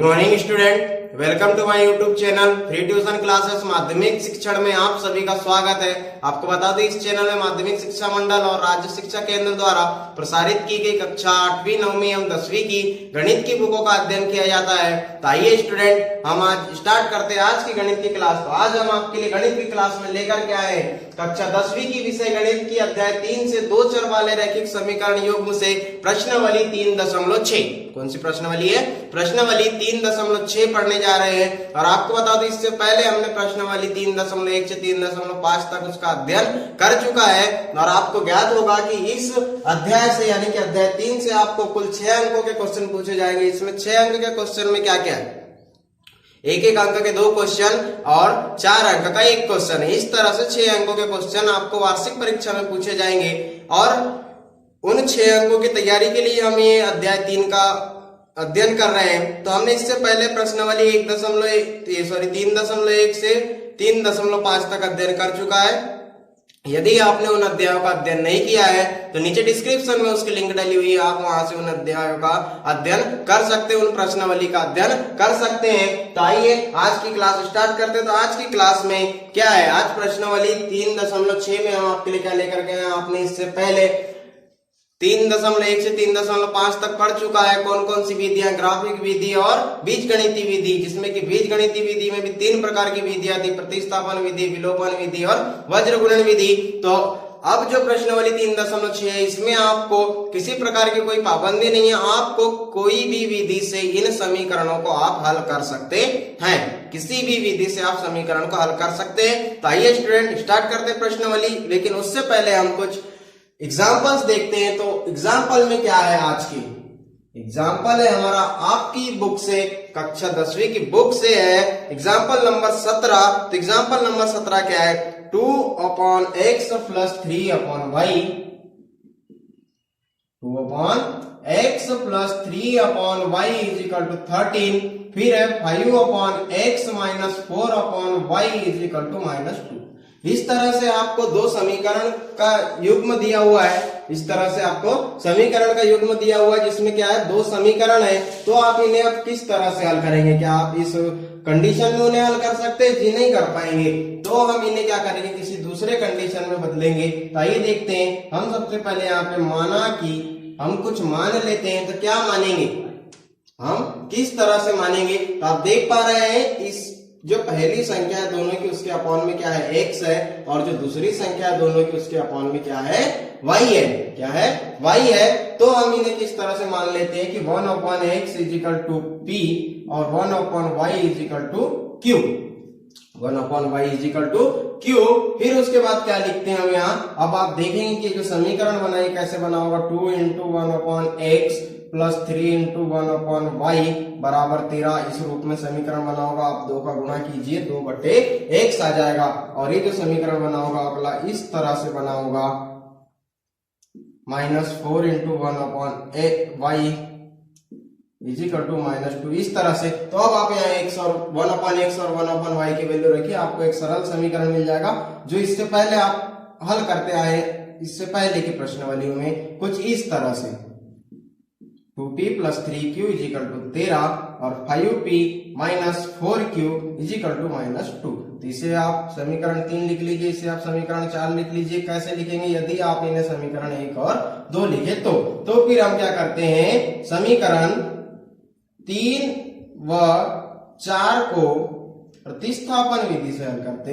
Good morning student, welcome to my YouTube channel free tuition classes माध्यमिक शिक्षण में आप सभी का स्वागत है। आपको बता दें, इस चैनल में माध्यमिक शिक्षा मंडल और राज्य शिक्षा केंद्र द्वारा प्रसारित की गई कक्षा 8वीं 9वीं एवं 10वीं की गणित की बुकों का अध्ययन किया जाता है। तो आइए स्टूडेंट, हम आज स्टार्ट करते हैं आज की गणित की क्लास। तो आज हम आपके लिए गणित की क्लास में लेकर के आए कक्षा 10वीं की विषय गणित की अध्याय 3 से 2 चर वाले रैखिक समीकरण युग्म से प्रश्नावली 3.6। कौन सी प्रश्नावली है? प्रश्नावली 3.6 पढ़ने जा रहे हैं। और आपको बता दो, इससे पहले हमने प्रश्नावली 3.1 से 3.5 तक उसका अध्ययन कर चुका है। और आपको ज्ञात होगा कि इस अध्याय से यानी कि अध्याय 3 से आपको कुल 6 अंकों के क्वेश्चन पूछे जाएंगे। इसमें 6 अंक के क्वेश्चन में क्या क्या है? एक अंक के 2 क्वेश्चन और 4 अंक का 1 क्वेश्चन है। इस तरह से 6 अंकों के क्वेश्चन आपको वार्षिक परीक्षा में पूछे जाएंगे। और उन 6 अंकों की तैयारी के लिए हम ये अध्याय 3 का अध्ययन कर रहे हैं। तो हमने इससे पहले प्रश्नावली 3.1 से 3.5 तक अध्ययन कर चुका है। यदि आपने उन अध्यायों का अध्ययन नहीं किया है तो नीचे डिस्क्रिप्शन में उसकी लिंक डली हुई है, आप वहां से उन अध्यायों का अध्ययन कर सकते हैं, उन प्रश्नावली का अध्ययन कर सकते हैं। तो आइए आज की क्लास स्टार्ट करते हैं। तो आज की क्लास में क्या है? आज प्रश्नावली 3.6 में हम आपके लिए क्या लेकर के आए? आपने इससे पहले 3.1 से 3.5 तक पढ़ चुका है। कौन कौन सी विधियां? ग्राफिक विधि और बीजगणितीय विधि, जिसमें कि बीजगणितीय विधि में भी 3 प्रकार की विधियां थी, प्रतिस्थापन विधि, विलोपन विधि और वज्रगुणन विधि। तो अब जो प्रश्नावली 3.6 है, इसमें आपको किसी प्रकार की कोई पाबंदी नहीं है। आपको कोई भी विधि से इन समीकरणों को आप हल कर सकते हैं। किसी भी विधि से आप समीकरण को हल कर सकते हैं। तो आइए स्टूडेंट स्टार्ट करते हैं प्रश्नावली। लेकिन उससे पहले हम कुछ एग्जाम्पल्स देखते हैं। तो एग्जाम्पल में क्या है? आज की एग्जाम्पल है हमारा आपकी बुक से, कक्षा 10वीं की बुक से है एग्जाम्पल नंबर 17। तो एग्जाम्पल नंबर 17 क्या है? 2/x + 3/y 2/x + 3/y = 13। फिर है 5/x - 4/y = -2। इस तरह से आपको 2 समीकरण का युग्म दिया हुआ है। इस तरह से आपको समीकरण का युग्म दिया हुआ है, जिसमें क्या है? 2 समीकरण है। तो आप इन्हें अब किस तरह से हल करेंगे? क्या आप इस कंडीशन में उन्हें हल कर सकते हैं? जी नहीं कर पाएंगे। तो हम इन्हें क्या करेंगे? किसी दूसरे कंडीशन में बदलेंगे। तो आइए देखते हैं। हम सबसे पहले यहाँ पे माना कि हम कुछ मान लेते हैं। तो क्या मानेंगे? हम किस तरह से मानेंगे? तो आप देख पा रहे हैं, इस जो पहली संख्या है दोनों की, उसके अपॉन में क्या है? x है। और जो दूसरी संख्या है दोनों की, उसके अपॉन में क्या है? y है। क्या है? y है। तो हम इन्हें किस तरह से मान लेते हैं कि 1/x = p और 1/y = q। 1/y = q। फिर उसके बाद क्या लिखते हैं हम यहाँ? अब आप देखेंगे कि जो समीकरण बनाए कैसे बना होगा? 2 × 1/x + 3 × 1/y = 13। इस रूप में समीकरण बना होगा। आप 2 का गुणा कीजिए, 2/x आ जाएगा। और ये जो समीकरण बना होगा अगला इस तरह से बना होगा, -4 × 1/y = -2। इस तरह से। तो अब आप यहाँ x और 1/x और 1/y की वैल्यू रखिए, आपको एक सरल समीकरण मिल जाएगा, जो इससे पहले आप हल करते आए इससे पहले की प्रश्नावलियों में कुछ इस तरह से। 2p + 3q = 13 और 5p - 4q = -2। तो इसे आप समीकरण 3 लिख लीजिए, इसे आप समीकरण 4 लिख लीजिए। कैसे लिखेंगे? यदि आप इन्हें समीकरण 1 और 2 लिखे तो फिर हम क्या करते हैं? समीकरण 3 व 4 को प्रतिस्थापन विधि से हल करते।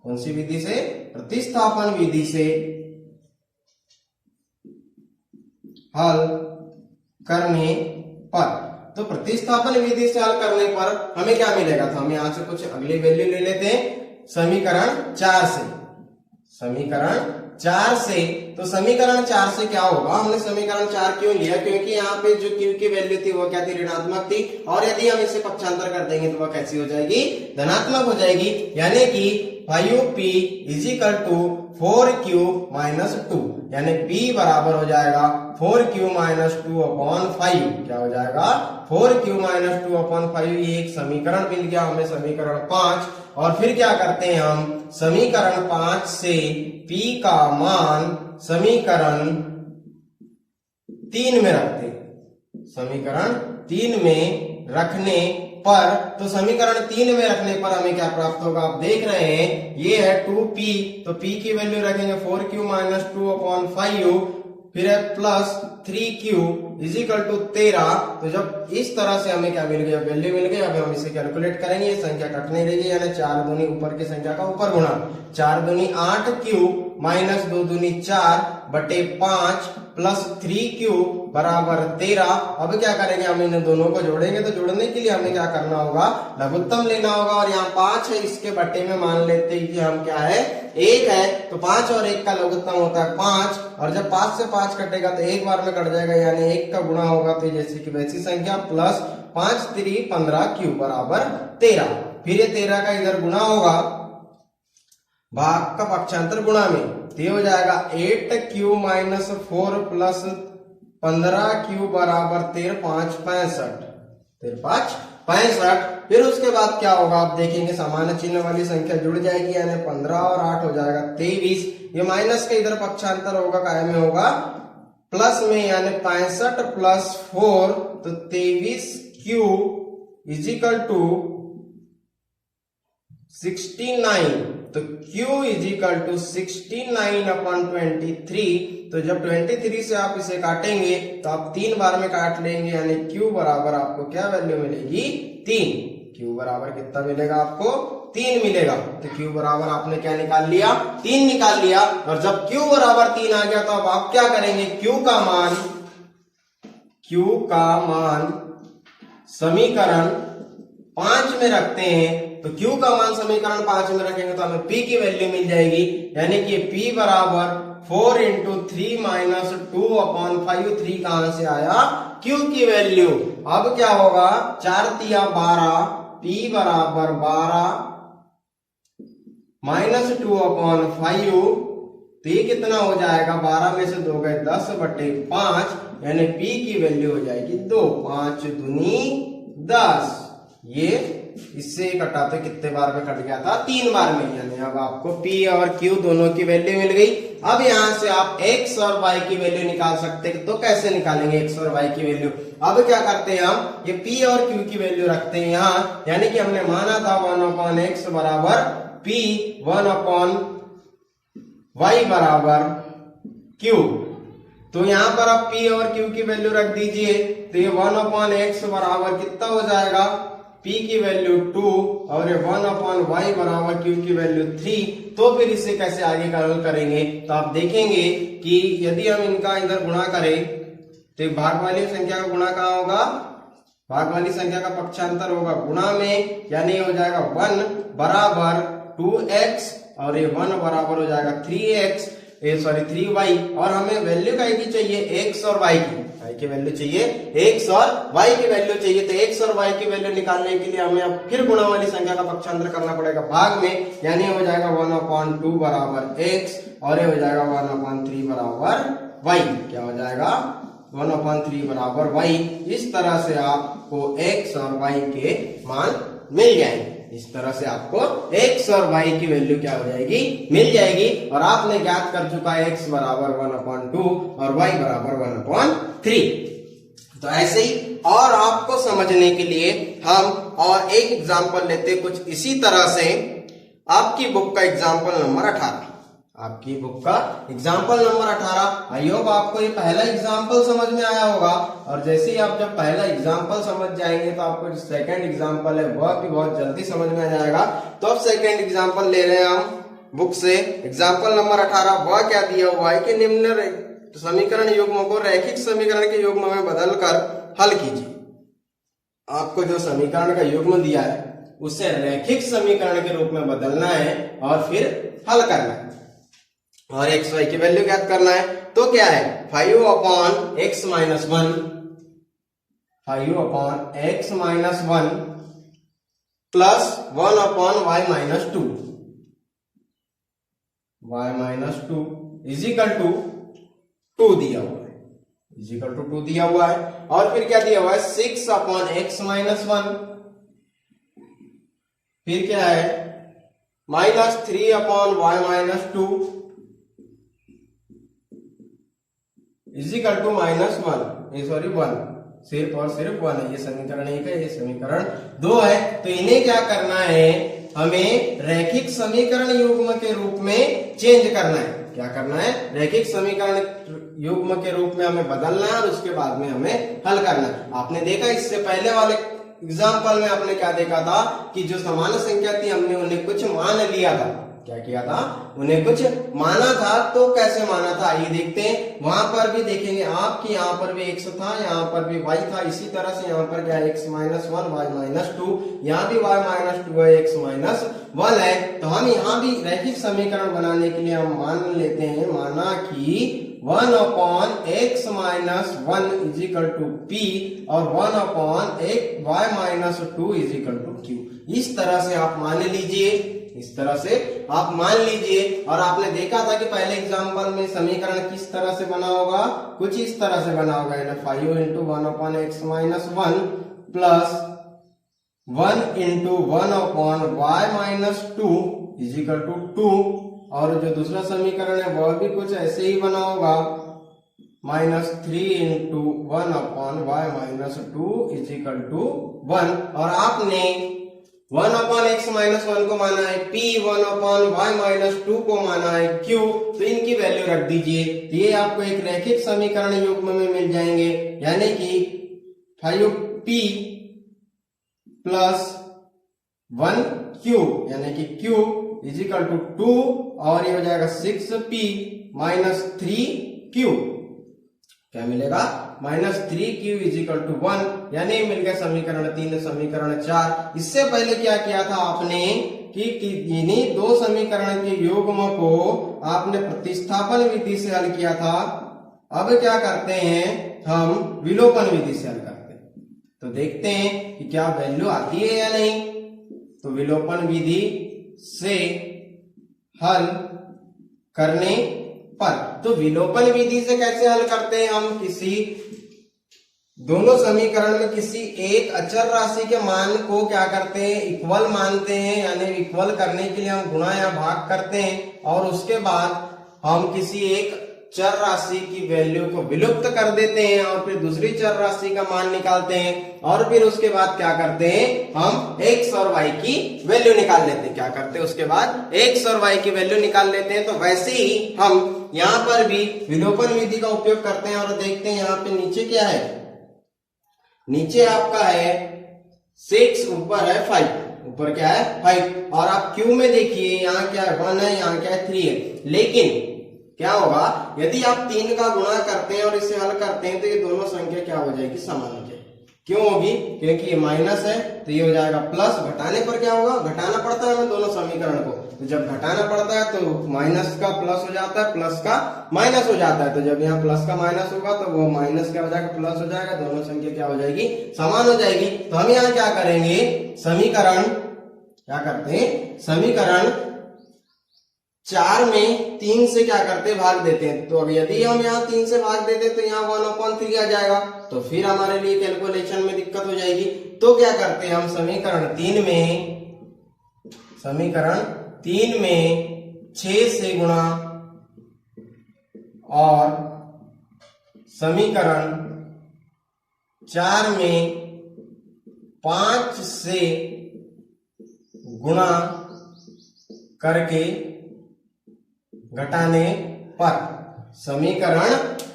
कौन सी विधि से? प्रतिस्थापन विधि से हल करने पर। तो प्रतिस्थापन विधि से हल करने पर हमें क्या मिलेगा? तो हम यहां से कुछ अगली वैल्यू ले लेते हैं समीकरण 4 से। समीकरण 4 से, तो समीकरण 4 से क्या होगा? हमने समीकरण 4 क्यों लिया? क्योंकि यहाँ पे जो q की वैल्यू थी वो क्या थी? ऋणात्मक थी। और यदि हम इसे पक्षांतर कर देंगे तो वह कैसी हो जाएगी? धनात्मक हो जाएगी। यानी कि 5p = 4q - 2, यानी p बराबर हो जाएगा 4q - 2/5। क्या हो जाएगा? 4q - 2/5। ये एक समीकरण मिल गया हमें, समीकरण 5। और फिर क्या करते हैं हम? समीकरण 5 से p का मान समीकरण 3 में रखते। समीकरण 3 में रखने पर, तो समीकरण 3 में रखने पर हमें क्या प्राप्त होगा, आप देख रहे हैं ये है 2p, तो p की वैल्यू रखेंगे 4q माइनस 2/5, फिर है plus 3q is equal to 13। तो जब इस तरह से हमें क्या मिल गया, वैल्यू मिल गई। अब हम इसे कैलकुलेट करेंगे, ये संख्या कटने रहेगी, यानी 4 दूनी ऊपर की संख्या का ऊपर गुणा, 4 दूनी 8q माइनस 2 दूनी 4 बटे 5 प्लस 3q बराबर 13। अब क्या करेंगे, हम इन दोनों को जोड़ेंगे, तो जोड़ने के लिए हमें क्या करना होगा, लघुत्तम लेना होगा, और यहाँ 5 है, इसके बट्टे में मान लेते हैं कि हम क्या है 1 है, तो 5 और 1 का लघुत्तम होता है 5, और जब 5 से 5 कटेगा तो एक बार में कट जाएगा, यानी 1 का गुणा होगा, तो जैसे कि वैसी संख्या प्लस 5 3 15q बराबर 13। फिर ये 13 का इधर गुणा होगा, भाग का पक्षांतर गुणा में, तो ये हो जाएगा 8q माइनस 4 प्लस 15q बराबर 13 5 65, 13 5 65। फिर उसके बाद क्या होगा, आप देखेंगे समान चिन्ह वाली संख्या जुड़ जाएगी, यानी 15 और 8 हो जाएगा 23। ये माइनस का इधर पक्षांतर होगा, काय में होगा प्लस में, यानी 65 प्लस 4, तो 23q इज इक्वल टू 69, तो q इज इक्वल टू 69/23। तो जब 23 से आप इसे काटेंगे तो आप 3 बार में काट लेंगे, यानी q बराबर आपको क्या वैल्यू मिलेगी 3। q बराबर कितना मिलेगा आपको 3 मिलेगा। तो q बराबर आपने क्या निकाल लिया 3 निकाल लिया। और जब q बराबर 3 आ गया तो अब आप क्या करेंगे, q का मान समीकरण 5 में रखते हैं। तो q का मान समीकरण 5 में रखेंगे तो हमें p की वैल्यू मिल जाएगी, यानी कि p बराबर 4 इंटू 3 माइनस 2/5। 3 कहां से आया, q की वैल्यू। अब क्या होगा, 4 तिया 12, p बराबर 12 माइनस 2/5, तो ये कितना हो जाएगा, 12 में से 2 गए 10 बटे 5, यानी p की वैल्यू हो जाएगी 2। 5 दूनी 10, ये इससे कटा तो कितने बार में कट गया था, 3 बार में, यानी अब आपको p और q दोनों की वैल्यू मिल गई। अब यहां से आप x और y की वैल्यू निकाल सकते हैं, तो कैसे निकालेंगे x और y की वैल्यू। अब क्या करते हैं, हम ये p और q की वैल्यू रखते हैं यहाँ, यानी कि हमने माना था 1/x बराबर p, 1/y बराबर q। तो यहाँ पर आप p और q की वैल्यू रख दीजिए, तो ये 1/x बराबर कितना हो जाएगा, p की वैल्यू 2 और ये 1/y बराबर q की वैल्यू 3। तो फिर इसे कैसे आगे हल करेंगे, तो आप देखेंगे कि यदि हम इनका इधर गुणा करें तो भाग वाली संख्या का गुणा कहाँ होगा, भाग वाली संख्या का पक्षांतर होगा गुणा में, यानी हो जाएगा 1 बराबर 2x और ये 1 बराबर हो जाएगा 3x, 3y। और हमें वैल्यू का ही चाहिए x और y की वैल्यू चाहिए, x और y की वैल्यू चाहिए। तो x और y की वैल्यू निकालने के लिए हमें अब फिर गुणा वाली संख्या का पक्षांतर करना पड़ेगा भाग में, यानी हो जाएगा 1/2 बराबर x और ये हो जाएगा 1/3 बराबर y। क्या हो जाएगा 1/3 बराबर y। इस तरह से आपको x और y के मान मिल जाएंगे। इस तरह से आपको x और y की वैल्यू क्या हो जाएगी, मिल जाएगी। और आपने ज्ञात कर चुका है x बराबर 1/2 और y बराबर 1/3। तो ऐसे ही और आपको समझने के लिए हम और एक एग्जांपल लेते कुछ इसी तरह से। आपकी बुक का एग्जांपल नंबर 18, आपकी बुक का एग्जाम्पल नंबर 18। आई होप आपको ये पहला एग्जाम्पल समझ में आया होगा। और जैसे ही आप जब पहला एग्जाम्पल समझ जाएंगे तो आपको जो सेकंड एग्जाम्पल है वह भी बहुत जल्दी समझ में आ जाएगा। तो अब सेकंड एग्जाम्पल ले रहे हैं हम बुक से। एग्जाम्पल नंबर 18 वह क्या दिया हुआ है कि निम्न समीकरण युग्मों को रैखिक समीकरण के युग्म में बदलकर हल कीजिए। आपको जो समीकरण का युग्म दिया है उसे रैखिक समीकरण के रूप में बदलना है और फिर हल करना है और एक्स वाई की वैल्यू ज्ञात करना है। तो क्या है 5/x - 1, 5/x - 1 plus 1/y - 2, y - 2 is equal to 2 दिया हुआ है, इज इक्वल टू 2 दिया हुआ है। और फिर क्या दिया हुआ है 6/x - 1, फिर क्या है -3/y - 2 is equal to -1, sorry 1, सिर्फ और सिर्फ 1 है। ये समीकरण 1 है, ये समीकरण 2 है। तो इन्हें क्या करना है, हमें रैखिक समीकरण युग्म के रूप में चेंज करना है। क्या करना है, रैखिक समीकरण युग्म के रूप में हमें बदलना है और उसके बाद में हमें हल करना है। आपने देखा इससे पहले वाले एग्जाम्पल में आपने क्या देखा था कि जो समान संख्या थी हमने उन्हें कुछ मान लिया था। क्या किया था, उन्हें कुछ माना था। तो कैसे माना था आइए देखते हैं। वहां पर भी देखेंगे आप कि यहाँ पर भी x था, यहाँ पर भी y था। इसी तरह से यहाँ पर क्या है, x -1 y -2, यहाँ भी y -2 है, x -1 है। तो हम यहाँ भी रैखिक समीकरण बनाने के लिए हम मान लेते हैं, माना कि 1/x -1 p और 1/y -2 q। इस तरह से आप मान लीजिए, इस तरह से आप मान लीजिए। और आपने देखा था कि पहले एग्जांपल में समीकरण किस तरह से बना होगा, कुछ इस तरह से बना होगा, 5 × 1/x -1 प्लस 1 × 1/y -2 2। और जो दूसरा समीकरण है वह भी कुछ ऐसे ही बना होगा, -3 × 1/y -2 1। और आपने 1/x -1 को माना है p, 1/y -2 को माना है q। तो इनकी वैल्यू रख दीजिए, तो ये आपको एक रैखिक समीकरण युग्म में मिल जाएंगे, यानी कि 5p प्लस 1q यानी कि q = 2 और ये हो जाएगा 6p - 3q। क्या मिलेगा, -3q = 1, यानी मिल गया समीकरण 3, समीकरण 4। इससे पहले क्या किया था आपने कि इन्हीं दो समीकरण के युग्म को आपने प्रतिस्थापन विधि से हल किया था। अब क्या करते हैं, हम विलोपन विधि से हल करते हैं। तो देखते हैं कि क्या वैल्यू आती है या नहीं। तो विलोपन विधि से हल करने पर, तो विलोपन विधि से कैसे हल करते हैं, हम किसी दोनों समीकरण में किसी एक अचर राशि के मान को क्या करते हैं, इक्वल मानते हैं, यानी इक्वल करने के लिए हम गुणा या भाग करते हैं। और उसके बाद हम किसी एक चर राशि की वैल्यू को विलुप्त कर देते हैं और फिर दूसरी चर राशि का मान निकालते हैं। और फिर उसके बाद क्या करते हैं, हम x और y की वैल्यू निकाल लेते हैं। क्या करते हैं, उसके बाद x और y की वैल्यू निकाल लेते हैं। तो वैसे ही हम यहाँ पर भी विलोपन विधि का उपयोग करते हैं। और देखते हैं यहाँ पे नीचे क्या है, नीचे आपका है 6, ऊपर है 5, ऊपर क्या है 5। और आप q में देखिए, यहाँ क्या है 1 है, यहाँ क्या है 3 है। लेकिन क्या होगा, यदि आप 3 का गुणा करते हैं और इसे हल करते हैं तो ये दोनों संख्या क्या हो जाएगी, समान हो जाएगी। क्यों होगी, क्योंकि ये माइनस है तो ये हो जाएगा प्लस। घटाने पर क्या होगा, घटाना पड़ता है हमें दोनों समीकरण को। तो जब घटाना पड़ता है तो माइनस का प्लस हो जाता है, प्लस का माइनस हो जाता है। तो जब यहाँ प्लस का माइनस होगा तो वो माइनस क्या हो जाएगा, प्लस हो जाएगा। दोनों संख्या क्या हो जाएगी, समान हो जाएगी। तो हम यहाँ क्या करेंगे, समीकरण क्या करते हैं, समीकरण 4 में 3 से क्या करते हैं, भाग देते हैं। तो अब यदि हम यहाँ 3 से भाग देते हैं तो यहाँ 1/3 आ जाएगा। तो फिर हमारे लिए कैलकुलेशन में दिक्कत हो जाएगी। तो क्या करते हैं, हम समीकरण 3 में 6 से गुणा और समीकरण 4 में 5 से गुणा करके घटाने पर, समीकरण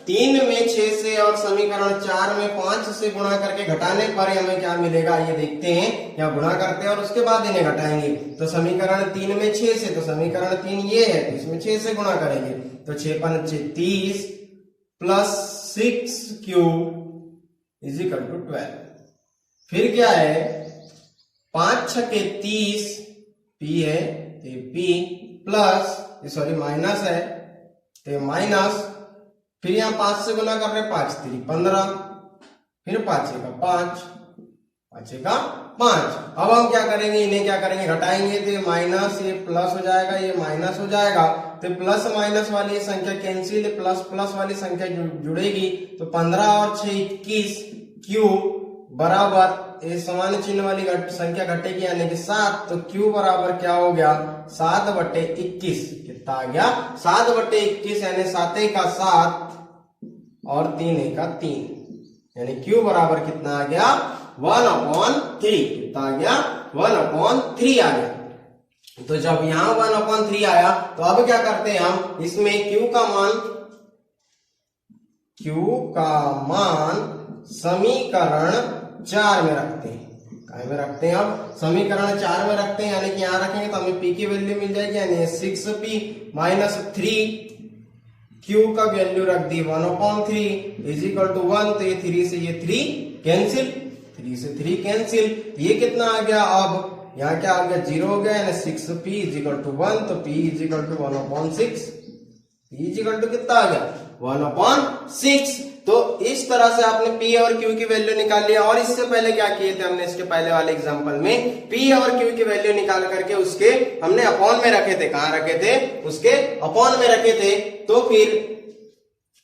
3 में 6 से और समीकरण 4 में 5 से गुणा करके घटाने पर हमें क्या मिलेगा, ये देखते हैं। या गुणा करते हैं और उसके बाद इन्हें घटाएंगे। तो समीकरण 3 में 6 से, तो समीकरण 3 ये है, तो इसमें 6 से गुणा करेंगे। तो 6 × 5 = 30 प्लस 6q = 12। फिर क्या है, 5 × 6 = 30, p है तो p प्लस माइनस है तो माइनस। फिर यहाँ 5 से गुना कर रहे, 5 × 3 = 15, फिर 5 × 1 = 5, 5 × 1 = 5। अब हम क्या करेंगे, इन्हें क्या करेंगे, घटाएंगे। तो ये माइनस, ये प्लस हो जाएगा, ये माइनस हो जाएगा। तो प्लस माइनस वाली संख्या कैंसिल, प्लस प्लस वाली संख्या जुड़ेगी। तो 15 और 6 = 21, q बराबर ये समान चिन्ह वाली संख्या घटेगी यानी कि 7। तो q बराबर क्या हो गया, 7/21। कितना आ गया, 7/21, यानी 7 × 7 और 3 × 3। यानी Q बराबर कितना आ गया 1/3। कितना आ गया 1/3 आ गया। तो जब यहां 1/3 आया तो अब क्या करते हैं हम इसमें Q का मान समीकरण 4 में रखते हैं। काय में रखते हैं? अब समीकरण 4 में रखते हैं, यानी कि यहां रखेंगे तो हमें P की वैल्यू मिल जाएगी, यानी 6P माइनस 3Q का वैल्यू रख दी 1/3 इज इक्वल टू 1। तो ये 3 से ये 3 कैंसिल, 3 से 3 कैंसिल। ये कितना आ गया? अब यहाँ क्या आ गया? 0 हो गया, यानी 6P इज इक्वल टू 1। तो P is equal to 1/6। P is equal to कितना आ गया? 1/6। तो इस तरह से आपने P और Q की वैल्यू निकाल लिया। और इससे पहले क्या किए थे हमने? इसके पहले वाले एग्जांपल में P और Q की वैल्यू निकाल करके उसके हमने अपॉन में रखे थे। कहां रखे थे? उसके अपॉन में रखे थे। तो फिर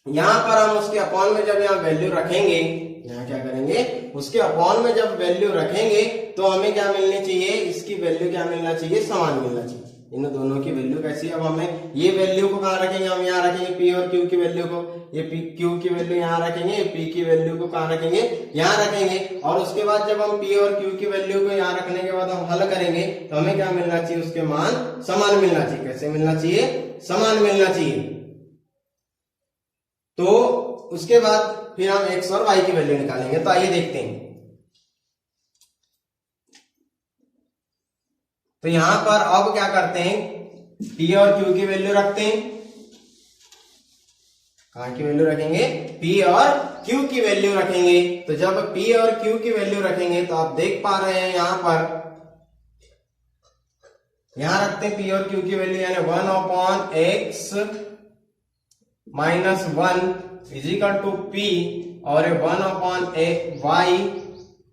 यहां पर हम उसके अपॉन में जब यहाँ वैल्यू रखेंगे, यहाँ क्या करेंगे? उसके अपॉन में जब वैल्यू रखेंगे तो हमें क्या मिलनी चाहिए? इसकी वैल्यू क्या मिलना चाहिए? समान मिलना चाहिए। इन दोनों की वैल्यू कैसी? अब हमें ये वैल्यू को कहाँ रखेंगे? हम यहाँ रखेंगे P और Q की वैल्यू को। ये Q की वैल्यू यहाँ रखेंगे, P की वैल्यू को कहाँ रखेंगे? यहाँ रखेंगे। और उसके बाद जब हम P और Q की वैल्यू को यहाँ रखने के बाद हम हल करेंगे तो हमें क्या मिलना चाहिए? उसके मान समान मिलना चाहिए। कैसे मिलना चाहिए? समान मिलना चाहिए। तो उसके बाद फिर हम x और y की वैल्यू निकालेंगे। तो आइए देखते हैं। तो यहां पर अब क्या करते हैं? P और Q की वैल्यू रखते हैं। कहां की वैल्यू रखेंगे? P और Q की वैल्यू रखेंगे। तो जब P और Q की वैल्यू रखेंगे तो आप देख पा रहे हैं यहां पर, यहां रखते हैं P और Q की वैल्यू, यानी 1/x minus 1 is equal to P और 1/y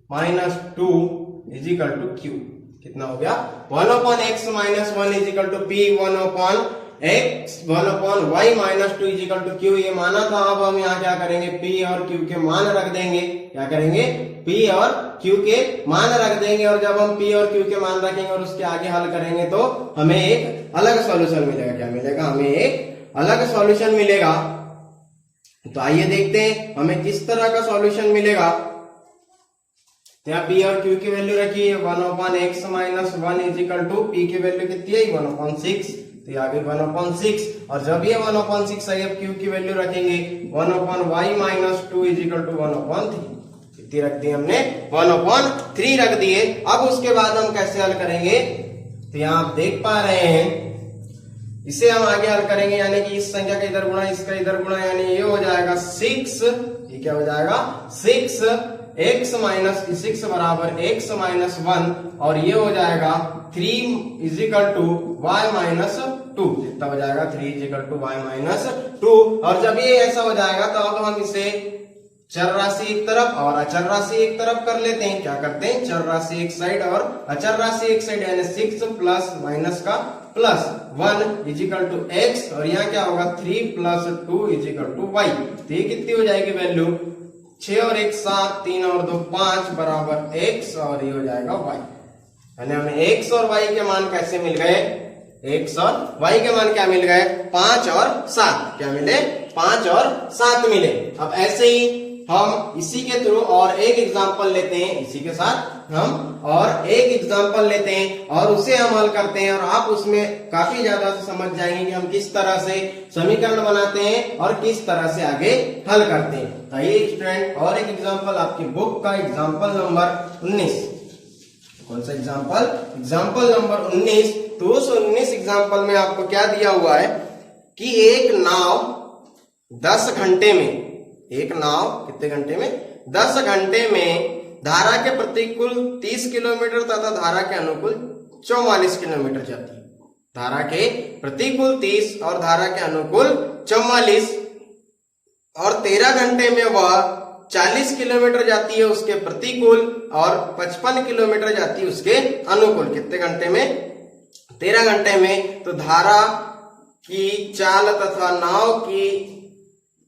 minus 2 is equal to Q। कितना हो गया? 1/x minus 1 is equal to P, 1/y minus 2 is equal to Q। ये माना था। अब हम यहाँ क्या करेंगे? P और Q के मान रख देंगे। क्या करेंगे? P और Q के मान रख देंगे। और जब हम P और Q के मान रखेंगे और उसके आगे हल करेंगे तो हमें एक अलग सॉल्यूशन मिलेगा। क्या मिलेगा? हमें एक अलग सॉल्यूशन मिलेगा। तो आइए देखते हैं हमें किस तरह का सॉल्यूशन मिलेगा। तो यहाँ P और Q की वैल्यू रखी है 1/x minus 1 is equal to P की वैल्यू कितनी है? 1/6। तो यहाँ भी 1/6। और जब ये 1/6 है, अब Q की वैल्यू रखेंगे 1/y minus 2 is equal to 1/3। कितनी रख दी हमने? 1/3 रख दिए। अब उसके बाद हम कैसे हल करेंगे? तो यहाँ आप देख पा रहे हैं, इसे हम आगे हल करेंगे, यानी कि इस संख्या का इधर गुणा, इसका इधर गुणा, यानी ये हो जाएगा 6। ये क्या हो जाएगा? 6x माइनस 6 बराबर x माइनस 1, और ये हो जाएगा 3 is equal to y minus 2। कितना हो जाएगा? 3 is equal to y minus 2। और जब ये ऐसा हो जाएगा तो अब हम इसे चर राशि एक तरफ और अचर राशि एक तरफ कर लेते हैं। क्या करते हैं? चर राशि एक साइड और अचर राशि एक साइड, यानी 6 प्लस माइनस का plus 1 is equal to x, और यहाँ क्या होगा? 3 plus 2 is equal to y। तो ये कितनी हो जाएगी वैल्यू? 6 और 1 7, 3 और 2 5 बराबर x, और ये हो जाएगा y। यानी हमें x और y के मान कैसे मिल गए? x और y के मान क्या मिल गए? 5 और 7। क्या मिले? 5 और 7 मिले। अब ऐसे ही हम इसी के थ्रू और एक एग्जांपल लेते हैं। इसी के साथ हम और एक एग्जांपल लेते हैं और उसे हम हल करते हैं, और आप उसमें काफी ज्यादा से समझ जाएंगे कि हम किस तरह से समीकरण बनाते हैं और किस तरह से आगे हल करते हैं। तो ये स्टूडेंट और एक एग्जांपल आपकी बुक का एग्जांपल नंबर 19। कौन सा एग्जांपल? Example number 19। तो उस 19 एग्जांपल में आपको क्या दिया हुआ है कि एक नाव 10 घंटे में, एक नाव कितने घंटे में? 10 घंटे में धारा के प्रतिकूल 30 किलोमीटर तथा धारा के अनुकूल 44 किलोमीटर जाती है। धारा के प्रतिकूल 30 और धारा के अनुकूल 44, और 13 घंटे में वह 40 किलोमीटर जाती है उसके प्रतिकूल और 55 किलोमीटर जाती है उसके अनुकूल। कितने घंटे में? 13 घंटे में। तो धारा की चाल तथा नाव की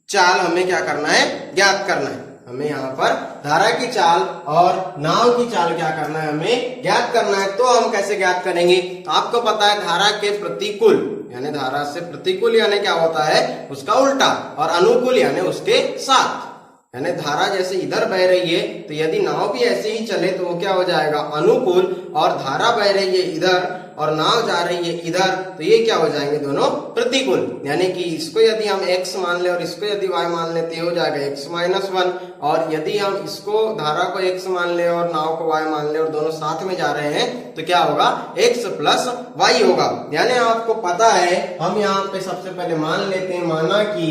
चाल हमें क्या करना है? ज्ञात करना है। हमें यहाँ पर धारा की चाल और नाव की चाल क्या करना है? हमें ज्ञात करना है। तो हम कैसे ज्ञात करेंगे? तो आपको पता है धारा के प्रतिकूल, यानी धारा से प्रतिकूल यानी क्या होता है? उसका उल्टा, और अनुकूल यानी उसके साथ। यानी धारा जैसे इधर बह रही है तो यदि नाव भी ऐसे ही चले तो वो क्या हो जाएगा अनुकूल, और धारा बह रही है इधर और नाव जा रही है इधर तो ये क्या हो जाएंगे दोनों प्रतिकूल। यानी कि इसको यदि हम x मान ले और इसको यदि y मान ले तो ये हो जाएगा x-1, और यदि हम इसको धारा को x मान ले और नाव को y मान ले और दोनों साथ में जा रहे हैं तो क्या होगा x प्लस y होगा। यानी आपको पता है, हम यहाँ पे सबसे पहले मान लेते हैं, माना कि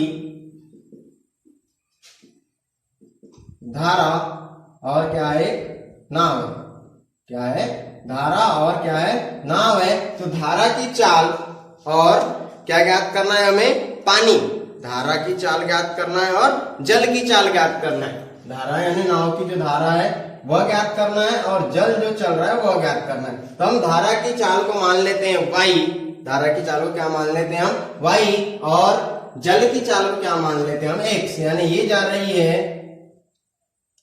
धारा और क्या है नाव है, क्या है धारा और क्या है नाव है। तो धारा की चाल और क्या ज्ञात करना है हमें, पानी, धारा की चाल ज्ञात करना है और जल की चाल ज्ञात करना है। धारा यानी नाव की जो धारा है वह ज्ञात करना है और जल जो चल रहा है वह ज्ञात करना है। तो हम धारा की चाल को मान लेते हैं y, धारा की चाल को क्या मान लेते हैं हम y, और जल की चाल को क्या मान लेते हैं हम x। यानी ये जा रही है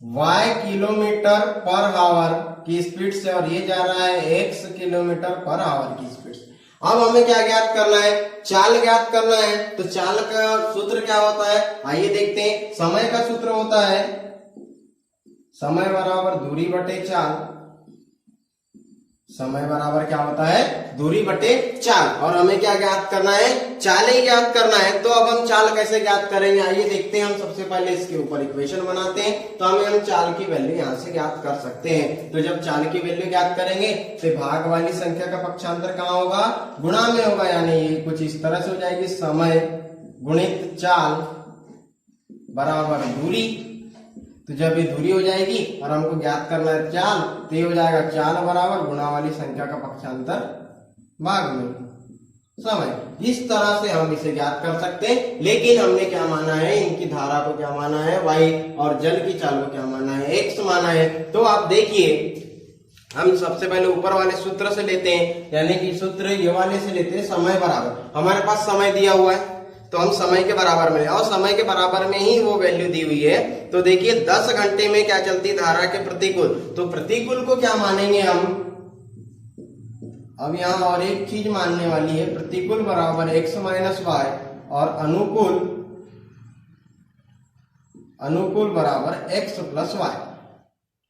y किलोमीटर पर आवर की स्पीड से और ये जा रहा है x किलोमीटर पर आवर की स्पीड से। अब हमें क्या ज्ञात करना है, चाल ज्ञात करना है। तो चाल का सूत्र क्या होता है, आइए देखते हैं। समय का सूत्र होता है समय बराबर दूरी बटे चाल, समय बराबर क्या होता है दूरी बटे चाल, और हमें क्या ज्ञात करना है, चाल ही ज्ञात करना है। तो अब हम चाल कैसे ज्ञात करेंगे, आइए देखते हैं। हम सबसे पहले इसके ऊपर इक्वेशन बनाते हैं तो हम चाल की वैल्यू यहां से ज्ञात कर सकते हैं। तो जब चाल की वैल्यू ज्ञात करेंगे तो भाग वाली संख्या का पक्षांतर कहाँ होगा, गुणा में होगा। यानी ये कुछ इस तरह से हो जाएगी, समय गुणित चाल बराबर दूरी। तो जब ये दूरी हो जाएगी और हमको ज्ञात करना है चाल, तो ये हो जाएगा चाल बराबर गुणा वाली संख्या का पक्षांतर भाग में समय। इस तरह से हम इसे ज्ञात कर सकते हैं। लेकिन हमने क्या माना है, इनकी धारा को क्या माना है y, और जल की चाल को क्या माना है x माना है। तो आप देखिए, हम सबसे पहले ऊपर वाले सूत्र से लेते हैं, यानी कि सूत्र ये वाले से लेते हैं, समय बराबर, हमारे पास समय दिया हुआ है तो हम समय के बराबर में, और समय के बराबर में ही वो वैल्यू दी हुई है। तो देखिए 10 घंटे में क्या चलती धारा के प्रतिकूल, तो प्रतिकूल को क्या मानेंगे हम। अब यहाँ और एक चीज मानने वाली है, प्रतिकूल बराबर x माइनस वाई, और अनुकूल बराबर x प्लस वाई।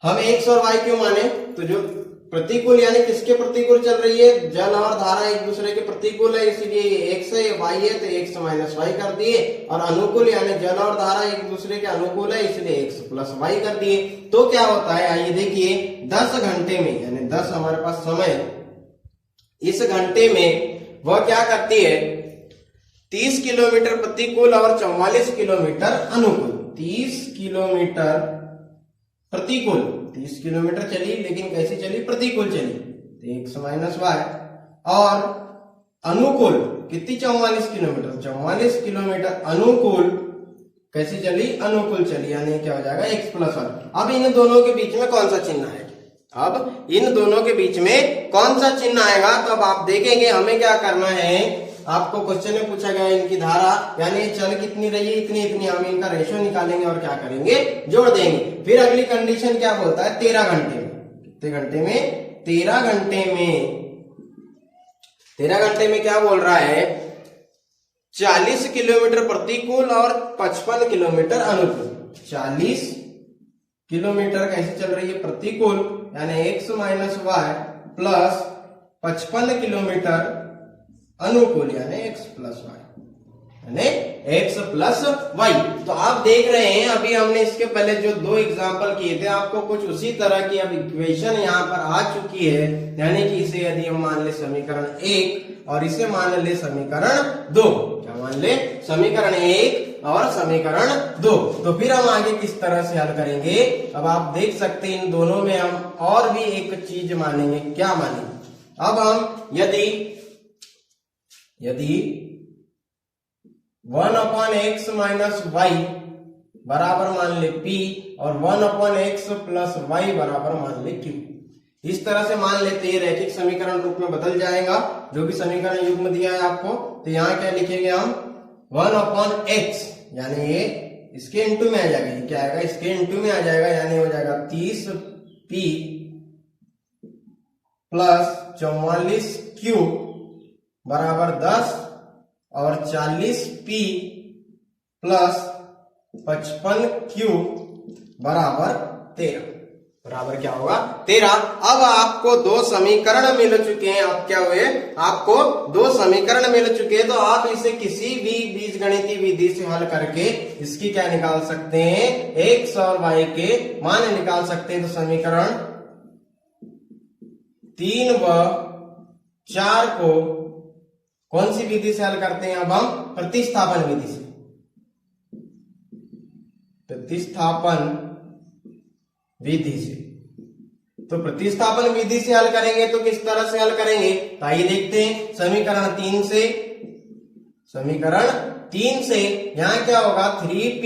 हम x और y क्यों माने, तो जो प्रतिकूल यानी किसके प्रतिकूल चल रही है, जल और धारा एक दूसरे के प्रतिकूल है, इसलिए x है y है तो x माइनस वाई कर दिए, और अनुकूल यानी जल और धारा एक दूसरे के अनुकूल है इसलिए x प्लस वाई कर दिए। तो क्या होता है, आइए देखिए, 10 घंटे में, यानी 10 हमारे पास समय, इस घंटे में वह क्या करती है, 30 किलोमीटर प्रतिकूल और 44 किलोमीटर अनुकूल। 30 किलोमीटर प्रतिकूल, 30 किलोमीटर चली, लेकिन कैसी चली, प्रतिकूल चली, तो x माइनस वाई, और अनुकूल कितनी, 44 किलोमीटर, 44 किलोमीटर अनुकूल कैसी चली, अनुकूल चली, यानी क्या हो जाएगा x प्लस वाई। अब इन दोनों के बीच में कौन सा चिन्ह आएगा, अब इन दोनों के बीच में कौन सा चिन्ह आएगा, तो अब आप देखेंगे हमें क्या करना है। आपको क्वेश्चन में पूछा गया इनकी धारा, यानी चल कितनी रही है, इतनी इतनी, हम इनका रेशियो निकालेंगे और क्या करेंगे, जोड़ देंगे। फिर अगली कंडीशन क्या बोलता है, 13 घंटे में, कितने घंटे में, 13 घंटे में, 13 घंटे में क्या बोल रहा है, 40 किलोमीटर प्रतिकूल और 55 किलोमीटर अनुकूल। 40 किलोमीटर कैसे चल रही है, प्रतिकूल, यानी x minus y, plus 55 kilometre अनुकूल यानी x प्लस वाई, यानी x प्लस वाई। तो आप देख रहे हैं, अभी हमने इसके पहले जो 2 एग्जांपल किए थे, आपको कुछ उसी तरह की अब इक्वेशन यहाँ पर आ चुकी है। यानी कि इसे यदि हम मान ले समीकरण 1 और इसे मान ले समीकरण 2, क्या मान ले, समीकरण 1 और समीकरण 2, तो फिर हम आगे किस तरह से हल करेंगे। अब आप देख सकते हैं इन दोनों में हम और भी एक चीज मानेंगे, क्या मानेंगे। अब हम यदि 1/x माइनस वाई बराबर मान ले p, और 1/x प्लस वाई बराबर मान ले q, इस तरह से मान लेते हैं, रैखिक समीकरण रूप में बदल जाएगा। जो भी समीकरण युग्म दिया है आपको, तो यहाँ क्या लिखेंगे हम, 1/x, यानी ये इसके इंटू में आ जाएगा, ये क्या आएगा, इसके इंटू में आ जाएगा, यानी हो जाएगा 30p प्लस 44q बराबर 10, और 40p प्लस 55Q बराबर 13, बराबर क्या होगा 13। अब आपको दो समीकरण मिल चुके हैं। अब क्या हुए, आपको दो समीकरण मिल चुके हैं, तो आप इसे किसी भी बीजगणितीय विधि से हल करके इसकी क्या निकाल सकते हैं, x और y के मान निकाल सकते हैं। तो समीकरण 3 व 4 को कौन सी विधि से हल करते हैं, अब हम प्रतिस्थापन विधि से। प्रतिस्थापन विधि से, तो प्रतिस्थापन विधि से हल करेंगे तो किस तरह से हल करेंगे, तो आइए देखते हैं। समीकरण 3 से यहां क्या होगा, 3p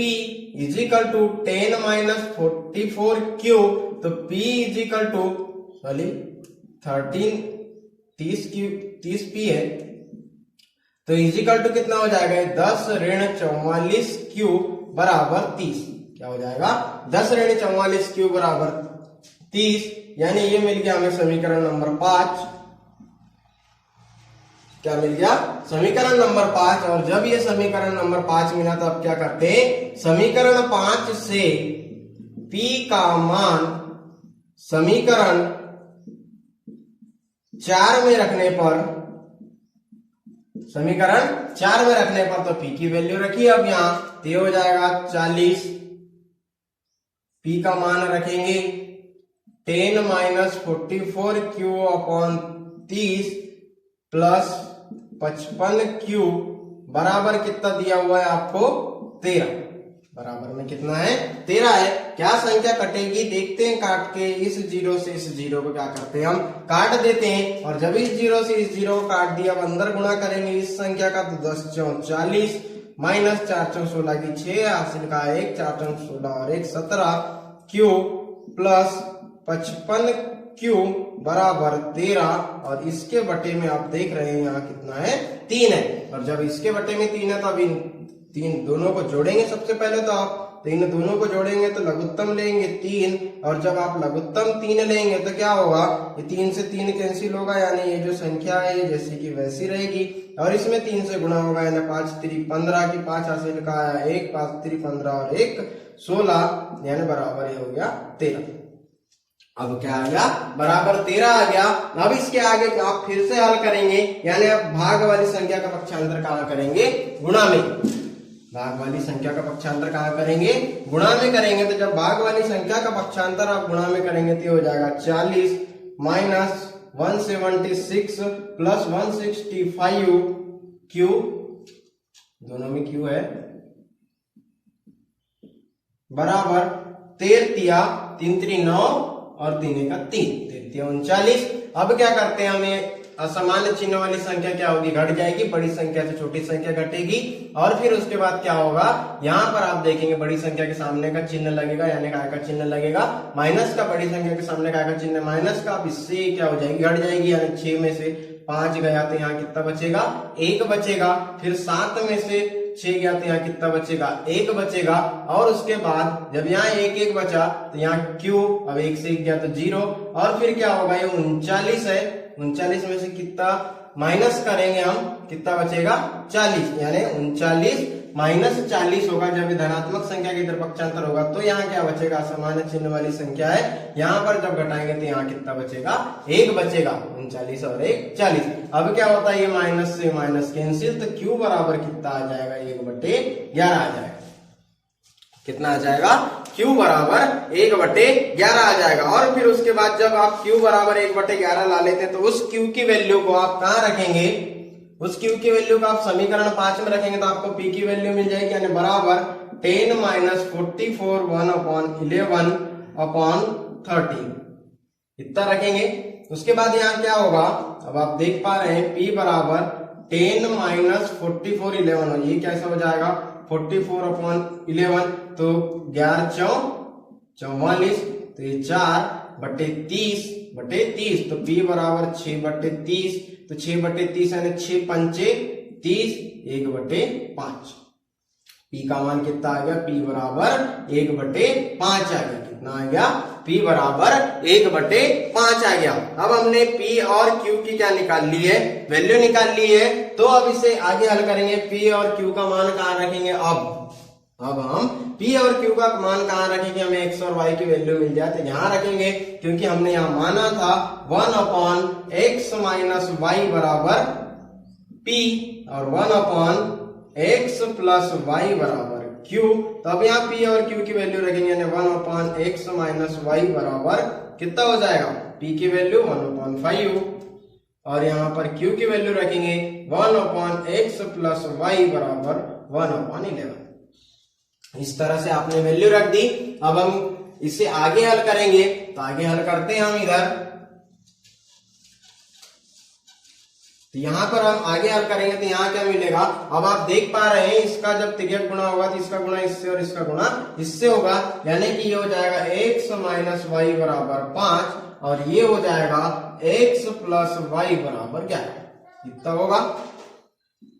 is equal to 10 minus 44q, तो p इजिकल टू 30p है, तो इजिकल टू कितना हो जाएगा 10 ऋण 44q बराबर 30। क्या हो जाएगा 10 ऋण 44q बराबर 30, यानी ये मिल गया हमें समीकरण नंबर 5। क्या मिल गया, समीकरण नंबर 5। और जब ये समीकरण नंबर 5 मिला तो अब क्या करते हैं, समीकरण 5 से p का मान समीकरण 4 में रखने पर, समीकरण 4 में रखने पर तो p की वैल्यू रखी अब यहां, तो ये हो जाएगा 40। p का मान रखेंगे 10 minus 44q upon 30 plus 55q बराबर कितना दिया हुआ है आपको 13, बराबर में कितना है 13 है। क्या संख्या कटेगी देखते हैं, काट के इस जीरो से इस जीरो को क्या करते हैं, हम काट देते हैं। और जब इस जीरो से इस जीरो को काट दिया, अब अंदर गुणा करेंगे इस संख्या का, तो 10 चौक 40 माइनस 4 चौक 16 की 6 हासिल का 1 4 चौक 16 और 1 17 q प्लस 55q बराबर 13, और इसके बटे में आप देख रहे हैं यहाँ कितना है 3 है। और जब इसके बटे में 3 है तो अब इन तीन दोनों को जोड़ेंगे। सबसे पहले तो आप इन दोनों को जोड़ेंगे तो लघुत्तम लेंगे 3, और जब आप लघुत्तम 3 लेंगे तो क्या होगा, ये 3 से 3 कैंसिल होगा, यानी ये जो संख्या है ये जैसी की वैसी रहेगी। और इसमें 3 से गुणा होगा, यानी 5 3 15 की 5 हासिल का 1 5 3 15 और 1 16, यानी बराबर ये हो गया 13। अब क्या आ गया, बराबर 13 आ गया। अब इसके आगे आप फिर से हल करेंगे, यानी आप भाग वाली संख्या का पक्षांतर कहां करेंगे, गुणा में। भाग वाली संख्या का पक्षांतर कहां करेंगे, गुणा में करेंगे। तो जब भाग वाली संख्या का पक्षांतर आप गुणा में करेंगे तो हो जाएगा 40 माइनस 176 प्लस 165 q, दोनों में q है, बराबर 13 3 3 9 और 3 का 3 39। अब क्या करते हैं, हमें असमान चिन्ह वाली संख्या क्या होगी, घट जाएगी, बड़ी संख्या से छोटी संख्या घटेगी। और फिर उसके बाद क्या होगा, यहाँ पर आप देखेंगे बड़ी संख्या के सामने का चिन्ह लगेगा, यानी काय का चिन्ह लगेगा, माइनस का, बड़ी संख्या के सामने काय का चिन्ह माइनस का। अब इससे क्या हो जाएगी, घट जाएगी, यानी 6 में से 5 गया तो यहाँ कितना बचेगा, 1 बचेगा। फिर 7 में से 6 गया तो यहाँ कितना बचेगा, 1 बचेगा। और उसके बाद जब यहाँ 1 1 बचा तो यहाँ q, अब 1 से 1 गया तो 0। और फिर क्या होगा, ये 39 है, 39 में से कितना माइनस करेंगे हम, कितना बचेगा 40, यानी 39 माइनस 40 होगा। जब धनात्मक संख्या के इधर पक्षांतर होगा तो यहाँ क्या बचेगा, समान चिन्ह वाली संख्या है, यहाँ पर जब घटाएंगे तो यहाँ कितना बचेगा, 1 बचेगा। 39 और 1 40। अब क्या होता है, ये माइनस से माइनस कैंसिल, तो q बराबर कितना आ जाएगा, 1/11 आ जाएगा। कितना आ जाएगा, q बराबर 1/11 आ जाएगा। और फिर उसके बाद जब आप q बराबर 1/11 ला लेते हैं तो उस q की वैल्यू को आप कहाँ रखेंगे, उस q की वैल्यू को आप समीकरण 5 में रखेंगे तो आपको p की वैल्यू मिल जाएगी, यानी बराबर 10 माइनस 44 1/11 अपॉन 30 इतना रखेंगे। उसके बाद यहाँ क्या होगा, अब आप देख पा रहे हैं p बराबर 10 माइनस 44 11, ये कैसा हो जाएगा 44 अपॉन 11, तो 11 44, तो ये 4/30, तो p बराबर 6/30, तो 6/30 यानी 6 पंचे 30, 1/5। p का मान कितना आ गया, p बराबर 1/5 आ गया। कितना आ गया, p बराबर 1/5 आ गया। अब हमने p और q की क्या निकाल ली है, वैल्यू निकाल ली है। तो अब इसे आगे हल करेंगे, p और q का मान कहाँ रखेंगे, अब हम P और Q का मान कहाँ रखेंगे, हमें x और y की वैल्यू मिल जाए तो यहाँ रखेंगे, क्योंकि हमने यहाँ माना था 1/x माइनस वाई बराबर P और 1/x प्लस वाई बराबर Q। तो अब यहाँ P और Q की वैल्यू रखेंगे, यानी 1/x माइनस वाई बराबर कितना हो जाएगा, P की वैल्यू 1/5 और यहाँ पर Q की वैल्यू रखेंगे 1/x प्लस वाई बराबर 1/11। इस तरह से आपने वैल्यू रख दी। अब हम इसे आगे हल करेंगे, तो आगे हल करते हैं हम इधर। तो यहां पर हम आगे हल करेंगे तो यहाँ क्या मिलेगा, अब आप देख पा रहे हैं इसका जब तिर्यक गुणा होगा तो इसका गुणा इससे और इसका गुणा इससे होगा, यानी कि ये हो जाएगा x माइनस वाई बराबर 5 और ये हो जाएगा x प्लस वाई बराबर 11। कितना होगा,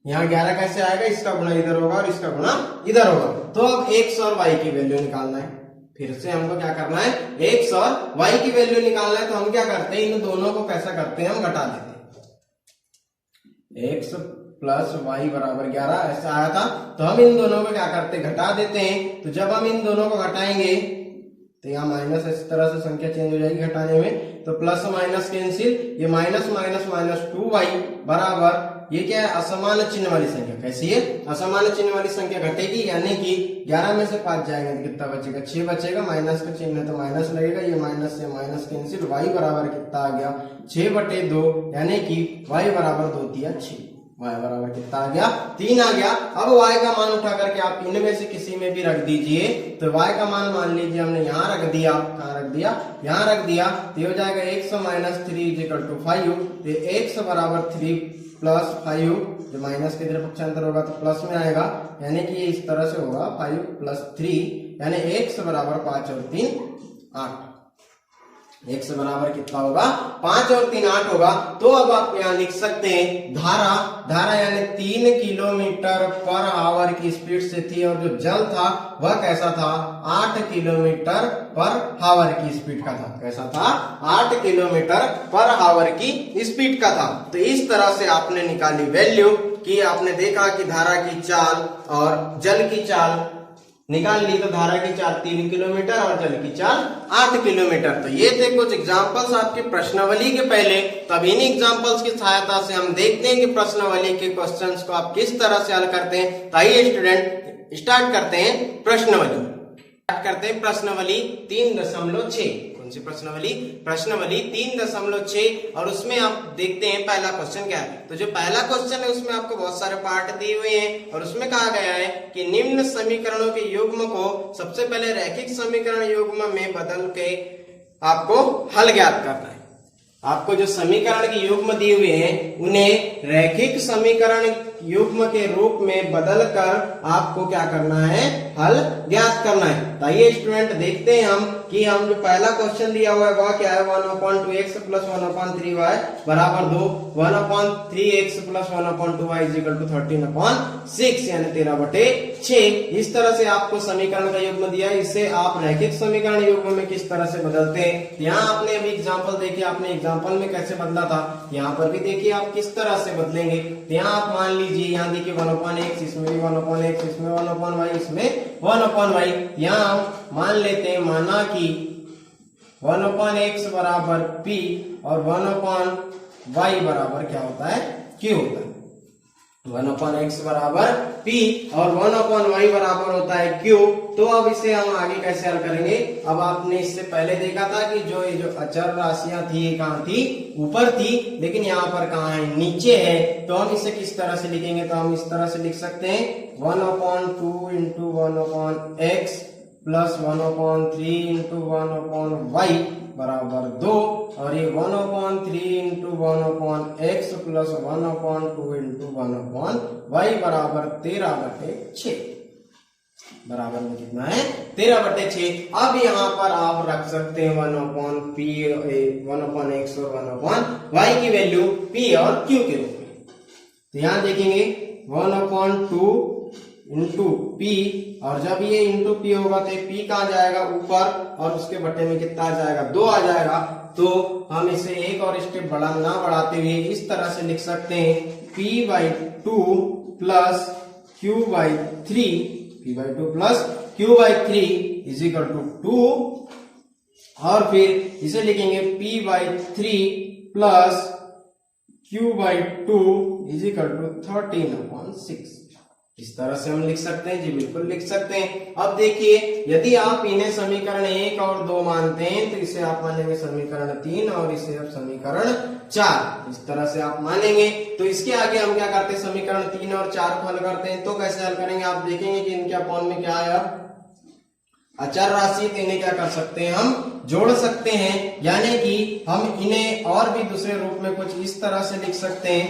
यहाँ 11 कैसे आएगा, इसका गुणा इधर होगा और इसका गुणा इधर होगा। तो अब x और y की वैल्यू निकालना है, फिर से हमको क्या करना है, x और y की वैल्यू निकालना है। तो हम क्या करते हैं, इन दोनों को कैसा करते हैं, हम घटा देते हैं। x प्लस वाई बराबर 11 ऐसा आया था, तो हम इन दोनों को क्या करते हैं, घटा देते हैं। तो जब हम इन दोनों को घटाएंगे तो यहाँ माइनस इस तरह से संख्या चेंज हो जाएगी घटाने में, तो प्लस माइनस कैंसिल, ये माइनस माइनस माइनस 2y बराबर ये क्या है, असमान चिन्ह वाली संख्या। कैसी है, असमान चिन्ह वाली संख्या घटेगी, यानी कि 11 में से 5 जाएंगे तो कितना बचेगा, 6 बचेगा। माइनस का चिन्ह है तो माइनस लगेगा, ये माइनस से माइनस कैंसिल, y बराबर कितना आ गया 6/2, यानी कि y बराबर 2 तिया 6, y बराबर कितना आ गया 3 आ गया। अब y का मान उठा करके आप इनमें से किसी में भी रख दीजिए। तो y का मान मान लीजिए हमने यहाँ रख दिया, कहाँ रख दिया, यहाँ रख दिया। तो हो जाएगा x माइनस 3 इक्वल टू 5, तो x बराबर 3 प्लस 5, जो माइनस के इधर पक्षांतर होगा तो प्लस में आएगा, यानी कि ये इस तरह से होगा 5 प्लस 3, यानी x बराबर 5 और 3 8। x बराबर कितना होगा, 5 और 3 8 होगा। तो अब आप यहाँ लिख सकते हैं धारा यानी 3 किलोमीटर पर आवर की स्पीड से थी, और जो जल था वह कैसा था, 8 किलोमीटर पर आवर की स्पीड का था। कैसा था, 8 किलोमीटर पर आवर की स्पीड का था। तो इस तरह से आपने निकाली वैल्यू कि आपने देखा कि धारा की चाल और जल की चाल निकाल ली। तो धारा की चाल 3 किलोमीटर और जल की चाल 8 किलोमीटर। तो ये थे कुछ एग्जांपल्स आपके प्रश्नावली के पहले। तो अब इन्हीं एग्जांपल्स की सहायता से हम देखते हैं कि प्रश्नावली के क्वेश्चंस को आप किस तरह से हल करते हैं। तो आइए स्टूडेंट स्टार्ट करते हैं प्रश्नावली। स्टार्ट करते हैं प्रश्नावली 3.6। कौन सी प्रश्नावली, प्रश्नावली 3.6। और उसमें आप देखते हैं पहला क्वेश्चन क्या है। तो जो पहला क्वेश्चन है उसमें आपको बहुत सारे पार्ट दिए हुए हैं, और उसमें कहा गया है कि निम्न समीकरणों के युग्म को सबसे पहले रैखिक समीकरण युग्म में बदल के आपको हल ज्ञात करना है। आपको जो समीकरण के युग्म दिए हुए हैं उन्हें रैखिक समीकरण युग्म के रूप में बदलकर आपको क्या करना है, हल ज्ञात करना है। तो आइए स्टूडेंट देखते हैं हम कि हम जो पहला क्वेश्चन दिया हुआ है वह क्या है, 1/2x प्लस 1/3y बराबर 2, 1/3x plus 1/2y is equal to 13/6, यानी 13/6। इस तरह से आपको समीकरण का युग्म दिया है, इसे आप रैखिक समीकरण युग्म में किस तरह से बदलते हैं। यहाँ आपने अभी एग्जाम्पल देखिए, आपने एग्जाम्पल में कैसे बदला था, यहाँ पर भी देखिए आप किस तरह से बदलेंगे। यहाँ आप मान लीजिए, यहाँ देखिए 1/x, इसमें भी 1/x, इसमें 1/y, इसमें 1/y। यहाँ हम मान लेते हैं, माना कि 1/x बराबर p और 1/y बराबर क्या होता है, q होता है। 1/x बराबर p और 1/y बराबर होता है q। तो अब इसे हम आगे कैसे हल करेंगे। अब आपने इससे पहले देखा था कि जो ये जो अचर राशियां थी ये कहाँ थी, ऊपर थी, लेकिन यहाँ पर कहाँ है, नीचे है। तो हम इसे किस तरह से लिखेंगे, तो हम इस तरह से लिख सकते हैं 1/2 into 1/x plus 1/3 into 1/y बराबर 2, और ये 1/3 into 1/x plus 1/2 into 1/y बराबर 13/6 बराबर में कितना है, 13/6। अब यहाँ पर आप रख सकते हैं 1/x और 1/y की वैल्यू p और q के रूप में। तो यहाँ देखेंगे 1/2 इंटू p, और जब ये इंटू p होगा तो p कहाँ जाएगा, ऊपर, और उसके बटे में कितना आ जाएगा, 2 आ जाएगा। तो हम इसे एक और स्टेप बढ़ा ना बढ़ाते हुए इस तरह से लिख सकते हैं p/2 plus q/3 p/2 plus q/3 is equal to 2 और फिर इसे लिखेंगे p/3 plus q/2 is equal to 13/6। इस तरह से हम लिख सकते हैं जी, बिल्कुल लिख सकते हैं। अब देखिए, यदि आप इन्हें समीकरण 1 और 2 मानते हैं तो इसे आप मानेंगे समीकरण 3 और इसे आप समीकरण 4। इस तरह से आप मानेंगे। तो इसके आगे हम क्या करते हैं, समीकरण 3 और 4 को हल करते हैं। तो कैसे हल करेंगे, आप देखेंगे कि इनके अपॉन में क्या है, अचर राशि, तो इन्हें क्या कर सकते हैं, हम जोड़ सकते हैं। यानी कि हम इन्हें और भी दूसरे रूप में कुछ इस तरह से लिख सकते हैं।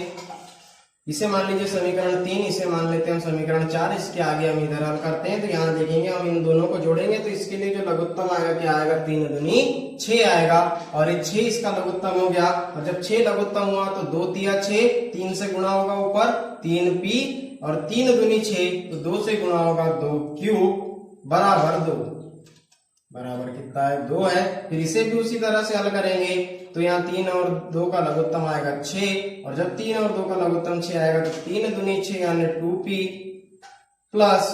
इसे मान लीजिए समीकरण 3, इसे मान लेते हैं हम समीकरण 4। इसके आगे हम इधर हल करते हैं। तो यहाँ देखेंगे हम इन दोनों को जोड़ेंगे तो इसके लिए जो लघुत्तम आएगा क्या आएगा, 3 दूनी 6 आएगा और ये 6 इसका लघुत्तम हो गया। और जब 6 लघुत्तम हुआ तो 2 तिया 6, 3 से गुणा होगा ऊपर 3p और 3 दूनी 6 तो 2 से गुणा होगा 2q बराबर 2। बराबर कितना है, 2 है। फिर इसे भी उसी तरह से हल करेंगे तो यहाँ 3 और 2 का लघुत्तम आएगा 6 और जब 3 और 2 का लघुत्तम 6 आएगा तो 3 दूनी 6 यानी 2p प्लस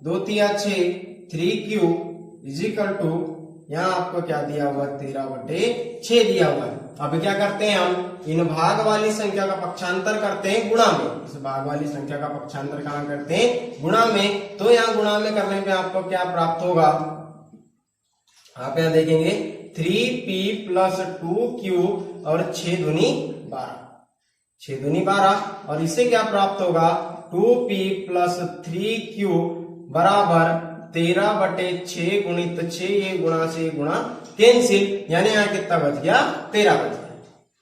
2 तिया 6 3q इज इक्वल टू, यहाँ आपको क्या दिया हुआ, 13/6 दिया हुआ है। अब क्या करते हैं, हम इन भाग वाली संख्या का पक्षांतर करते हैं गुणा में। इस भाग वाली संख्या का पक्षांतर कहाँ करते हैं, गुणा में। तो यहाँ गुणा में करने पे आपको क्या प्राप्त होगा, आप यहाँ देखेंगे 3p प्लस 2q और 6 दूनी 12, 6 दूनी 12 और इसे क्या प्राप्त होगा, 2p प्लस 3q बराबर 13/6 गुणित 6, ये गुणा से गुणा कैंसिल, यानी यहाँ कितना बच गया, 13 बच गया।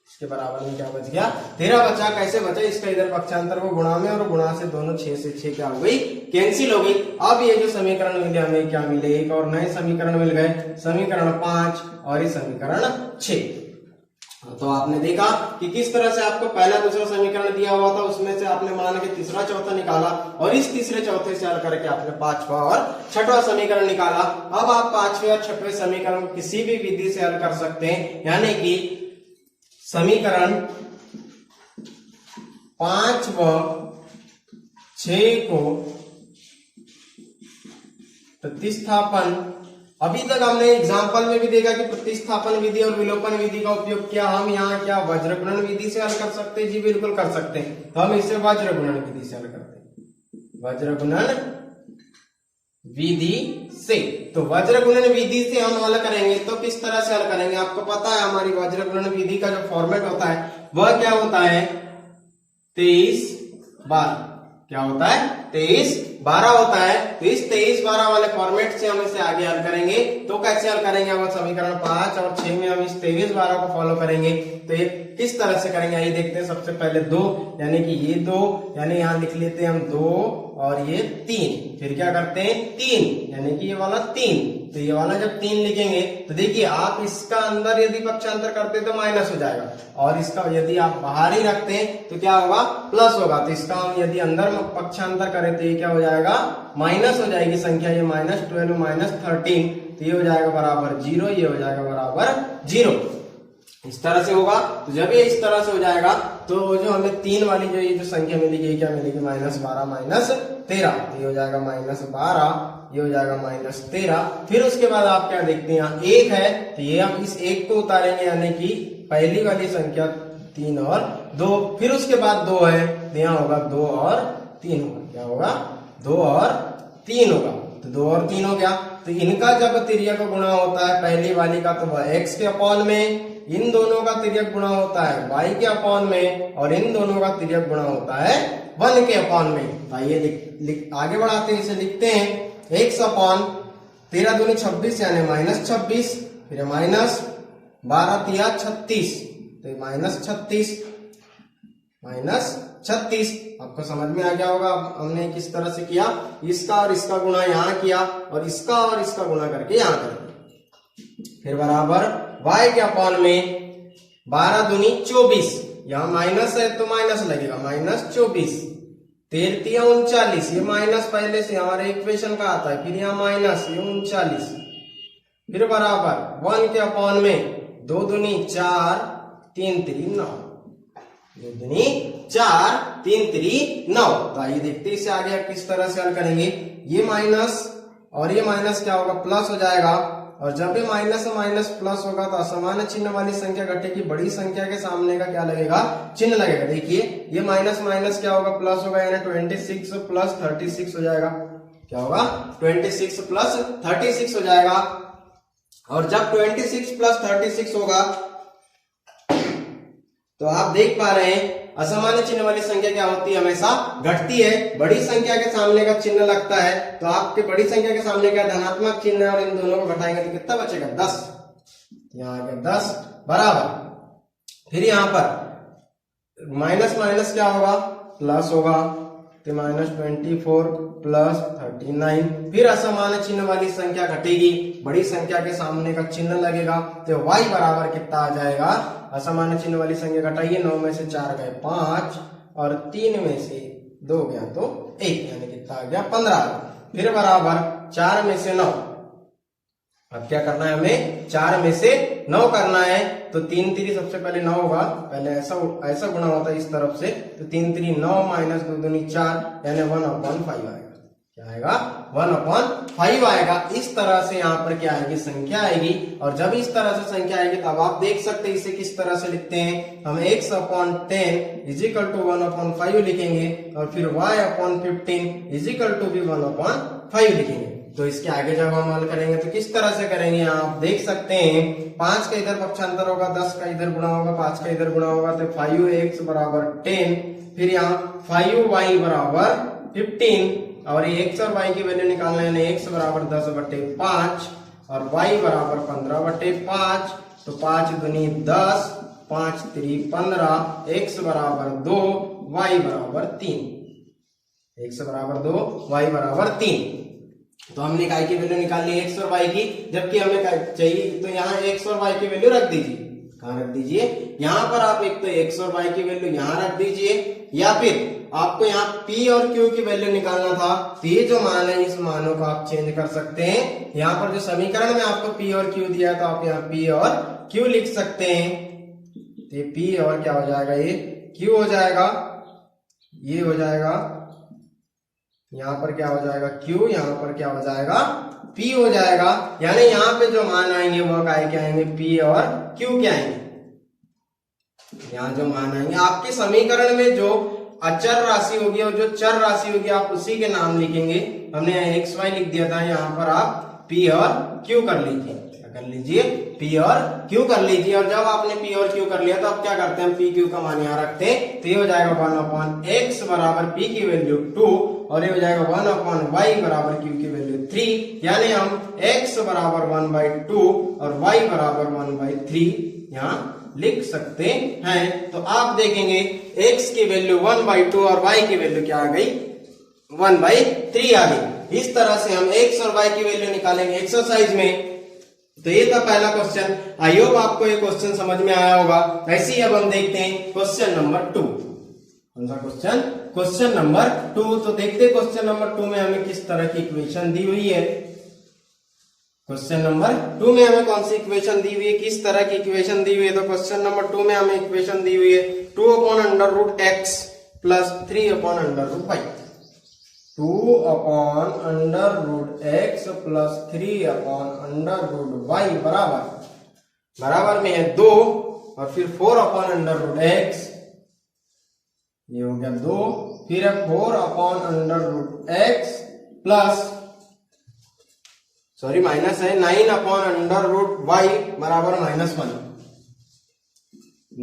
इसके बराबर में क्या बच गया, 13 बचा। कैसे बचा, इसका इधर पक्षांतर को गुणा में और गुणा से दोनों 6 से 6 क्या हो गई, कैंसिल हो गई। अब ये जो समीकरण मिले हमें क्या मिले, एक और नए समीकरण मिल गए, समीकरण 5 और ये समीकरण 6। तो आपने देखा कि किस तरह से आपको पहला दूसरा समीकरण दिया हुआ था, उसमें से आपने मान के तीसरा चौथा निकाला और इस तीसरे चौथे से हल करके आपने 5वां और 6वां समीकरण निकाला। अब आप 5वें और 6वें समीकरण को किसी भी विधि से हल कर सकते हैं। यानी कि समीकरण 5 व 6 को प्रतिस्थापन, अभी तक हमने एग्जाम्पल में भी देखा कि प्रतिस्थापन विधि और विलोपन विधि का उपयोग किया। हम यहाँ क्या वज्र गुणन विधि से हल कर सकते हैं, जी बिल्कुल कर सकते हैं। तो हम इसे वज्र गुणन विधि से हल करते हैं, वज्र गुणन विधि से। तो वज्र गुणन विधि से हम हल करेंगे तो किस तरह से हल करेंगे, आपको पता है हमारी वज्र गुणन विधि का जो फॉर्मेट होता है वह क्या होता है, 23/12। क्या होता है, 23/12 होता है। तो इस 23/12 वाले फॉर्मेट से हम इसे आगे हल करेंगे। तो कैसे हल करेंगे, अब समीकरण 5 और 6 में हम इस 23/12 को फॉलो करेंगे। तो ये किस तरह से करेंगे, आइए देखते हैं। सबसे पहले 2, यानी कि ये 2, यानी यहाँ लिख लेते हैं हम 2 और ये 3। फिर क्या करते हैं 3, यानी कि ये वाला 3। तो ये वाला जब 3 लिखेंगे तो देखिए आप इसका अंदर यदि पक्षांतर करते तो माइनस हो जाएगा और इसका यदि आप बाहर ही रखते हैं तो क्या होगा, प्लस होगा। तो इसका हम यदि अंदर पक्षांतर करें तो ये क्या हो जाएगा, माइनस हो जाएगी संख्या, ये -12 -13। तो ये हो जाएगा बराबर 0, ये हो जाएगा बराबर 0। इस तरह से होगा। तो जब ये इस तरह से हो जाएगा तो जो हमें 3 वाली जो ये जो संख्या मिलेगी क्या मिलेगी, -12 -13। तो ये हो जाएगा -12, ये हो जाएगा -13। फिर उसके बाद आप क्या देखते हैं, यहाँ 1 है तो ये हम इस 1 को उतारेंगे, यानी कि पहली वाली संख्या 3 और 2। फिर उसके बाद 2 है तो यहाँ होगा 2 और 3 होगा। क्या होगा, 2 और 3 होगा। तो 2 और 3 हो गया। तो इनका जब तिर्यक गुणा होता है पहली वाली का तो वह x के अपॉन में, इन दोनों का तिर्यक गुणा होता है y के अपॉन में और इन दोनों का तिर्यक गुणा होता है 1 के अपॉन में। आइए आगे बढ़ाते हैं, इसे लिखते हैं x अपॉन 13 दूनी 26 यानी -26, फिर -12 तिया 36, तो -36 आपको समझ में आ गया होगा। हमने किस तरह से किया, इसका और इसका गुणा यहाँ किया और इसका और इसका गुणा करके यहाँ कर दिया। फिर बराबर y के अपॉन में 12 दूनी 24, यहाँ माइनस है तो माइनस लगेगा, -24, 13 तिया 39, ये माइनस पहले से हमारे इक्वेशन का आता है। फिर यहाँ माइनस, ये 39, फिर बराबर 1 के अपॉन में 2 दूनी 4, 3 3 9, 2 दूनी 4, 3 3 9। तो आइए देखते हैं इसे आगे आप किस तरह से हल करेंगे। ये माइनस और ये माइनस क्या होगा, प्लस हो जाएगा। और जब ये माइनस से माइनस प्लस होगा तो असमान चिन्ह वाली संख्या घटेगी, बड़ी संख्या के सामने का क्या लगेगा, चिन्ह लगेगा। देखिए ये माइनस माइनस क्या होगा, प्लस होगा, यानी 26 प्लस 36 हो जाएगा। क्या होगा, 26 प्लस 36 हो जाएगा। और जब 26 प्लस 36 होगा तो आप देख पा रहे हैं असामान्य चिन्ह वाली संख्या क्या होती है, हमेशा घटती है। बड़ी संख्या के सामने का चिन्ह लगता है, तो आपके बड़ी संख्या के सामने क्या धनात्मक चिन्ह है, और इन दोनों को घटाएंगे तो कितना बचेगा, 10। यहाँ आ गया 10 बराबर। फिर यहाँ पर माइनस माइनस क्या होगा, प्लस होगा, तो -24 प्लस 39। फिर असमान चिन्ह वाली संख्या घटेगी, बड़ी संख्या के सामने का चिन्ह लगेगा, तो y बराबर कितना आ जाएगा, असमान चिन्ह वाली संख्या घटाइए, 9 में से 4 गए 5 और 3 में से 2 गया तो 1, यानी कितना आ गया 15। फिर बराबर 4 में से 9। अब क्या करना है हमें, 4 में से 9 करना है। तो 3 3 सबसे पहले 9 होगा, पहले ऐसा गुणा होता है इस तरफ से, तो 3 3 9 माइनस 2 दूनी 4, यानी 1/5 आएगा। क्या आएगा, 1/5 आएगा। इस तरह से यहाँ पर क्या आएगी, संख्या आएगी। और जब इस तरह से संख्या आएगी तब आप देख सकते हैं इसे किस तरह से लिखते हैं, हम x/10 इजिकल टू 1/5 लिखेंगे, और फिर y/15 इजिकल टू भी 1/5 लिखेंगे। तो इसके आगे जब हम हल करेंगे तो किस तरह से करेंगे, आप देख सकते हैं 5 का इधर पक्षांतर होगा, 10 का इधर गुणा होगा, 5 का इधर गुणा होगा, तो 5x बराबर 10। फिर यहाँ 5y बराबर 15, और ये x और y की वैल्यू निकालना है, x बराबर 10/5 और y बराबर 15/5। तो 5 दूनी 10, 5 3 15, x बराबर 2, y बराबर 3। x बराबर 2, y बराबर 3। तो हमने काय की वैल्यू निकाल ली x और y की, जबकि हमें चाहिए तो यहाँ x और y की वैल्यू रख दीजिए। कहाँ रख दीजिए, यहाँ पर आप एक तो x और y की वैल्यू यहाँ रख दीजिए, या फिर आपको यहाँ p और q की वैल्यू निकालना था, तो ये जो मान है इस मानों को आप चेंज कर सकते हैं। यहाँ पर जो समीकरण में आपको p और q दिया है तो आप यहाँ p और q लिख सकते हैं। तो ये p और क्या हो जाएगा, ये q हो जाएगा, ये हो जाएगा, यहाँ पर क्या हो जाएगा q, यहाँ पर क्या हो जाएगा p हो जाएगा। यानी यहाँ पे जो मान आएंगे वो क्या आएंगे, p और q क्या आएंगे। यहाँ जो मान आएंगे आपके समीकरण में जो अचर राशि होगी और जो चर राशि होगी आप उसी के नाम लिखेंगे। हमने यहाँ x y लिख दिया था, यहाँ पर आप p और q कर लीजिए। कर लीजिए p और q कर लीजिए। और जब आपने p और q कर लिया तो आप क्या करते हैं, p q का मान यहाँ रखते हैं, तो ये हो जाएगा 1/x बराबर p की वैल्यू 2, और ये हो जाएगा 1/y बराबर q की वैल्यू 3। यानी हम x बराबर 1/2 और y बराबर 1/3 यहाँ लिख सकते हैं। तो आप देखेंगे x की वैल्यू 1/2 और y की वैल्यू क्या आ गई, 1/3 आ गई। इस तरह से हम x और y की वैल्यू निकालेंगे एक्सरसाइज में। तो ये था पहला क्वेश्चन। आई होप आपको ये क्वेश्चन समझ में आया होगा। ऐसे ही अब हम देखते हैं क्वेश्चन नंबर 2। कौन सा क्वेश्चन, क्वेश्चन नंबर 2। तो देखते हैं क्वेश्चन नंबर 2 में हमें किस तरह की इक्वेशन दी हुई है। क्वेश्चन नंबर 2 में हमें कौन सी इक्वेशन दी हुई है, किस तरह की इक्वेशन दी हुई है। तो क्वेश्चन नंबर 2 में हमें इक्वेशन दी हुई है 2/√x plus 3/√y। 2/√x plus 3/√y बराबर में है 2, और फिर 4/√x, ये हो गया 2, फिर है 4/√x प्लस माइनस है 9/√y बराबर -1।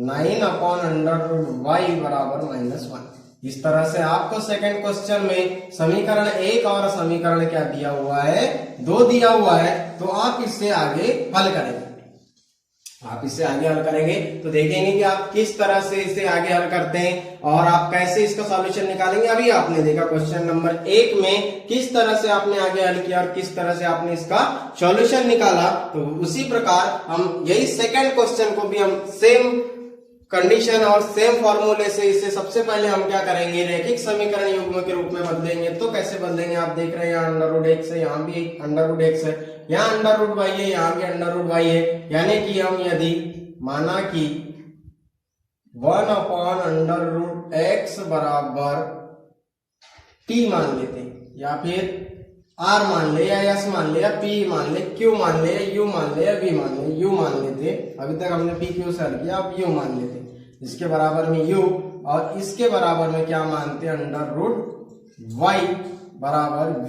9/√y बराबर -1। इस तरह से आपको सेकंड क्वेश्चन में समीकरण 1 और समीकरण क्या दिया हुआ है, 2 दिया हुआ है। तो आप इससे आगे हल करेंगे, तो देखेंगे कि आप किस तरह से इसे आगे हल करते हैं और आप कैसे इसका सॉल्यूशन निकालेंगे। अभी आपने देखा क्वेश्चन नंबर 1 में किस तरह से आपने आगे हल किया और किस तरह से आपने इसका सॉल्यूशन निकाला। तो उसी प्रकार हम यही सेकंड क्वेश्चन को भी हम सेम कंडीशन और सेम फॉर्मूले से इसे सबसे पहले हम क्या करेंगे, रैखिक समीकरण युग्म के रूप में बदलेंगे। तो कैसे बदलेंगे, आप देख रहे हैं यहाँ √x है, यहाँ भी √x है, यहाँ √y है, यहाँ भी √y है। यानी कि हम यदि माना कि 1/√x बराबर t मान लेते हैं, या फिर r मान ले, या s मान ले, या p मान ले, q मान ले, या u मान ले, या v मान ले, u मान लेते। अभी तक हमने p q सॉल्व किया, अब u मान लेते। इसके बराबर में u और इसके बराबर में क्या मानते हैं, √y बराबर v।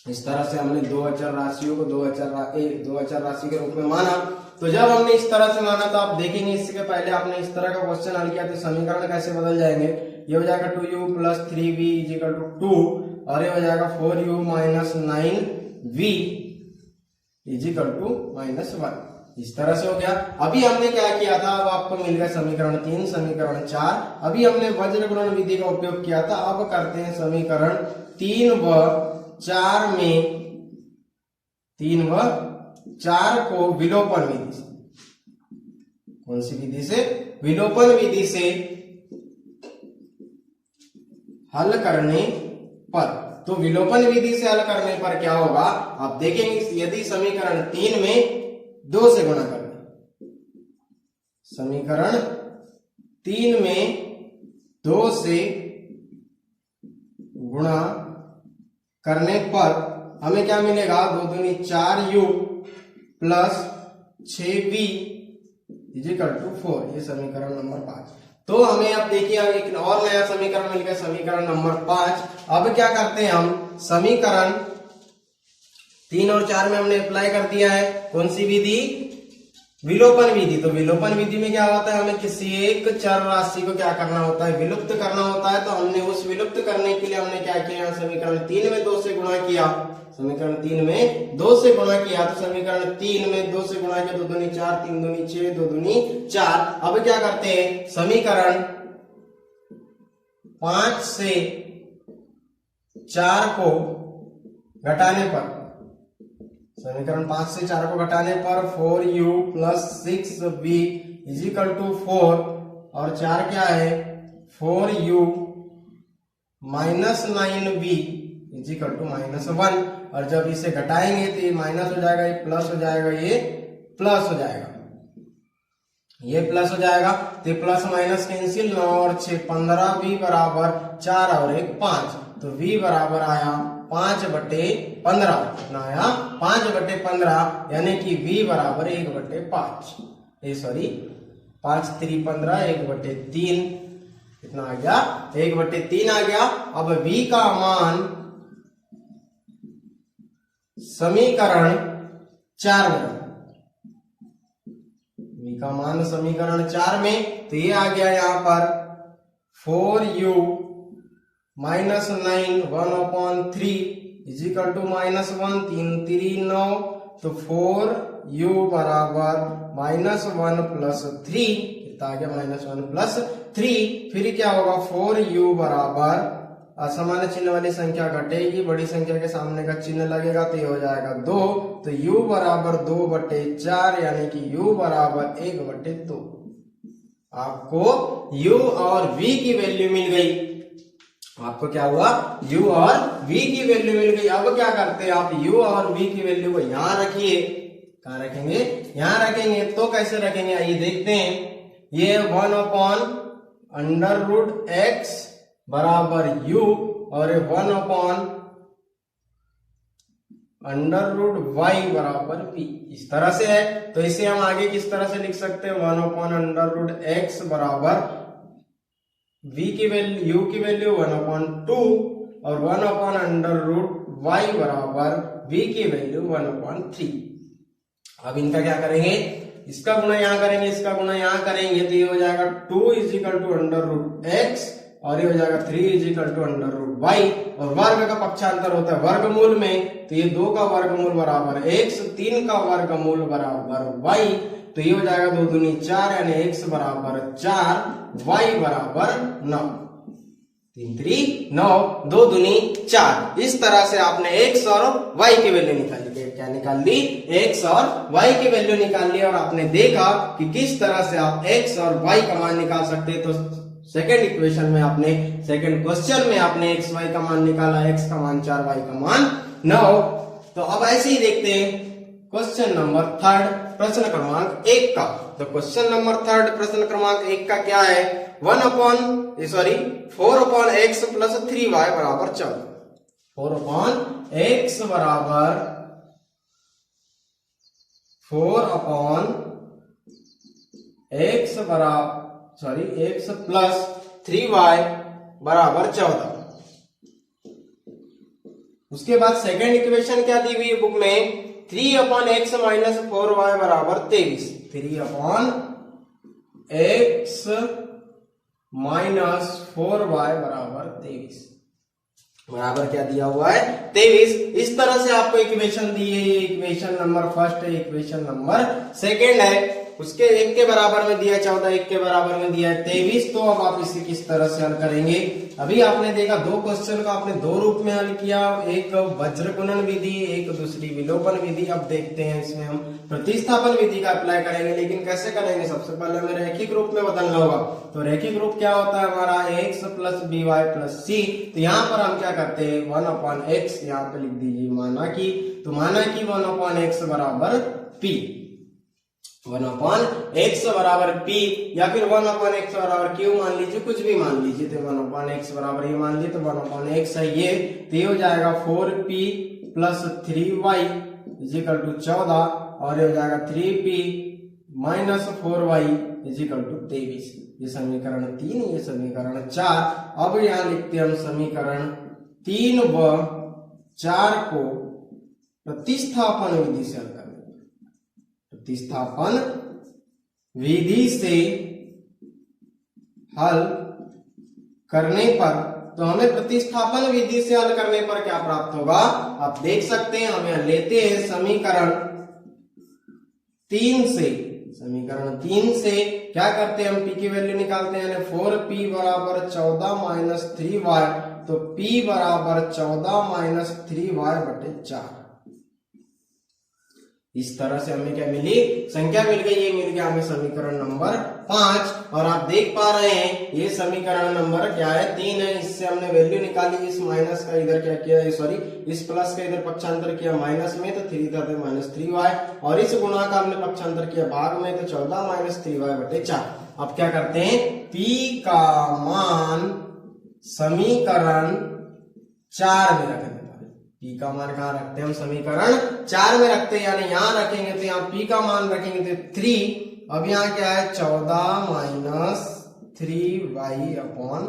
इस तरह से हमने दो अचर राशियों को दो अचर राशि के रूप में माना। तो जब हमने इस तरह से माना तो आप देखेंगे, इसके पहले आपने इस तरह का क्वेश्चन हल किया तो समीकरण कैसे बदल जाएंगे। ये हो जाएगा 2u + 3v = 2 और ये हो जाएगा 4u - 9v = -1। इस तरह से हो गया। अभी हमने क्या किया था, अब आपको मिल गया समीकरण 3, समीकरण 4। अभी हमने वज्र गुणन विधि का उपयोग किया था, अब करते हैं समीकरण 3 व 4 में 3 व 4 को विलोपन विधि से। कौन सी विधि से, विलोपन विधि से हल करने पर। तो विलोपन विधि से हल करने पर क्या होगा, आप देखेंगे, यदि समीकरण 3 में 2 से गुणा कर दें, समीकरण 3 में 2 से गुणा करने पर हमें क्या मिलेगा, 2 दूनी 4u + 6v = 4। ये समीकरण नंबर 5। तो हमें अब देखिए एक और नया समीकरण मिल गया, समीकरण नंबर 5। अब क्या करते हैं हम, समीकरण 3 और 4 में हमने अप्लाई कर दिया है कौन सी विधि, विलोपन विधि। तो विलोपन विधि में क्या होता है, हमें किसी एक चर राशि को क्या करना होता है, विलुप्त करना होता है। तो हमने उस विलुप्त करने के लिए हमने क्या किया, समीकरण 3 में 2 से गुणा किया। समीकरण 3 में 2 से गुणा किया, तो समीकरण 3 में 2 से गुणा किया, 2 दूनी 4, 3 दूनी 6, 2 दूनी 4। अब क्या करते हैं, समीकरण 5 से 4 को घटाने पर, समीकरण 5 से 4 को घटाने पर 4u + 6v = 4 और 4 क्या है, 4u - 9v = -1। और जब इसे घटाएंगे तो ये माइनस हो जाएगा, ये प्लस हो जाएगा, ये प्लस हो जाएगा, ये प्लस हो जाएगा। तो प्लस माइनस कैंसिल, 9 और 6 15v बराबर 4 और 1 5। तो v बराबर आया 5/15। कितना आया, 5/15, यानी कि v बराबर 1/5। सॉरी 5 3 15, 1/3 कितना आ गया, 1/3 आ गया। अब v का मान समीकरण 4 में, v का मान समीकरण 4 में, तो ये आ गया यहाँ पर 4u - 9 1/3 = -1, 3 3 9। तो 4u बराबर -1 + 3, कितना आ गया, -1 + 3। फिर क्या होगा, 4u बराबर असमान चिन्ह वाली संख्या घटेगी, बड़ी संख्या के सामने का चिन्ह लगेगा, तो ये हो जाएगा 2। तो u बराबर 2/4, यानी कि u बराबर 1/2। आपको u और v की वैल्यू मिल गई। आपको क्या हुआ, u और v की वैल्यू मिल गई। अब क्या करते हैं आप, u और v की वैल्यू को यहां रखिए। कहां रखेंगे, यहां रखेंगे। तो कैसे रखेंगे, आइए देखते हैं। ये 1/√x बराबर u और 1/√y बराबर v, इस तरह से है। तो इसे हम आगे किस तरह से लिख सकते हैं, 1/√x बराबर v की वैल्यू, u की वैल्यू 1/2 और 1/√y बराबर v की वैल्यू 1/3। अब इनका क्या करेंगे, इसका गुणा यहाँ करेंगे, इसका गुणा यहाँ करेंगे, तो ये हो जाएगा 2 = √x और ये हो जाएगा 3 = √y। और वर्ग का पक्षांतर होता है वर्गमूल में, तो ये 2 का वर्गमूल बराबर x, 3 का वर्गमूल बराबर y। तो ये हो जाएगा 2 दूनी 4, यानी x बराबर 4, y बराबर 9। 3 3 9, 2 दूनी 4। इस तरह से आपने x और y की वैल्यू निकाल ली। क्या निकाल ली, x और y की वैल्यू निकाल ली। और आपने देखा कि किस तरह से आप x और y का मान निकाल सकते हैं। तो सेकंड इक्वेशन में आपने, सेकंड क्वेश्चन में आपने x y का मान निकाला, x का मान 4, y का मान 9। तो अब ऐसे ही देखते हैं क्वेश्चन नंबर 3। प्रश्न क्रमांक 1 का। तो क्वेश्चन नंबर 3 प्रश्न क्रमांक 1 का क्या है, 4/x प्लस 3y बराबर 14। 4/x बराबर 4/x प्लस 3y बराबर 14। उसके बाद सेकंड इक्वेशन क्या दी हुई है बुक में, 3/x माइनस 4y बराबर 23। 3/x माइनस 4y बराबर 23 बराबर क्या दिया हुआ है, 23। इस तरह से आपको इक्वेशन दी है, ये इक्वेशन नंबर फर्स्ट है, इक्वेशन नंबर सेकंड है। उसके 1 के बराबर में दिया 14, 1 के बराबर में दिया है 23। तो अब आप इसे किस तरह से हल करेंगे, अभी आपने देखा 2 क्वेश्चन का आपने 2 रूप में हल किया, एक वज्र गुणन विधि, एक दूसरी विलोपन विधि। अब देखते हैं इसमें हम प्रतिस्थापन विधि का अप्लाई करेंगे, लेकिन कैसे करेंगे, सबसे पहले हमें रैखिक रूप में बदलना होगा। तो रैखिक रूप क्या होता है हमारा, x plus by plus c। तो यहाँ पर हम क्या करते हैं, 1/x यहाँ पे लिख दीजिए, माना कि 1/x बराबर p, 1/x बराबर p, या फिर 1/x बराबर q मान लीजिए, कुछ भी मान लीजिए। तो 1/x बराबर ये मान लीजिए, तो 1/x है ये, तो ये हो जाएगा 4p plus 3y is equal to 14, और ये हो जाएगा 3p minus 4y is equal to 23। ये समीकरण 3, ये समीकरण 4। अब यहाँ लिखते हैं हम समीकरण 3 व 4 को प्रतिस्थापन विधि से हल करेंगे। प्रतिस्थापन विधि से हल करने पर, तो हमें प्रतिस्थापन विधि से हल करने पर क्या प्राप्त होगा, आप देख सकते हैं। हमें लेते हैं समीकरण 3 से, समीकरण 3 से क्या करते हैं हम, p की वैल्यू निकालते हैं, यानी 4p बराबर 14 माइनस 3y। तो p बराबर 14 माइनस 3y बटे 4। इस तरह से हमें क्या मिली, संख्या मिल गई। ये मिल गया हमें समीकरण नंबर 5। और आप देख पा रहे हैं ये समीकरण नंबर क्या है, 3 है। इससे हमने वैल्यू निकाली, इस माइनस का इधर क्या किया, सॉरी इस प्लस का इधर पक्षांतर किया माइनस में, तो 3 था माइनस 3y, और इस गुणा का हमने पक्षांतर किया भाग में, तो 14 माइनस 3y बटे 4। अब क्या करते हैं, p का मान समीकरण 4 में रखेंगे। p का मान कहाँ रखते हैं हम, समीकरण 4 में रखते हैं, यानी यहां रखेंगे तो यहाँ p का मान रखेंगे तो 3। अब यहाँ क्या है, 14 माइनस 3y अपॉन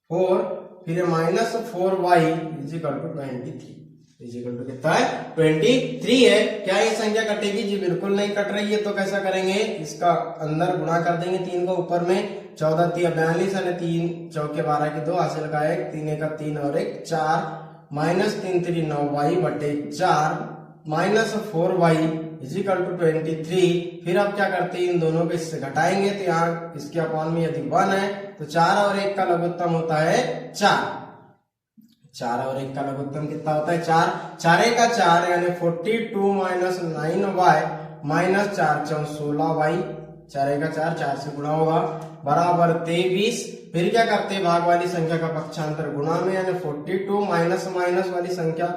4, फिर minus 4y is equal to 23, is equal to कितना है, 23 है। क्या ये संख्या कटेगी जी, बिल्कुल नहीं कट रही है। तो कैसा करेंगे, इसका अंदर गुणा कर देंगे 3 को ऊपर में, 14 3 42 है, 3 चौके 12 की 2 हासिल का 1, 3 का 3 और 1 4, माइनस 3 3 9y बटे 4 माइनस 4y इजिकल टू 23। फिर आप क्या करते हैं, इन दोनों को इससे घटाएंगे, तो यहाँ इसके अपॉन में यदि 1 है, तो 4 और 1 का लघुत्तम होता है 4। 4 और 1 का लघुत्तम कितना होता है, 4। 4 का 4 यानी 42 माइनस 9y माइनस 4 4 16y, 4 का 4 4 से गुणा होगा, बराबर 23। फिर क्या करते हैं, भाग वाली संख्या का पक्षांतर गुणा में, यानी 42 माइनस माइनस वाली संख्या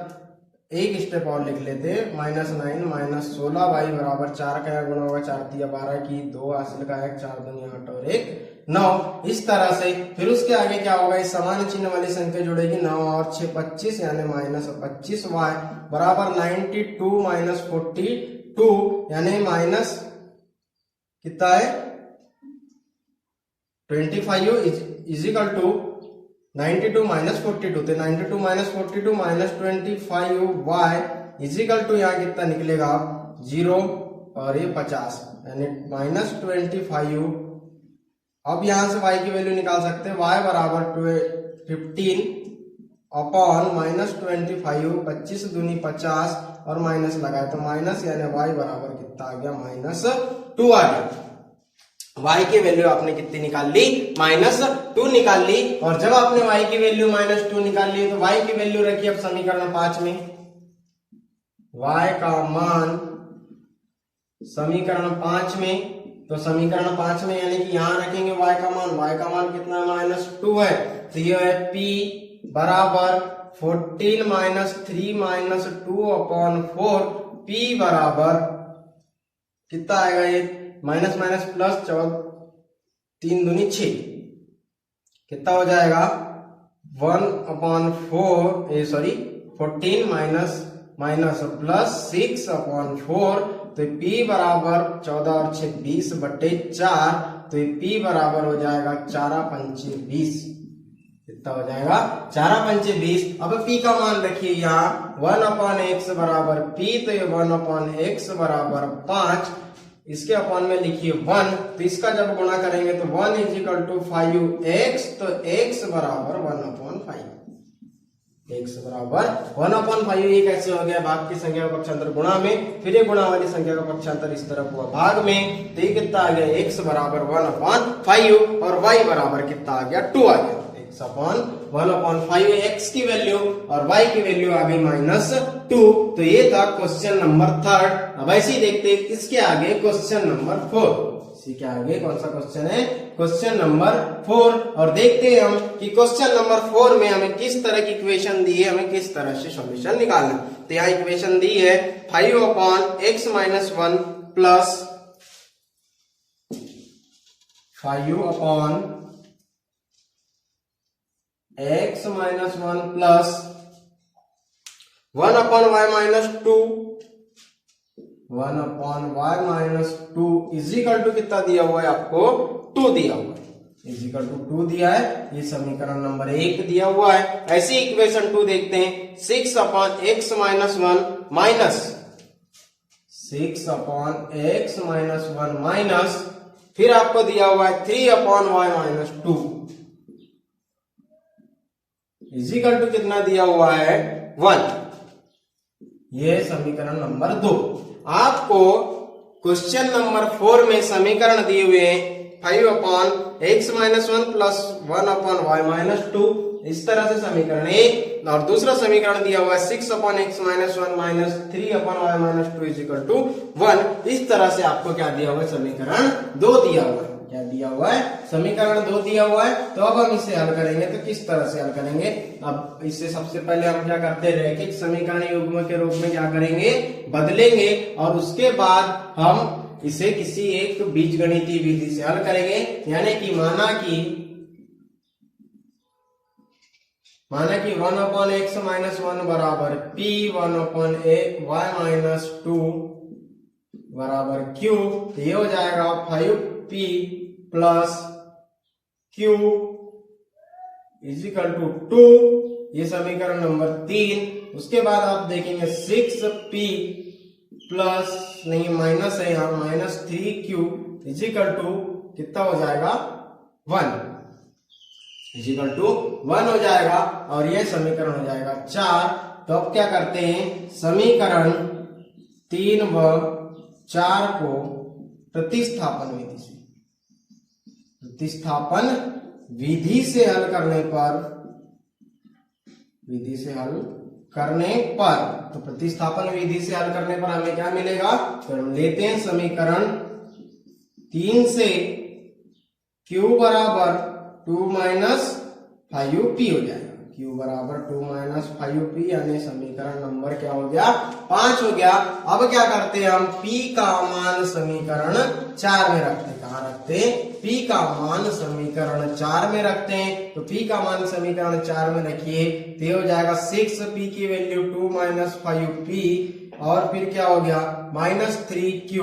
एक स्टेप और लिख लेते हैं, माइनस 9 माइनस 16y बराबर 4 का यहाँ गुणा होगा, 4 3 12 की 2 हासिल का 1, 4 2 8 और 1 9। इस तरह से फिर उसके आगे क्या होगा, इस समान चिन्ह वाली संख्या जुड़ेगी, 9 और 6 25 यानी माइनस 25y बराबर 92 माइनस 42 यानी माइनस कितना है 25 इजिकल टू 92 माइनस 42, तो 92 minus 42 minus 25y is equal to यहाँ कितना निकलेगा 0 और ये 50 यानी माइनस 25। अब यहां से y की वैल्यू निकाल सकते हैं, y बराबर 15 अपॉन माइनस 25, 25 दूनी 50 और माइनस लगाए तो माइनस, यानी y बराबर कितना आ गया, माइनस 2 आ गया। y की वैल्यू आपने कितनी निकाल ली, माइनस 2 निकाल ली। और जब आपने y की वैल्यू माइनस 2 निकाल ली, तो y की वैल्यू रखी अब समीकरण 5 में, y का मान समीकरण 5 में, तो समीकरण 5 में यानी कि यहां रखेंगे y का मान कितना माइनस 2 है, तो ये है p बराबर 14 माइनस 3 माइनस 2 अपॉन 4 P बराबर कितना आएगा, ये माइनस माइनस प्लस 3 दूनी 6, कितना हो जाएगा 14 माइनस माइनस प्लस 6 अपॉन 4, तो P बराबर 14 और 6 20/4, तो P बराबर हो जाएगा 4×5 20, कितना हो जाएगा 4×5 20। अब P का मान रखिए यहाँ 1/x बराबर P, तो ये 1/x बराबर 5, इसके अपॉन में लिखिए 1, तो इसका जब गुणा करेंगे तो 1 = 5x, तो x बराबर 1/5, x बराबर 1/5। ये कैसे हो गया, भाग की संख्या का पक्षांतर गुणा में, फिर ये गुणा वाली संख्या का पक्षांतर इस तरफ हुआ भाग में, तो ये कितना आ गया x बराबर 1/5 और y बराबर कितना आ गया 2 आ गया, x अपॉन 1/5 x की वैल्यू और y की वैल्यू आ गई -2। तो ये था क्वेश्चन नंबर 3। अब ऐसे ही देखते हैं इसके आगे क्वेश्चन नंबर 4। इसी के आगे कौन सा क्वेश्चन है, क्वेश्चन नंबर 4। और देखते हैं हम कि क्वेश्चन नंबर 4 में हमें किस तरह की इक्वेशन दी है, हमें किस तरह से सॉल्यूशन निकालना। तो यहाँ इक्वेशन दी है 5/x - 1 plus 5/x - 1 plus 1/y - 2 is equal to कितना दिया हुआ है आपको 2 दिया हुआ है, इज इक्वल टू 2 दिया है, ये समीकरण नंबर 1 दिया हुआ है। ऐसे इक्वेशन 2 देखते हैं 6/x - 1 माइनस 6/x - 1 माइनस, फिर आपको दिया हुआ है 3/y - 2 इज इक्वल टू कितना दिया हुआ है 1। ये समीकरण नंबर 2। आपको क्वेश्चन नंबर 4 में समीकरण दिए हुए हैं 5/x - 1 प्लस 1/y - 2, इस तरह से समीकरण 1, और दूसरा समीकरण दिया हुआ है 6/x - 1 minus 3/y - 2 is equal to 1। इस तरह से आपको क्या दिया हुआ है, समीकरण 2 दिया हुआ है। क्या दिया हुआ है, समीकरण 2 दिया हुआ है। तो अब हम इसे हल करेंगे, तो किस तरह से हल करेंगे। अब इससे सबसे पहले हम क्या करते रहे कि समीकरण युग्म के रूप में क्या करेंगे, बदलेंगे, और उसके बाद हम इसे किसी एक बीजगणितीय विधि से हल करेंगे। यानी कि माना कि 1/x - 1 बराबर P, 1/y - 2 बराबर Q, तो ये हो जाएगा 5P plus Q is equal to 2, ये समीकरण नंबर 3। उसके बाद आप देखेंगे 6P प्लस नहीं माइनस है यहाँ -3Q इज इक्वल टू कितना हो जाएगा 1, इज इक्वल टू 1 हो जाएगा, और ये समीकरण हो जाएगा 4। तो अब क्या करते हैं, समीकरण 3 व 4 को प्रतिस्थापन विधि से हल करने पर, तो प्रतिस्थापन विधि से हल करने पर हमें क्या मिलेगा, तो हम लेते हैं समीकरण 3 से Q बराबर 2 - 5P हो जाएगा, Q बराबर 2 - 5P, यानी समीकरण नंबर क्या हो गया 5 हो गया। अब क्या करते हैं हम, P का मान समीकरण 4 में रखते हैं। कहाँ रखते हैं, P का मान समीकरण 4 में रखते हैं। तो P का मान समीकरण 4 में रखिए, तो ये हो जाएगा 6P की वैल्यू 2 - 5P, और फिर क्या हो गया -3Q,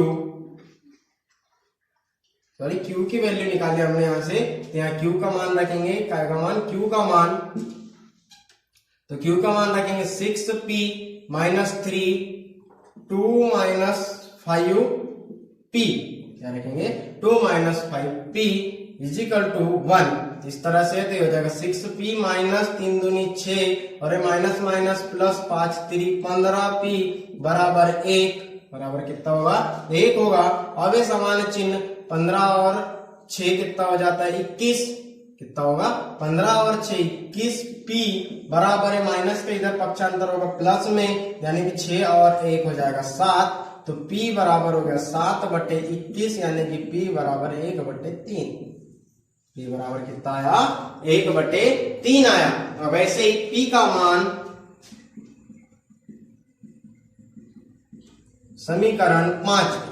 सॉरी Q की वैल्यू निकाली हमने यहां से, तो यहाँ Q का मान रखेंगे, क्या का मान, Q का मान, तो Q का मान रखेंगे 6P - 3 2 - 5P, क्या रखेंगे 2 - 5P इज इक्वल टू 1। इस तरह से तो हो जाएगा 6P माइनस 3 दूनी 6, और माइनस माइनस प्लस 5 3 15P बराबर 1, बराबर कितना होगा 1 होगा। अब ये समान चिन्ह 15 और 6 कितना हो जाता है 21, कितना होगा 15 और 6 21P बराबर है, माइनस के इधर पक्षांतर होगा प्लस में, यानी कि 6 और 1 हो जाएगा 7, तो P बराबर हो गया 7/21, यानी कि P बराबर 1/3। p बराबर कितना आया 1/3 आया। अब ऐसे ही p का मान समीकरण 5 में,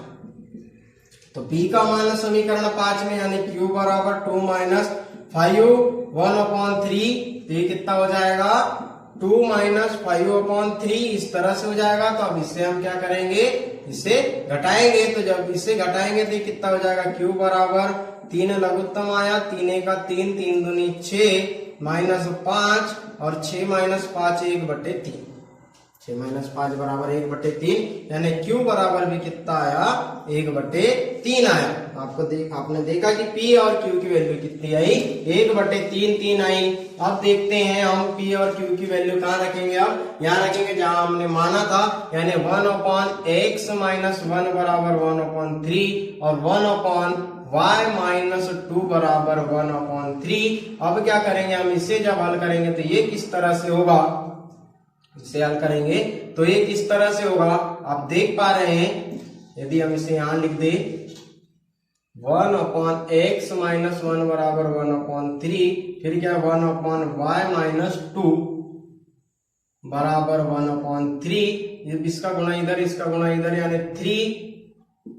तो p का मान समीकरण 5 में यानी q बराबर 2 माइनस 5 1/3, तो ये कितना हो जाएगा 2 माइनस 5/3 इस तरह से हो जाएगा। तो अब इससे हम क्या करेंगे, इसे घटाएंगे, तो जब इसे घटाएंगे तो ये कितना हो जाएगा q बराबर 3 लघुत्तम आया, 3 का 3, 3 दूनी 6 माइनस 5 और 6 माइनस 5 1/3, 6 माइनस 5 बराबर 1/3 यानी q बराबर भी कितना आया 1/3 आया। आपने देखा कि p और q की वैल्यू कितनी आई 1/3 आई। अब देखते हैं हम p और q की वैल्यू कहाँ रखेंगे, अब यहाँ रखेंगे जहां हमने माना था, यानी 1/x माइनस 1 बराबर 1/3 और 1/y माइनस 2 बराबर 1/3। अब क्या करेंगे हम, इसे जब हल करेंगे तो ये किस तरह से होगा, इसे हल करेंगे तो ये किस तरह से होगा आप देख पा रहे हैं। यदि हम इसे यहां लिख दे 1/x माइनस 1 बराबर 1/3, फिर क्या 1/y माइनस 2 बराबर 1/3, इसका गुणा इधर इसका गुणा इधर यानी 3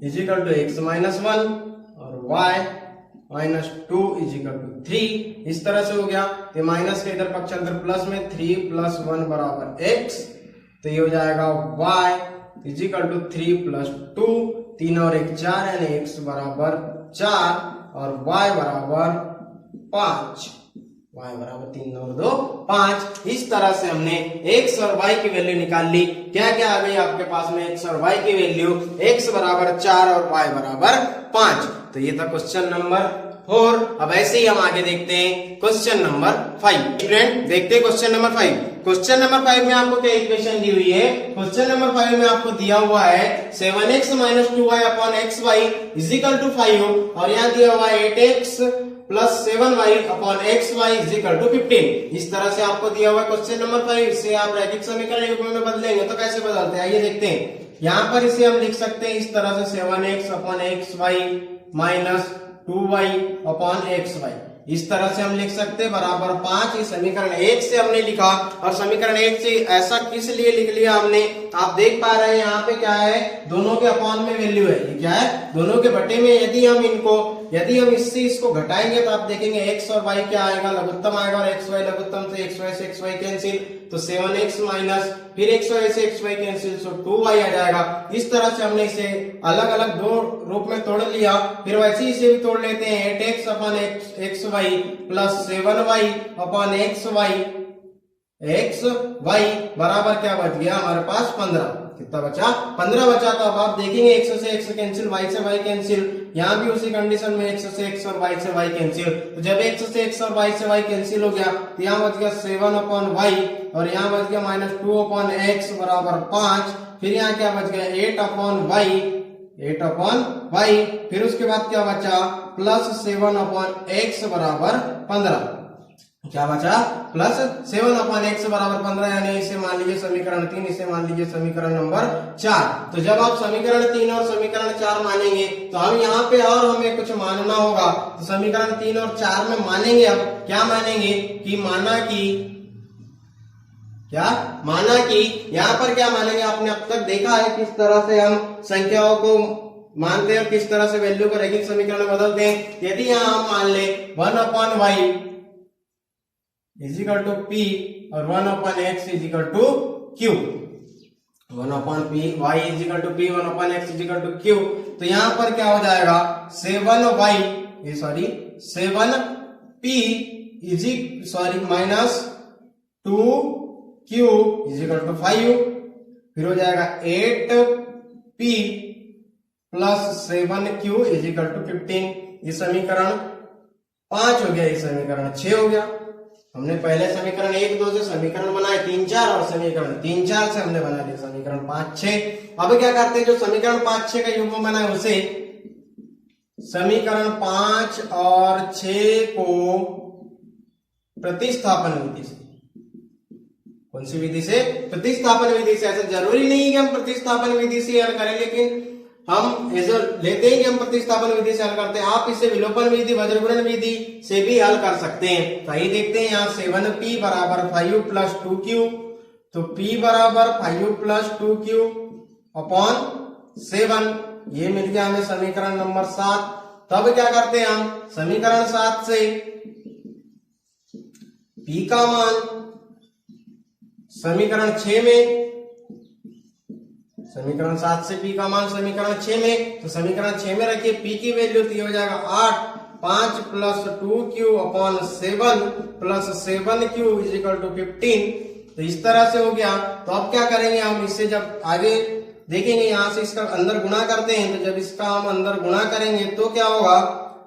इजिकल टू x माइनस 1 और y माइनस 2 इजिकल टू 3, इस तरह से हो गया। तो माइनस के इधर पक्षांतर प्लस में 3 प्लस 1 बराबर x, तो ये हो जाएगा y इजिकल टू 3 प्लस 2, 3 और 1 4 यानी x बराबर 4 और y बराबर 5, y बराबर 3 और 2 5। इस तरह से हमने x और y की वैल्यू निकाल ली। क्या क्या आ गई आपके पास में x और y की वैल्यू, x बराबर 4 और y बराबर 5। तो ये था क्वेश्चन नंबर 4। अब ऐसे ही हम आगे देखते हैं क्वेश्चन नंबर 5। फ्रेंड देखते हैं क्वेश्चन नंबर 5। क्वेश्चन नंबर 5 में आपको क्या इक्वेशन दी हुई है, क्वेश्चन नंबर 5 में आपको दिया हुआ है 7x minus 2y upon xy is equal to 5 और यहाँ दिया हुआ है 8x plus 7y upon xy is equal to 15। इस तरह से आपको दिया हुआ है क्वेश्चन नंबर 5। इससे आप रैखिक समीकरण युग्म में बदलेंगे तो कैसे बदलते हैं आइए देखते हैं। यहाँ पर इसे हम लिख सकते हैं इस तरह से 7x upon xy minus 2y upon xy, इस तरह से हम लिख सकते हैं बराबर 5। इस समीकरण 1 से हमने लिखा और समीकरण 1 से ऐसा किस लिए लिख लिया हमने, आप देख पा रहे हैं यहाँ पे क्या है, दोनों के अपॉन में वैल्यू है, ये क्या है दोनों के बटे में। यदि हम इससे इसको घटाएंगे तो आप देखेंगे x और y क्या आएगा, लघुत्तम आएगा और xy लघुत्तम से xy कैंसिल, तो 7x माइनस फिर xy से xy कैंसिल, सो 2y आ जाएगा। इस तरह से हमने इसे अलग अलग दो रूप में तोड़ लिया। फिर वैसे ही इसे भी तोड़ लेते हैं 8x upon xy plus 7y upon xy बराबर क्या बच गया हमारे पास 15। कितना बचा 15 बचा। तो अब आप देखेंगे x से x कैंसिल, y से y कैंसिल, यहाँ भी उसी कंडीशन में x से x और y से y कैंसिल। तो जब x से x और y से y कैंसिल हो गया तो यहाँ बच गया 7 अपॉन y और यहाँ बच गया माइनस 2 अपॉन x बराबर 5। फिर यहाँ क्या बच गया 8 अपॉन y, फिर उसके बाद क्या बचा प्लस 7 अपॉन x बराबर 15। क्या बचा प्लस 7 अपॉन x बराबर 15, यानी इसे मान लीजिए समीकरण 3, इसे मान लीजिए समीकरण नंबर 4। तो जब आप समीकरण 3 और समीकरण 4 मानेंगे तो हम यहाँ पे और हमें कुछ मानना होगा। तो समीकरण 3 और 4 में मानेंगे, अब क्या मानेंगे कि माना कि यहाँ पर क्या मानेंगे, आपने अब तक देखा है किस तरह से हम संख्याओं को मानते हैं और किस तरह से वैल्यू को रैखिक समीकरण में बदलते हैं। यदि यहाँ हम मान ले 1 upon y is equal to p और 1 upon x is equal to q, 1 upon y is equal to p 1 upon x is equal to q, तो यहाँ पर क्या हो जाएगा 7p minus 2q is equal to 5, फिर हो जाएगा 8p plus 7q is equal to 15। ये समीकरण 5 हो गया, ये समीकरण 6 हो गया। हमने पहले समीकरण 1 2 से समीकरण बनाए 3 4 और समीकरण 3 4 से हमने बना लिया समीकरण 5 6। अब क्या करते हैं, जो समीकरण 5 6 का युग्म बना है उसे समीकरण 5 और 6 को प्रतिस्थापन विधि से, कौन सी विधि से, प्रतिस्थापन विधि से। ऐसा जरूरी नहीं है कि हम प्रतिस्थापन विधि से हल करें, लेकिन हम ऐसा लेते हैं कि हम प्रतिस्थापन विधि से हल करते हैं, आप इसे विलोपन विधि वज्रगुणन विधि से भी हल कर सकते हैं। तो आइए देखते हैं यहाँ 7p बराबर 5 प्लस 2q, तो p बराबर 5 प्लस 2q अपॉन 7, ये मिल गया हमें समीकरण नंबर 7। तब क्या करते हैं हम समीकरण 7 से p का मान समीकरण 6 में, समीकरण 7 से p का मान समीकरण 6 में, तो समीकरण 6 में रखिए p की वैल्यू, तो ये हो जाएगा 8, 5 plus 2q upon 7 plus 7q is equal to 15। तो इस तरह से हो गया। तो अब क्या करेंगे हम इससे, जब आगे देखेंगे यहां से इसका अंदर गुणा करते हैं, तो जब इसका हम अंदर गुणा करेंगे तो क्या होगा,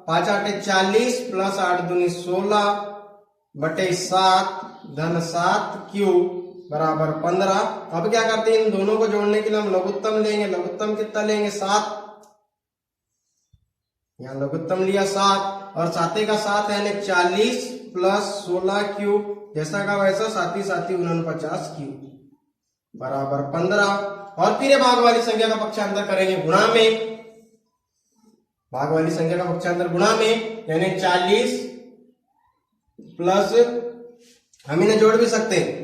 5 8 40 प्लस 8 दूनी 16 बटे 7 धन 7q बराबर 15। अब क्या करते हैं, इन दोनों को जोड़ने के लिए हम लघुत्तम लेंगे। लघुत्तम कितना लेंगे, 7, यहाँ लघुत्तम लिया 7 और 7 का 7 यानी 40 प्लस 16q, जैसा का वैसा 7 7 49q बराबर 15। और फिर भाग वाली संख्या का पक्षांतर करेंगे गुणा में, भाग वाली संख्या का पक्षांतर गुणा में, यानी 40 प्लस हम इन्हें जोड़ भी सकते हैं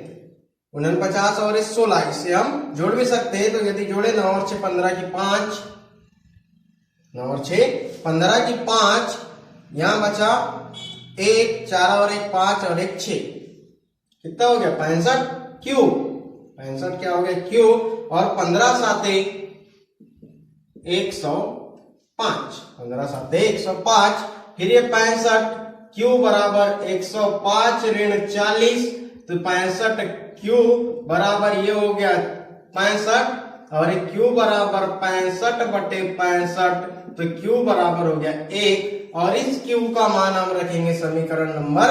49 और 16, इसे हम जोड़ भी सकते हैं। तो यदि जोड़े 9 और 6 15 की 5, 9 और 6 15 की 5, यहां बचा 1, 4 और 1 5 और 1 6, कितना हो गया 65q, 65 क्या हो गया q, और 15 7 105, 15 7 105, फिर ये 65 q बराबर 105 ऋण 40, तो 65 q बराबर ये हो गया 65, और q बराबर 65 बटे 65, तो q बराबर हो गया 1, और इस q का मान हम रखेंगे समीकरण नंबर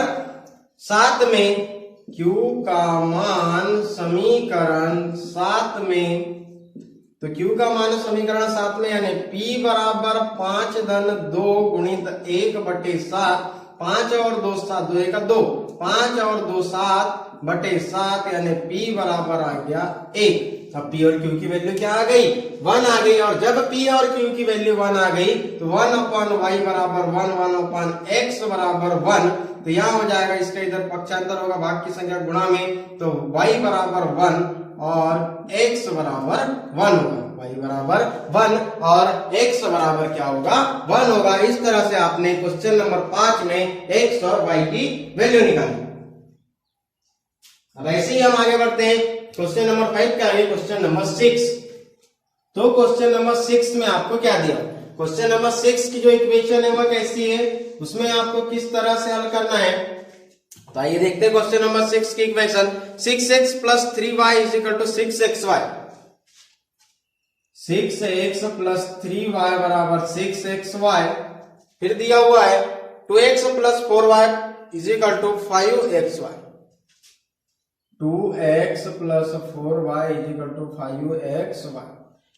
7 में। q का मान समीकरण 7 में, तो q का मान समीकरण 7 में यानी p बराबर 5 धन 2 गुणित 1 बटे 7, 5 और 2 7, 2 1 2, 5 और 2 7 बटे 7, यानी p बराबर आ गया 1। अब p और q की वैल्यू क्या आ गई, 1 आ गई। और जब p और q की वैल्यू 1 आ गई तो 1 अपॉन y बराबर 1, 1 अपॉन x बराबर 1, तो यहाँ हो जाएगा, इसका इधर पक्षांतर होगा भाग की संख्या गुणा में, तो y बराबर 1 और x बराबर 1 होगा, y बराबर 1 और x बराबर क्या होगा 1 होगा। इस तरह से आपने क्वेश्चन नंबर 5 में x और y की वैल्यू निकाली। अब ऐसे ही हम आगे बढ़ते हैं क्वेश्चन नंबर 5 के आगे, क्वेश्चन नंबर 6। तो क्वेश्चन नंबर 6 में आपको क्या दिया, क्वेश्चन नंबर 6 की जो इक्वेशन है वह कैसी है, उसमें आपको किस तरह से हल करना है। तो आइए देखते हैं क्वेश्चन नंबर 6 की equation. 6x plus 3y is equal to 6xy, 6x plus 3y बराबर 6xy, फिर दिया हुआ है 2x plus 4y is equal to 5xy, 2x plus 4y is equal to 5xy।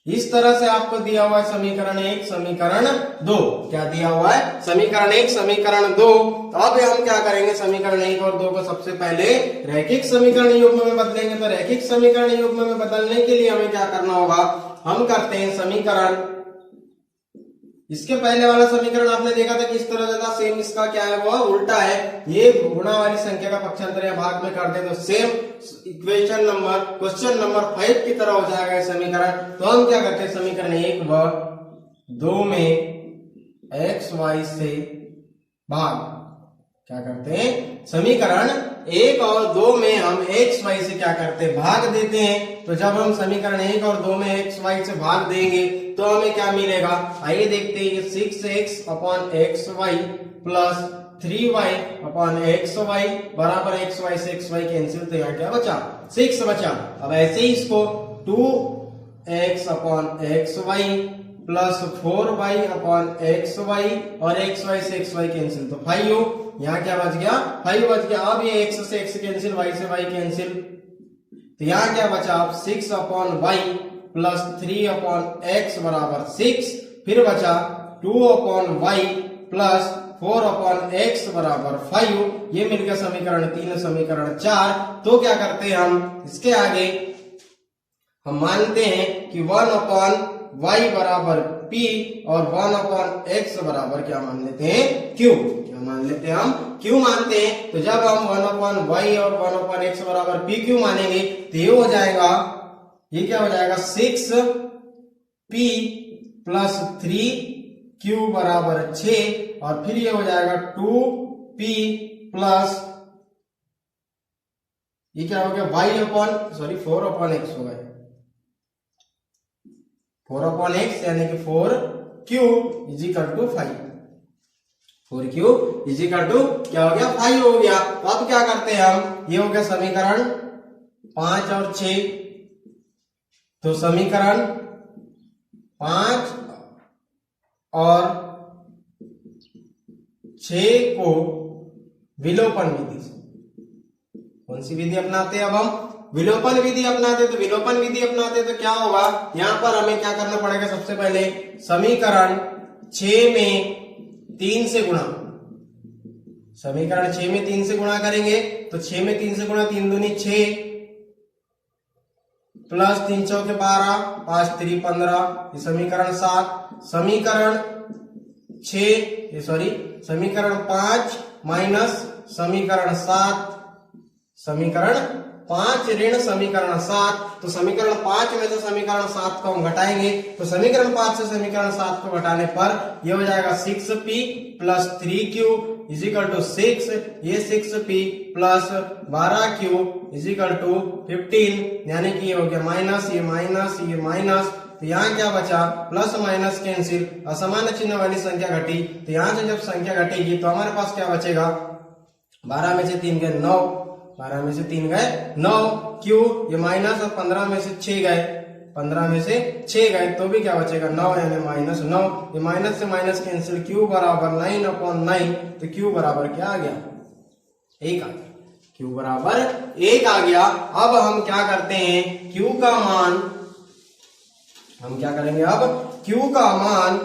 इस तरह से आपको दिया हुआ है समीकरण 1 समीकरण 2, क्या दिया हुआ है समीकरण 1 समीकरण 2। तो अब हम क्या करेंगे, समीकरण 1 और 2 को सबसे पहले रैखिक समीकरण युग्म में बदलेंगे। तो रैखिक समीकरण युग्म में बदलने के लिए हमें क्या करना होगा, हम करते हैं समीकरण, इसके पहले वाला समीकरण आपने देखा था किस तरह था, सेम इसका क्या है वो उल्टा है, ये गुणा वाली संख्या का पक्षांतर या भाग में कर दे तो same equation number question number 5 की तरह हो जाएगा समीकरण। तो हम क्या करते हैं, समीकरण 1 व 2 में x y से भाग, क्या करते हैं समीकरण 1 और 2 में हम x y से क्या करते हैं भाग देते हैं। तो जब हम समीकरण 1 और 2 में x y से भाग देंगे तो हमें क्या मिलेगा, आइए देखते हैं। 6x upon x y plus 3y upon x y बराबर एक्स वाई से एक्स वाई कैंसिल, तो यहाँ क्या बचा 6 बचा। अब ऐसे ही इसको 2x upon x y plus 4y upon x y और एक्स वाई से एक्स वाई कैंसिल, तो 5 हो, यहाँ क्या बच गया 5 बच गया। अब ये x से x कैंसिल, y से y कैंसिल, तो यहाँ क्या बचा अब 6 upon y plus 3 upon x बराबर 6, फिर बचा 2 upon y plus 4 upon x बराबर 5, ये मिल गया समीकरण 3 समीकरण 4। तो क्या करते हैं हम, इसके आगे हम मानते हैं कि 1 अपॉन y बराबर P और 1/x बराबर क्या मान लेते हैं, Q। क्या मान लेते हैं हम, Q मानते हैं। तो जब हम 1/y और 1/x बराबर PQ मानेंगे तो ये हो जाएगा, ये क्या हो जाएगा 6P प्लस 3Q बराबर 6 और फिर ये हो जाएगा 2P प्लस, ये क्या हो गया 4/x हो गया, 4/x यानी कि 4Q is equal to 5। 4Q is equal to क्या हो गया 5 हो गया। तो अब क्या करते हैं हम, ये हो गया समीकरण 5 और 6। तो समीकरण 5 और 6 को विलोपन विधि से, कौन सी विधि अपनाते हैं अब हम, विलोपन विधि अपनाते। तो विलोपन विधि अपनाते तो क्या होगा, यहां पर हमें क्या करना पड़ेगा, सबसे पहले समीकरण 6 में 3 से गुणा, समीकरण 6 में 3 से गुणा करेंगे तो 6 में 3 से गुणा, 3 दूनी 6 प्लस 3 चौके 12, 5 3 15, ये समीकरण 7। समीकरण 5 माइनस समीकरण 7, समीकरण 5 ऋण समीकरण 7। तो समीकरण 5 में से समीकरण 7 को हम घटाएंगे तो समीकरण 5 से समीकरण 7 को घटाने पर यह हो जाएगा 6P plus 3Q is equal to 6, ये 6P plus 12Q is equal to 15, यानी कि ये हो गया माइनस, ये माइनस, ये माइनस। तो यहाँ क्या बचा, प्लस माइनस कैंसिल, असमान चिन्ह वाली संख्या घटी। तो यहाँ से जब संख्या घटेगी तो हमारे पास क्या बचेगा, 12 में से 3 गए 9, 12 में से 3 गए 9, Q ये माइनस, और 15 में से 6 गए, 15 में से 6 गए तो भी क्या बचेगा 9, यानी माइनस 9। ये माइनस से माइनस कैंसिल, Q बराबर 9/9। तो Q बराबर क्या आ गया, 1 आ गया। Q बराबर 1 आ गया। अब हम क्या करते हैं, Q का मान हम क्या करेंगे, अब Q का मान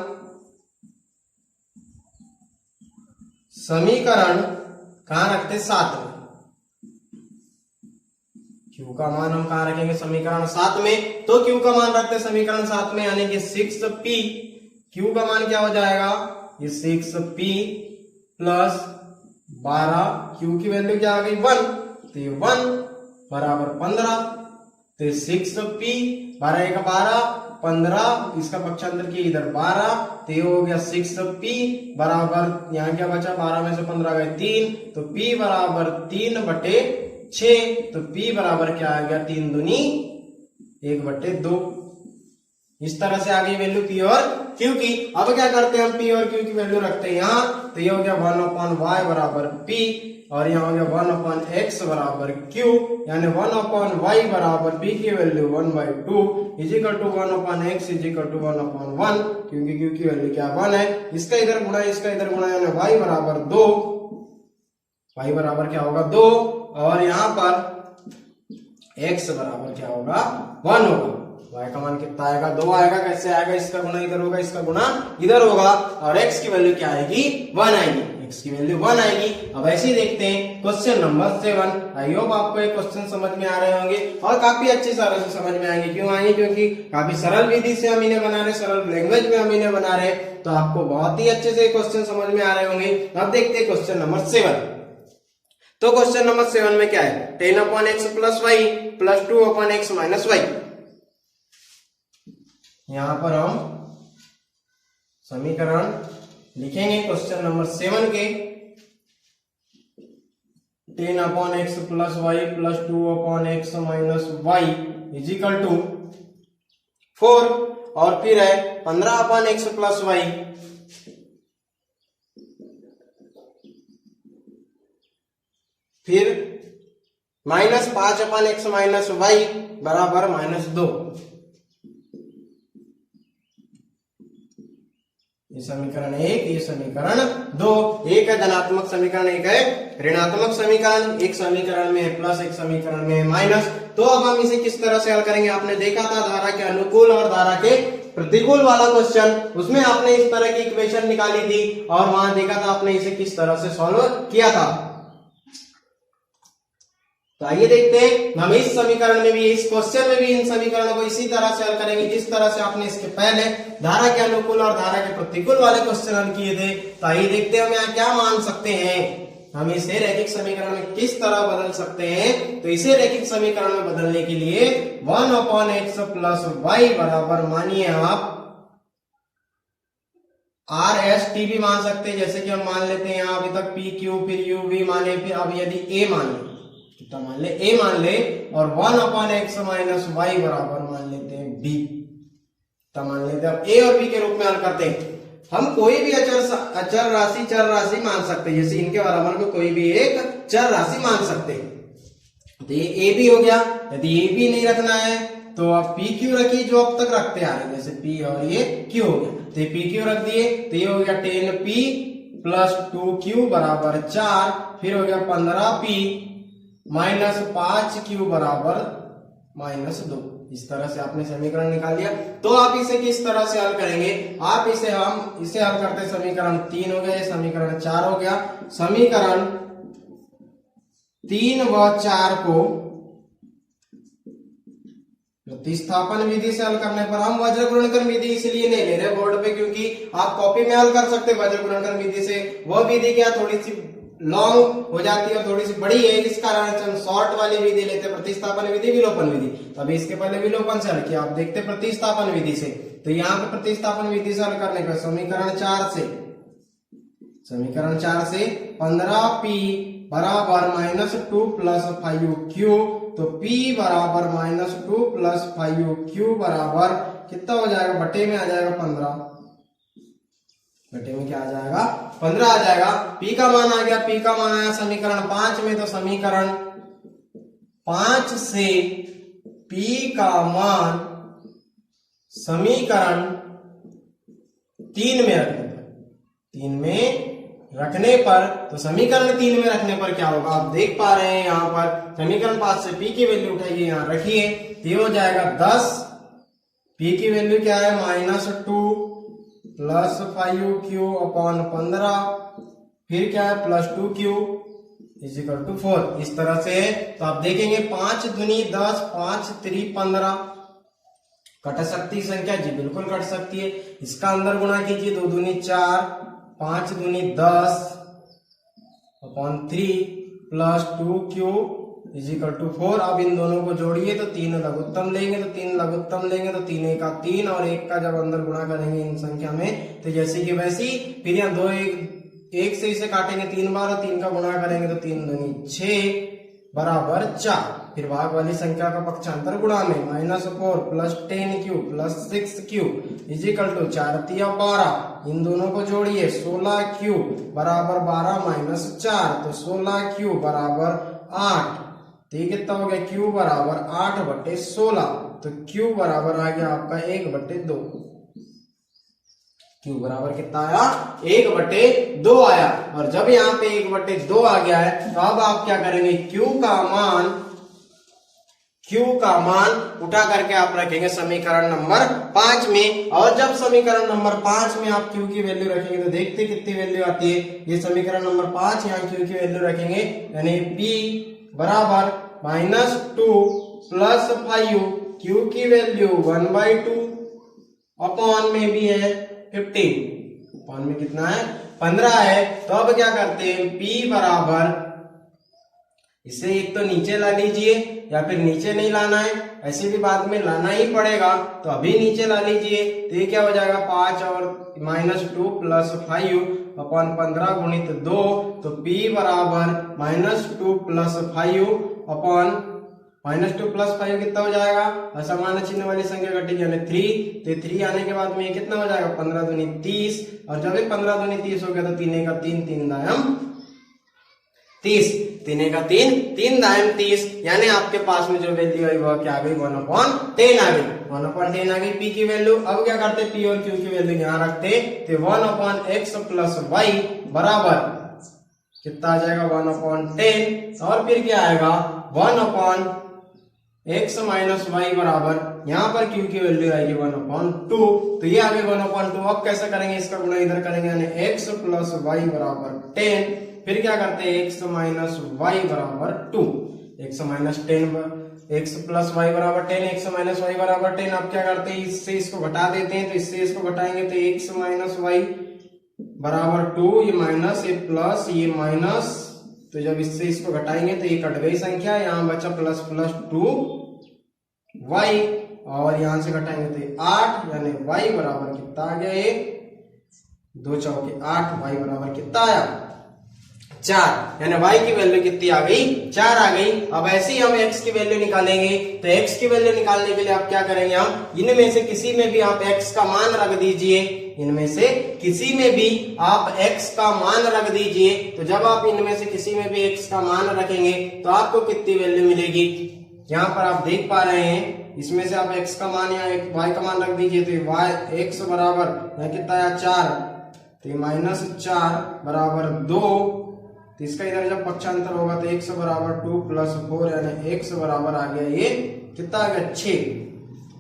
समीकरण कहां रखते, 7 में। Q का मान हम कहां रखेंगे, समीकरण 7 में। तो Q का मान रखते समीकरण 7 में, यानी कि 6P। Q का मान क्या हो जाएगा, ये 6P प्लस 12, Q की वैल्यू क्या आ गई 1, तो ये 1 बराबर 15। तो 6P 12 1 12 15, इसका पक्षांतर किया इधर 12, तो ये हो गया 6P बराबर, यहाँ क्या बचा, 12 में से 15 गए 3, तो P बराबर 3/6। तो P बराबर क्या आ गया, 3 दूनी 1/2। इस तरह से आ गई वैल्यू P और Q की। अब क्या करते हैं हम, P और Q की वैल्यू रखते हैं यहाँ। तो ये हो गया 1/y बराबर P और यहाँ हो गया 1/x बराबर Q, यानी 1/y बराबर P की value 1/2 is equal to 1/x is equal to 1/1, क्योंकि Q की वैल्यू क्या 1 है। इसका इधर गुणा, इसका इधर गुणा, यानी y बराबर 2, y बराबर क्या होगा 2, और यहाँ पर x बराबर क्या होगा 1 होगा। y का मान कितना आएगा, 2 आएगा। कैसे आएगा, इसका गुणा इधर होगा, इसका गुणा इधर होगा, और x की वैल्यू क्या आएगी 1 आएगी, x की वैल्यू 1 आएगी। अब ऐसे ही देखते हैं क्वेश्चन नंबर 7। आई होप आपको ये क्वेश्चन समझ में आ रहे होंगे और काफी अच्छी तरह से समझ में आएंगे। क्यों आएंगे, क्योंकि काफी सरल विधि से हम इन्हें बना रहे, सरल लैंग्वेज में हम इन्हें बना रहे, तो आपको बहुत ही अच्छे से क्वेश्चन समझ में आ रहे होंगे। अब देखते हैं क्वेश्चन नंबर 7। तो क्वेश्चन नंबर 7 में क्या है, 10/x plus y plus 2/x minus y. यहां पर हम समीकरण लिखेंगे क्वेश्चन नंबर 7 के। 10/x plus y plus 2/x minus y is equal to 4, और फिर है 15/x प्लस वाई फिर माइनस 5/x माइनस वाई बराबर -2। ये समीकरण 1, ये समीकरण 2। एक है धनात्मक समीकरण, एक है ऋणात्मक समीकरण। एक समीकरण में है प्लस, एक समीकरण में है माइनस। तो अब हम इसे किस तरह से हल करेंगे, आपने देखा था धारा के अनुकूल और धारा के प्रतिकूल वाला क्वेश्चन, उसमें आपने इस तरह की इक्वेशन निकाली थी और वहां देखा था आपने इसे किस तरह से सॉल्व किया था। तो आइए देखते हैं हम इस समीकरण में भी, इस क्वेश्चन में भी इन समीकरणों को इसी तरह से हल करेंगे जिस तरह से आपने इसके पहले धारा के अनुकूल और धारा के प्रतिकूल वाले क्वेश्चन हल किए थे। तो आइए देखते हैं हम यहाँ क्या मान सकते हैं, हम इसे रैखिक समीकरण में किस तरह बदल सकते हैं। तो इसे रैखिक समीकरण में बदलने के लिए 1/x प्लस वाई बराबर, मानिए आप आर एस टी भी मान सकते हैं, जैसे कि हम मान लेते हैं यहाँ अभी तक पी क्यू, फिर यू भी माने, फिर अब यदि ए मान ले, कितना मान ले, ए मान ले, और 1/x माइनस वाई बराबर मान लेते हैं बी, तो मान लेते हैं। अब ए और बी के रूप में हल करते हैं। हम कोई भी अचर राशि चर राशि मान सकते हैं, जैसे इनके बराबर में कोई भी एक चर राशि मान सकते हैं। तो ये ए बी हो गया। यदि ए बी नहीं रखना है तो आप पी क्यू रखिए जो अब तक रखते आ रहे हैं, जैसे पी और ये क्यू हो गया, तो ये पी क्यू रख दिए, तो ये हो गया 10p प्लस 2q बराबर 4, फिर हो गया 15p माइनस 5q बराबर -2। इस तरह से आपने समीकरण निकाल लिया। तो आप इसे किस तरह से हल करेंगे, आप इसे हल करते समीकरण 3 हो गया, ये समीकरण 4 हो गया। समीकरण 3 व 4 को प्रतिस्थापन विधि से हल करने पर, हम वज्र गुणनखंड विधि इसलिए नहीं ले रहे बोर्ड पे क्योंकि आप कॉपी में हल कर सकते वज्र गुणनखंड विधि से, वह विधि क्या थोड़ी सी लॉन्ग हो जाती है और थोड़ी सी बड़ी है, इस कारण से हम शॉर्ट वाली विधि लेते हैं, प्रतिस्थापन विधि, विलोपन विधि। तभी इसके पहले विलोपन से हल किया, आप देखते प्रतिस्थापन विधि से। तो यहाँ पे प्रतिस्थापन विधि से हल करने पर समीकरण 4 से 15p बराबर -2 प्लस 5q, तो p बराबर -2 प्लस 5q बराबर कितना हो जाएगा, बटे में आ जाएगा 15, बटे में क्या आ जाएगा 15 आ जाएगा। p का मान आ गया, p का मान आया समीकरण 5 में, तो समीकरण 5 से p का मान समीकरण 3 में रखने पर, तो समीकरण 3 में रखने पर क्या होगा, आप देख पा रहे हैं यहाँ पर समीकरण 5 से p की वैल्यू उठाइए, यहाँ रखिए, तो ये हो जाएगा 10, p की वैल्यू क्या है -2 प्लस 5q अपॉन 15, फिर क्या है +2q इज इक्वल टू 4। इस तरह से तो आप देखेंगे 5 दूनी 10, 5 3 15, कट सकती है संख्या जी, बिल्कुल कट सकती है। इसका अंदर गुणा कीजिए, 2 दूनी 4, 5 दूनी 10 upon 3 plus 2q is equal to 4। अब इन दोनों को जोड़िए तो 3 लघुत्तम लेंगे, तो 3 लघुत्तम लेंगे तो 3 का 3 और 1 का जब अंदर गुणा करेंगे इन संख्या में, तो जैसे कि वैसी, फिर यहाँ 2 1 से इसे काटेंगे 3 बार और 3 का गुणा करेंगे तो 3 दूनी 6 बराबर 4। फिर भाग वाली संख्या का पक्षांतर गुणा में -4 plus 10q plus 6q is equal to 4 3 12, इन दोनों को जोड़िए 16q बराबर 12 माइनस 4, तो 16q बराबर 8, तो ये कितना हो गया q बराबर 8/16, तो q बराबर आ गया आपका 1/2। q बराबर कितना आया, 1/2 आया। और जब यहाँ पे 1/2 आ गया है तो अब आप क्या करेंगे, q का मान उठा करके आप रखेंगे समीकरण नंबर 5 में, और जब समीकरण नंबर 5 में आप q की वैल्यू रखेंगे तो देखते कितनी वैल्यू आती है। ये समीकरण नंबर 5, यहाँ q की वैल्यू रखेंगे, यानी p बराबर -2 प्लस 5, q की वैल्यू 1/2 अपॉन में भी है 15, अपॉन में कितना है 15 है। तो अब क्या करते हैं, p बराबर, इसे एक तो नीचे ला लीजिए या फिर नीचे नहीं लाना है, ऐसे भी बाद में लाना ही पड़ेगा, तो अभी नीचे ला लीजिए, तो ये क्या हो जाएगा 5 और -2 प्लस 5 अपॉन 15 गुणित 2, तो p बराबर -2 प्लस 5 अपॉन -2 प्लस 5 कितना हो जाएगा, असमान चिन्ह वाली संख्या घटेगी यानी 3, तो 3 आने के बाद में ये कितना हो जाएगा 15 दूनी 30, और जब ये 15 दूनी 30 हो गया तो 3 का 3 3 दायम 30, 3 का 3 3 दायम 30, यानी आपके पास में जो वैल्यू आई वह क्या आ गई 1/10 आ गई, 1/10 आ गई p की वैल्यू। अब क्या करते p और q की वैल्यू यहाँ रखते, तो 1/x प्लस y बराबर कितना आ जाएगा 1/10, और फिर क्या आएगा 1/x माइनस y बराबर, यहाँ पर q की वैल्यू आएगी 1/2, तो ये आ गई 1/2। अब कैसे करेंगे, इसका गुणा इधर करेंगे, यानी x प्लस y बराबर 10, फिर क्या करते हैं x माइनस y बराबर 2, x minus 10, x plus y बराबर 10, x माइनस वाई बराबर 10। अब क्या करते हैं, इससे इसको घटा देते हैं, तो इससे इसको घटाएंगे तो x माइनस वाई बराबर 2, ये माइनस, ये प्लस, ये माइनस, तो जब इससे इसको घटाएंगे तो ये कट गई संख्या, यहाँ बचा प्लस प्लस 2y, और यहां से घटाएंगे तो 8, यानी y बराबर कितना आ गया, ये 2 चौके 8, y बराबर कितना आया 4, यानी y की वैल्यू कितनी आ गई 4 आ गई। अब ऐसे ही हम x की वैल्यू निकालेंगे, तो x की वैल्यू निकालने के लिए आप क्या करेंगे, हम इनमें से किसी में भी आप x का मान रख दीजिए, इनमें से किसी में भी आप x का मान रख दीजिए। तो जब आप इनमें से किसी में भी x का मान रखेंगे तो आपको कितनी वैल्यू मिलेगी, यहाँ पर आप देख पा रहे हैं, इसमें से आप x का मान या y का मान रख दीजिए, तो y x बराबर यहाँ कितना आया 4, तो माइनस 4 बराबर 2, तो इसका इधर जब पक्षांतर होगा तो x बराबर 2 प्लस 4, यानी x बराबर आ गया ये कितना आ गया 6,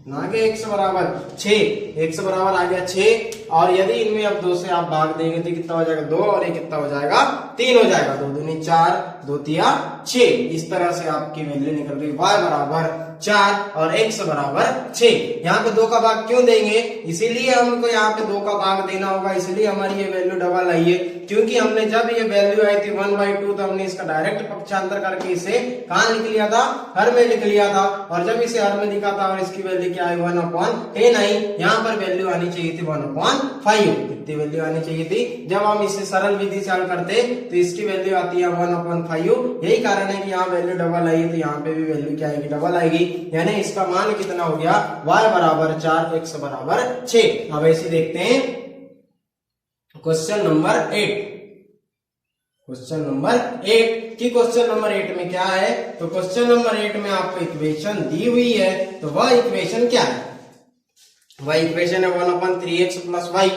ना कि x बराबर 6, x बराबर आ गया 6। और यदि इनमें अब 2 से आप भाग देंगे तो कितना हो जाएगा 2, और ये कितना हो जाएगा 3 हो जाएगा, 2 दूनी 4, 2 तिया 6। इस तरह से आपकी वैल्यू निकल गई y बराबर 4 और x बराबर 6। यहाँ पे 2 का भाग क्यों देंगे, इसीलिए हमको यहाँ पे 2 का भाग देना होगा, इसलिए हमारी ये वैल्यू डबल आई है, क्योंकि हमने जब ये वैल्यू आई थी 1/2 तो हमने इसका डायरेक्ट पक्षांतर करके इसे कहाँ लिख लिया था, हर में लिख लिया था, और जब इसे हर में लिखा था और इसकी वैल्यू क्या आई 1/10 आई, यहाँ पर वैल्यू आनी चाहिए थी 1/5। कितनी वैल्यू आनी चाहिए थी, जब हम इसे सरल विधि से हल करते तो इसकी वैल्यू आती है 1/5। यही कारण है कि यहाँ वैल्यू डबल आई, तो यहाँ पे भी वैल्यू क्या आएगी, डबल आएगी, यानी इसका मान कितना हो गया y बराबर 4, x बराबर 6। अब ऐसे देखते हैं क्वेश्चन नंबर 8। क्वेश्चन नंबर 8 की क्वेश्चन नंबर 8 में क्या है, तो क्वेश्चन नंबर 8 में आपको इक्वेशन दी हुई है, तो वह इक्वेशन क्या है, वह इक्वेशन है 1/3x plus y,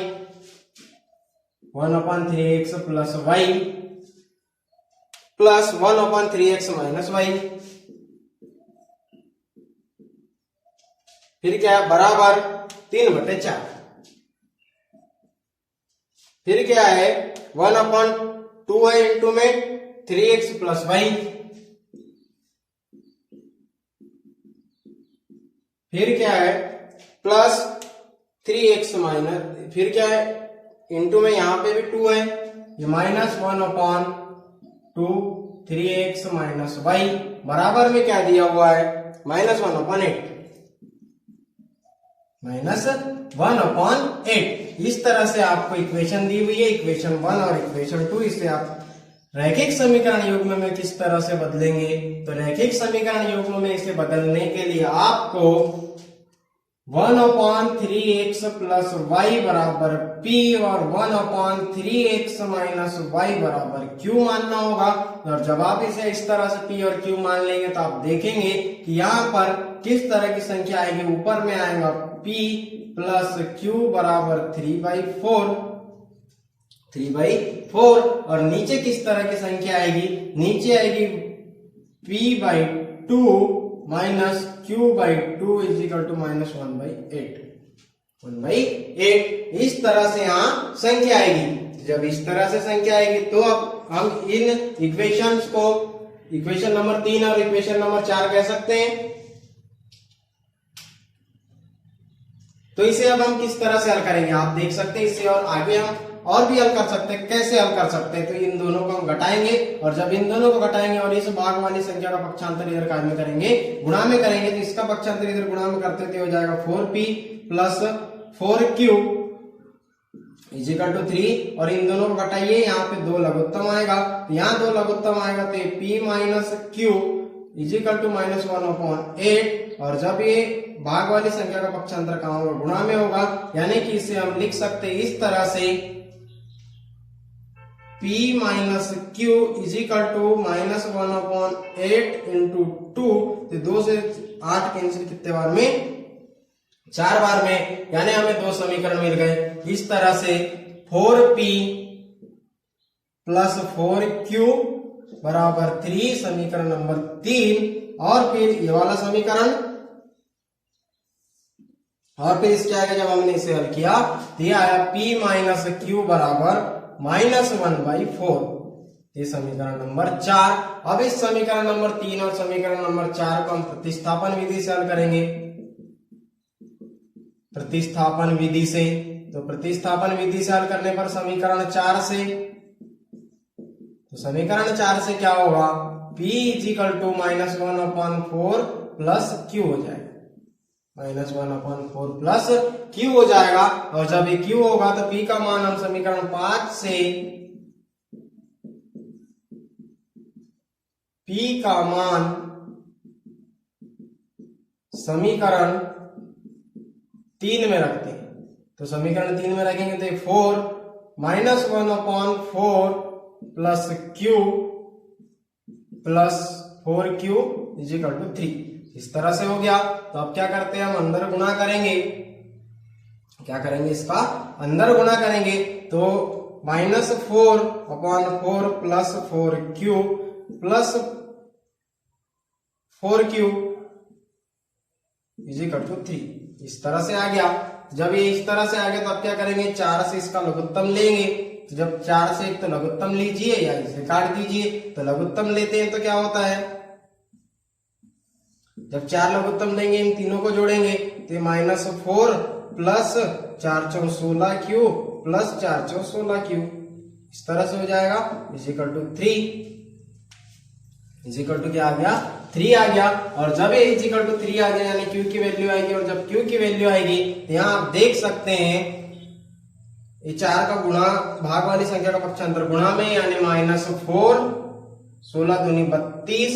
1/3x plus y plus 1/3x minus y, फिर क्या है बराबर 3/4, फिर क्या है 1/2 है इंटू में 3x प्लस y, फिर क्या है प्लस 3x माइनस, फिर क्या है इंटू में यहाँ पे भी 2 है, ये माइनस 1/2 3x माइनस y, बराबर में क्या दिया हुआ है माइनस 1/8, माइनस 1/8। इस तरह से आपको इक्वेशन दी हुई है, इक्वेशन 1 और इक्वेशन 2, इसे आप रैखिक समीकरण युग्म में किस तरह से बदलेंगे, तो रैखिक समीकरण युग्म में इसे बदलने के लिए आपको 1/3x प्लस y बराबर p और 1/3x माइनस y बराबर q मानना होगा। और जब आप इसे इस तरह से p और q मान लेंगे तो आप देखेंगे कि यहाँ पर किस तरह की संख्या आएगी, ऊपर में आएगा p प्लस q बराबर 3/4 और नीचे किस तरह की संख्या आएगी, नीचे आएगी p/2 minus q/2 is equal to minus 1/8। इस तरह से यहाँ संख्या आएगी। जब इस तरह से संख्या आएगी तो अब हम इन इक्वेशंस को इक्वेशन नंबर 3 और इक्वेशन नंबर 4 कह सकते हैं। तो इसे अब हम किस तरह से हल करेंगे आप देख सकते हैं। इससे और आगे हम और भी हल कर सकते हैं। कैसे हल कर सकते हैं, तो इन दोनों को हम घटाएंगे और जब इन दोनों को घटाएंगे और इस भाग वाली संख्या का पक्षांतर इधर काय में करेंगे, गुणा में करेंगे, तो इसका पक्षांतर इधर गुणा में करते थे हो जाएगा 4p plus 4q is equal to 3 और इन दोनों को घटाइए, यहाँ पे 2 लघुत्तम आएगा, तो यहाँ 2 लघुत्तम आएगा तो p minus q is equal to minus 1/8 और जब ये भाग वाली संख्या का पक्षांतर कहाँ होगा, गुणा में होगा, यानी कि इसे हम लिख सकते हैं इस तरह से p minus q is equal to minus 1/8 into 2, तो 2 से 8 कैंसिल कितने बार में, 4 बार में, यानी हमें 2 समीकरण मिल गए। इस तरह से 4p प्लस 4q बराबर 3 समीकरण नंबर 3 और फिर ये वाला समीकरण और फिर इसके आगे जब हमने इसे हल किया तो ये आया p माइनस q बराबर माइनस 1/4। ये समीकरण नंबर 4। अब इस समीकरण नंबर 3 और समीकरण नंबर 4 को हम प्रतिस्थापन विधि से हल करेंगे। प्रतिस्थापन विधि से, तो प्रतिस्थापन विधि से हल करने पर समीकरण 4 से, तो समीकरण 4 से क्या होगा, P = -1/4 प्लस Q हो जाएगा, -1/4 प्लस Q हो जाएगा। और जब ये Q होगा तो P का मान हम समीकरण 5 से, P का मान समीकरण 3 में रखते हैं। तो समीकरण 3 में रखेंगे तो 4 -1/4 प्लस Q प्लस 4Q = 3, इस तरह से हो गया। तो अब क्या करते हैं, हम अंदर गुणा करेंगे। क्या करेंगे, इसका अंदर गुणा करेंगे। तो -4/4 प्लस 4Q प्लस 4Q = 3, इस तरह से आ गया। जब ये इस तरह से आ गया तो अब क्या करेंगे, 4 से इसका लघुत्तम लेंगे। तो जब 4 से एक तो लघुत्तम लीजिए या इसे काट दीजिए। तो लघुत्तम लेते हैं तो क्या होता है, जब 4 लघुत्तम लेंगे इन तीनों को जोड़ेंगे तो -4 प्लस 4 × 16Q प्लस 4 × 16Q, इस तरह से हो जाएगा, = 3, क्या आ गया, 3 आ गया। और जब ये = 3 आ गया यानी Q की वैल्यू आएगी, और जब Q की वैल्यू आएगी तो यहाँ आप देख सकते हैं ये 4 का गुणा, भाग वाली संख्या का पक्षांतर गुणा में, यानी -4 16 दूनी 32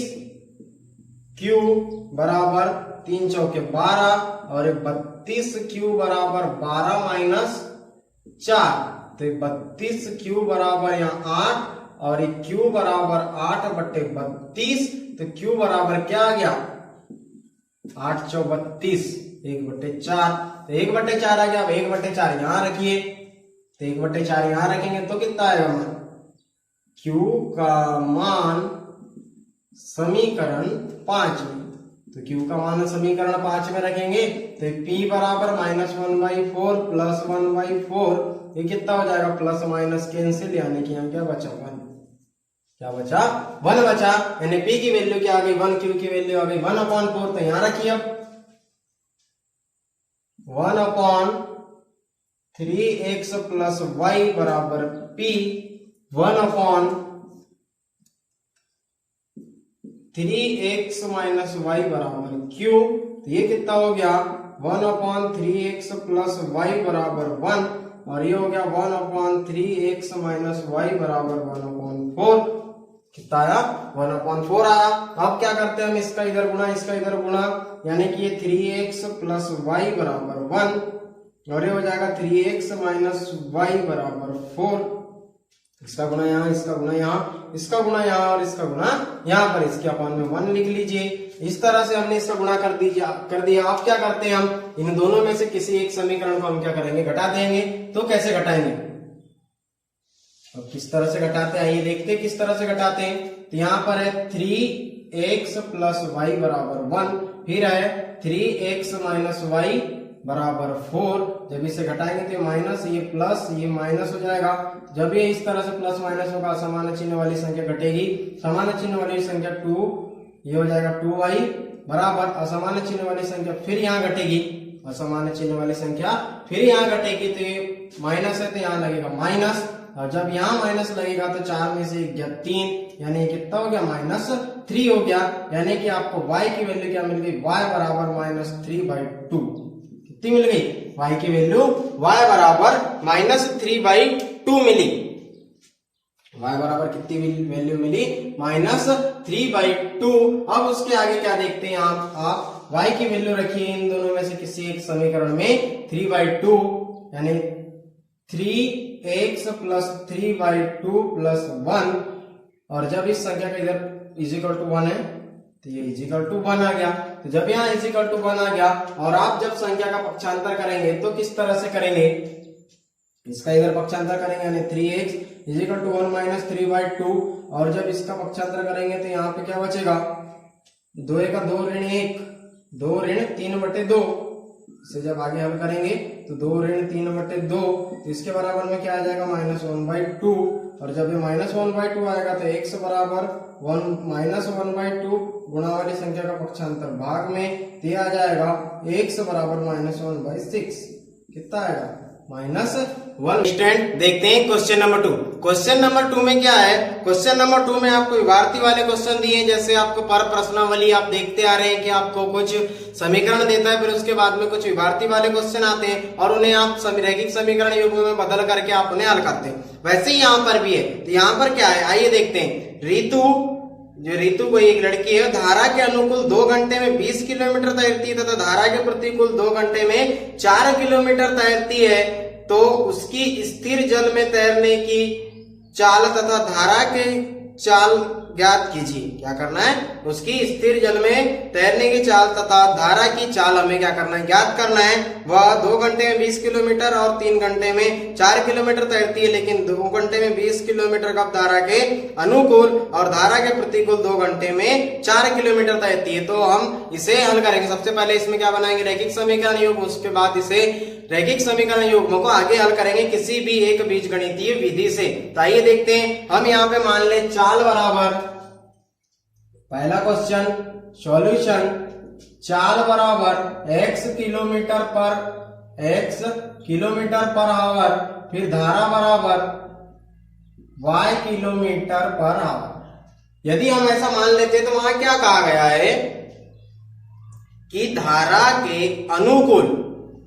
Q बराबर 3 चौके 12 और 32Q बराबर 12 - 4। तो 32Q बराबर यहाँ 8 और Q बराबर 8/32। तो Q बराबर क्या आ गया, 8 × 32 1/4, तो 1/4 आ गया। अब 1/4 यहाँ रखिए, तो 1/4 यहाँ रखेंगे तो कितना आएगा मान, Q का मान समीकरण 5 में। तो Q का मान समीकरण 5 में रखेंगे तो P बराबर -1/4 प्लस 1/4, ये कितना हो जाएगा, प्लस माइनस कैंसिल, यानी कि यहाँ क्या बचा, 1, क्या बचा, 1 बचा। यानी P की वैल्यू क्या आ गई, 1, Q की वैल्यू आ गई 1/4। तो यहां रखिए अब 1/3x प्लस y बराबर P 1/3x माइनस y बराबर Q। तो ये कितना हो गया, 1/3x प्लस y बराबर 1, और ये हो गया 1/3x माइनस y बराबर 1/4। कितना आया, 1/4 आया। अब क्या करते हैं हम, इसका इधर गुणा इसका इधर गुणा, यानी कि ये 3x प्लस y बराबर 1, और ये हो जाएगा 3x माइनस y बराबर 4। इसका गुणा यहाँ, इसका गुणा यहाँ, इसका गुणा यहाँ और इसका गुणा यहाँ पर, इसके अपान में 1 लिख लीजिए। इस तरह से हमने इसका गुणा कर दिया। अब क्या करते हैं हम, इन दोनों में से किसी एक समीकरण को हम क्या करेंगे, घटा देंगे। तो कैसे घटाएंगे, अब किस तरह से घटाते हैं ये देखते हैं, किस तरह से घटाते हैं। तो यहाँ पर है 3x प्लस y बराबर 1, फिर है 3x माइनस y बराबर 4। जब इसे घटाएंगे तो माइनस, ये प्लस, ये माइनस हो जाएगा। जब ये इस तरह से प्लस माइनस होगा, समान चिन्ह वाली संख्या घटेगी। समान चिन्ह वाली संख्या 2, ये हो जाएगा 2y बराबर असमान चिन्ह वाली संख्या फिर यहाँ घटेगी, असमान चिन्ह वाली संख्या फिर यहाँ घटेगी। तो ये माइनस है तो यहाँ लगेगा माइनस, और जब यहाँ माइनस लगेगा तो 4 में से 1 गया 3, यानी कितना हो गया, -3 हो गया। यानी कि आपको y की वैल्यू क्या मिल गई, y बराबर -3/2। कितनी मिल गई, y की वैल्यू y बराबर -3/2 मिली। y बराबर कितनी वैल्यू मिली, -3/2। अब उसके आगे क्या देखते हैं आप y की वैल्यू रखिए इन दोनों में से किसी एक समीकरण में 3/2, यानी 3x प्लस 3/2 प्लस 1, और जब इस संख्या का इधर =1 है तो ये =1 आ गया। तो जब यहाँ =1 आ गया, और आप जब संख्या का पक्षांतर करेंगे तो किस तरह से करेंगे, इसका इधर पक्षांतर करेंगे यानी 3x = 1 - 3/2, और जब इसका पक्षांतर करेंगे तो यहाँ पे क्या बचेगा, 2 का 2 ऋण 1, 2 ऋण 3/2, इसे जब आगे हल करेंगे तो 2 ऋण 3/2, तो इसके बराबर में क्या आ जाएगा -1/2, और जब ये -1/2 आएगा तो x बराबर -1/2 गुणा वाली संख्या का पक्षांतर भाग में, तो आ जाएगा x बराबर -1/6। कितना आएगा -1। स्टूडेंट देखते हैं क्वेश्चन नंबर 2। क्वेश्चन नंबर 2 में क्या है? क्वेश्चन नंबर 2 में आपको विभारती वाले क्वेश्चन दिए हैं, जैसे आपको पर प्रश्नावली आप देखते आ रहे हैं कि आपको कुछ समीकरण देता है, फिर उसके बाद में कुछ विभारती वाले क्वेश्चन आते हैं और उन्हें आप रैखिक समीकरण युग्म में बदल करके आप उन्हें हल करते हैं। वैसे ही यहाँ पर भी है। तो यहाँ पर क्या है, आइए देखते हैं। ऋतु कोई एक लड़की है, धारा के अनुकूल 2 घंटे में 20 किलोमीटर तैरती है तथा धारा के प्रतिकूल 2 घंटे में 4 किलोमीटर तैरती है, तो उसकी स्थिर जल में तैरने की चाल तथा धारा के चाल ज्ञात कीजिए। क्या करना है? उसकी स्थिर जल में तैरने की चाल तथा धारा की चाल हमें क्या करना है? ज्ञात करना है। वह 2 घंटे में 20 किलोमीटर और 3 घंटे में 4 किलोमीटर तैरती है, लेकिन 2 घंटे में 20 किलोमीटर का धारा के अनुकूल और धारा के प्रतिकूल 2 घंटे में 4 किलोमीटर तैरती है। तो हम इसे हल करेंगे। सबसे पहले इसमें क्या बनाएंगे? रैखिक समीकरण युग्म। उसके बाद इसे रैखिक समीकरण युग्म को आगे हल करेंगे किसी भी एक बीजगणितीय विधि से। तो आइए देखते हैं। हम यहाँ पे मान ले चाल बराबर, पहला क्वेश्चन सॉल्यूशन, चाल बराबर x किलोमीटर पर आवर, फिर धारा बराबर y किलोमीटर पर आवर। यदि हम ऐसा मान लेते तो वहां क्या कहा गया है कि धारा के अनुकूल,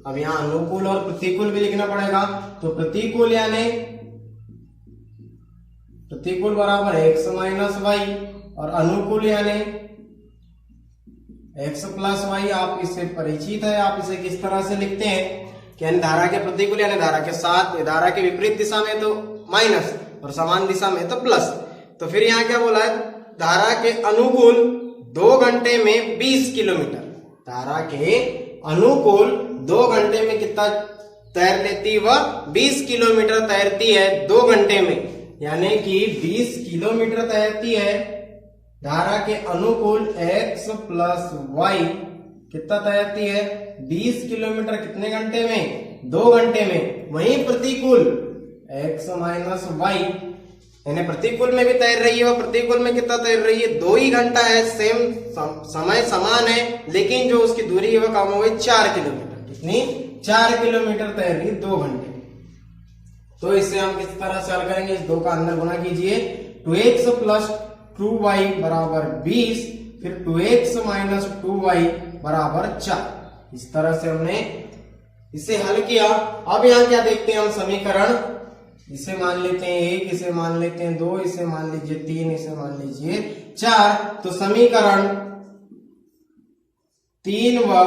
अब यहां अनुकूल और प्रतिकूल भी लिखना पड़ेगा, तो प्रतिकूल यानी प्रतिकूल बराबर x माइनस वाई, और अनुकूल यानी x प्लस वाई। आप इससे परिचित है। आप इसे किस तरह से लिखते हैं कि धारा के प्रतिकूल यानी धारा के साथ, धारा के विपरीत दिशा में तो माइनस और समान दिशा में तो प्लस। तो फिर यहाँ क्या बोला है? धारा के अनुकूल 2 घंटे में 20 किलोमीटर, धारा के अनुकूल 2 घंटे में कितना तैर लेती? वह 20 किलोमीटर तैरती है 2 घंटे में, यानी कि 20 किलोमीटर तैरती है। धारा के अनुकूल x प्लस वाई कितना तैरती है? 20 किलोमीटर कितने घंटे में? 2 घंटे में। वहीं प्रतिकूल x माइनस वाई यानी प्रतिकूल में भी तैर रही है। वह प्रतिकूल में कितना तैर रही है? 2 ही घंटा है, सेम समय समान है, लेकिन जो उसकी दूरी है वह कम हो गई 4 किलोमीटर। कितनी? 4 किलोमीटर तैर रही 2 घंटे। तो इससे हम किस तरह से हल करेंगे? इस 2 का अंदर गुणा कीजिए। 2x प्लस 2y बराबर 20, फिर 2x माइनस 2y बराबर 4। इस तरह से हमने इसे हल किया। अब यहाँ क्या देखते हैं हम? समीकरण, इसे मान लेते हैं 1, इसे मान लेते हैं 2, इसे मान लीजिए 3, इसे मान लीजिए 4। तो समीकरण 3 व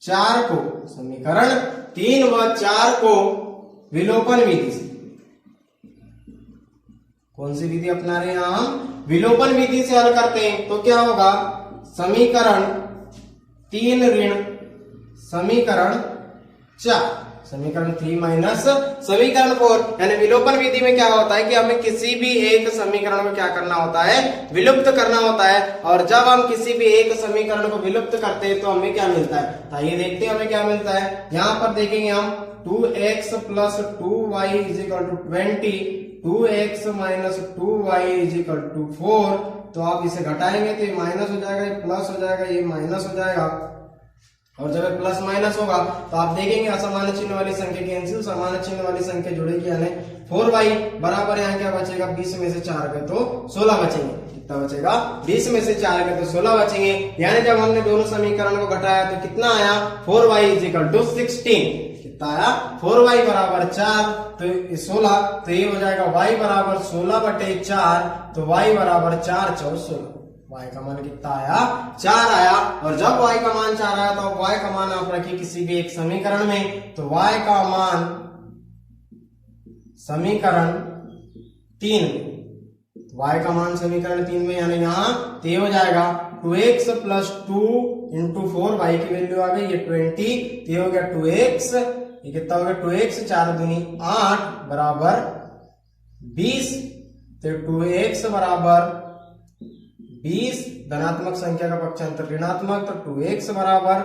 4 को, समीकरण 3 व 4 को विलोपन विधि से, कौन सी विधि अपना रहे हैं हम? विलोपन विधि से हल करते हैं। तो क्या होगा? समीकरण 3 ऋण समीकरण 4, समीकरण 3 माइनस समीकरण 4, यानी विलोपन विधि में क्या होता है कि हमें किसी भी एक समीकरण को क्या करना होता है? विलुप्त करना होता है। और जब हम किसी भी एक समीकरण को विलुप्त करते हैं तो हमें क्या मिलता है? तो ये देखते हैं हमें क्या मिलता है। यहाँ पर देखेंगे हम 2x plus 2y is equal to 20, 2x minus 2y is equal to 4। तो आप इसे घटाएंगे तो ये माइनस हो जाएगा, ये प्लस हो जाएगा, ये माइनस हो जाएगा। और जब प्लस माइनस होगा तो आप देखेंगे असमान चिन्ह वाली संख्या कैंसिल, समान चिन्ह वाली संख्या जुड़ेगी, यानी 4y बराबर यहाँ क्या बचेगा? 20 में से 4 गए तो 16 बचेंगे। कितना बचेगा? 20 में से 4 गए तो 16 बचेंगे। यानी जब हमने दोनों समीकरण को घटाया तो कितना आया? 4y is equal to 16। कितना आया? 4y बराबर 4, तो 16, तो ये हो जाएगा y बराबर 16/4। तो y बराबर 4 4 16। y का मान कितना आया? 4 आया। और जब y का मान 4 आया तो y का मान आप रखिए किसी भी एक समीकरण में, तो y का मान समीकरण 3 में, y का मान समीकरण 3 में, यानी यहाँ तो हो जाएगा 2x प्लस 2 इंटू 4, y की वैल्यू आ गई ये 20, तो हो गया 2x, ये कितना हो गया? 2x 4 दूनी 8 बराबर 20, तो 2x बराबर 20, धनात्मक संख्या का पक्षांतर ऋणात्मक, तो 2x बराबर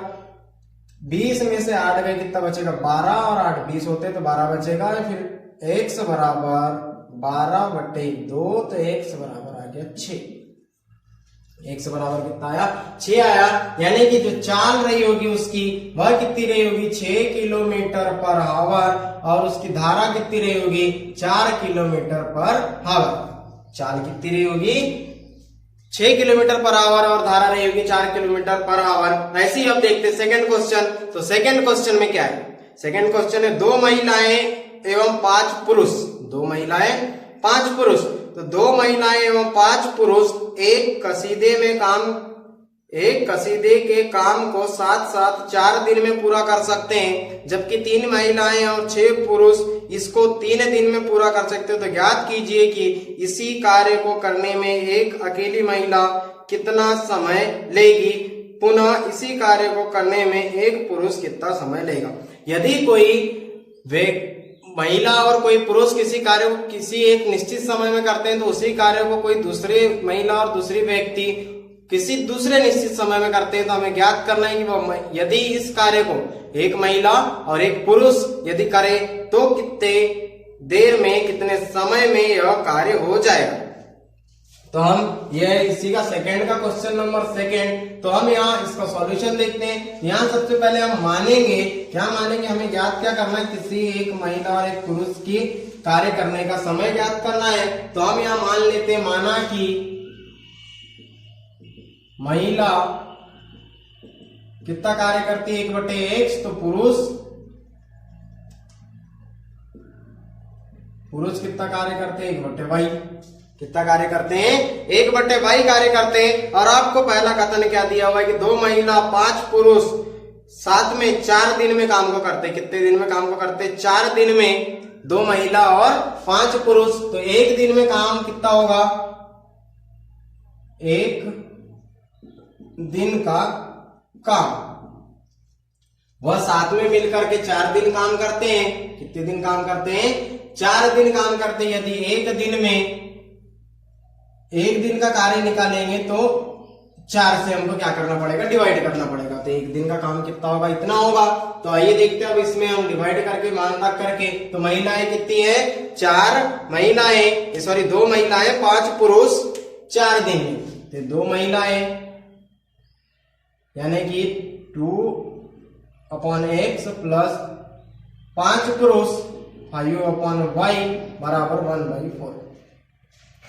20 में से 8 गए, कितना बचेगा 12, और 8 20 होते तो 12 बचेगा। फिर x बराबर 12/2, तो x बराबर आ गया 6। x बराबर कितना आया 6 आया। यानी कि जो चाल रही होगी उसकी वह कितनी रही होगी 6 किलोमीटर पर आवर, और उसकी धारा कितनी रही होगी 4 किलोमीटर पर आवर। चाल कितनी रही होगी 6 किलोमीटर पर आवर, और धारा रही होगी 4 किलोमीटर पर आवर। ऐसे ही अब देखते हैं सेकंड क्वेश्चन। तो सेकंड क्वेश्चन में क्या है, सेकंड क्वेश्चन है 2 महिलाएं एवं 5 पुरुष, 2 महिलाएं 5 पुरुष। तो 2 महिलाएं एवं 5 पुरुष एक कसीदे के काम को साथ साथ 4 दिन में पूरा कर सकते हैं, जबकि 3 महिलाएं और 6 पुरुष इसको 3 दिन में पूरा कर सकते हो। तो ज्ञात कीजिए कि इसी कार्य को करने में एक अकेली महिला कितना समय लेगी, पुनः इसी कार्य को करने में एक पुरुष कितना समय लेगा। यदि कोई महिला और कोई पुरुष किसी कार्य को किसी एक निश्चित समय में करते हैं, तो उसी कार्य को कोई दूसरी महिला और दूसरी व्यक्ति किसी दूसरे निश्चित समय में करते हैं, तो हमें ज्ञात करना है कि वो यदि इस कार्य को एक महिला और एक पुरुष यदि करे तो कितने देर में, कितने समय में यह कार्य हो जाएगा। तो हम यह इसी का सेकंड का क्वेश्चन नंबर सेकंड। तो हम यहाँ इसका सॉल्यूशन देखते हैं। यहाँ सबसे पहले हम मानेंगे, क्या मानेंगे, हमें ज्ञात क्या करना है, किसी एक महिला और एक पुरुष की कार्य करने का समय ज्ञात करना है। तो हम यहाँ मान लेते हैं, माना कि महिला कितना कार्य करती है 1/x, तो पुरुष कितना कार्य करते हैं 1/y, कितना कार्य करते हैं 1/y कार्य करते हैं। और आपको पहला कथन क्या दिया हुआ है कि 2 महिला 5 पुरुष साथ में 4 दिन में काम को करते, कितने दिन में काम को करते 4 दिन में, 2 महिला और 5 पुरुष। तो एक दिन में काम कितना होगा, एक दिन का काम, वह साथ में मिलकर के 4 दिन काम करते हैं। कितने दिन काम करते हैं 4 दिन काम करते हैं। यदि एक दिन का कार्य निकालेंगे तो 4 से हमको क्या करना पड़ेगा, डिवाइड करना पड़ेगा। तो एक दिन का काम कितना होगा, इतना होगा। तो आइए देखते हैं अब इसमें हम डिवाइड करके मान रख करके। तो महिलाएं कितनी है 4 महिलाएं, सॉरी 2 महिलाएं 5 पुरुष 4 दिन में। तो 2 महिलाएं यानी कि 2/x प्लस 5 पुरुष 5/y बराबर 1/4,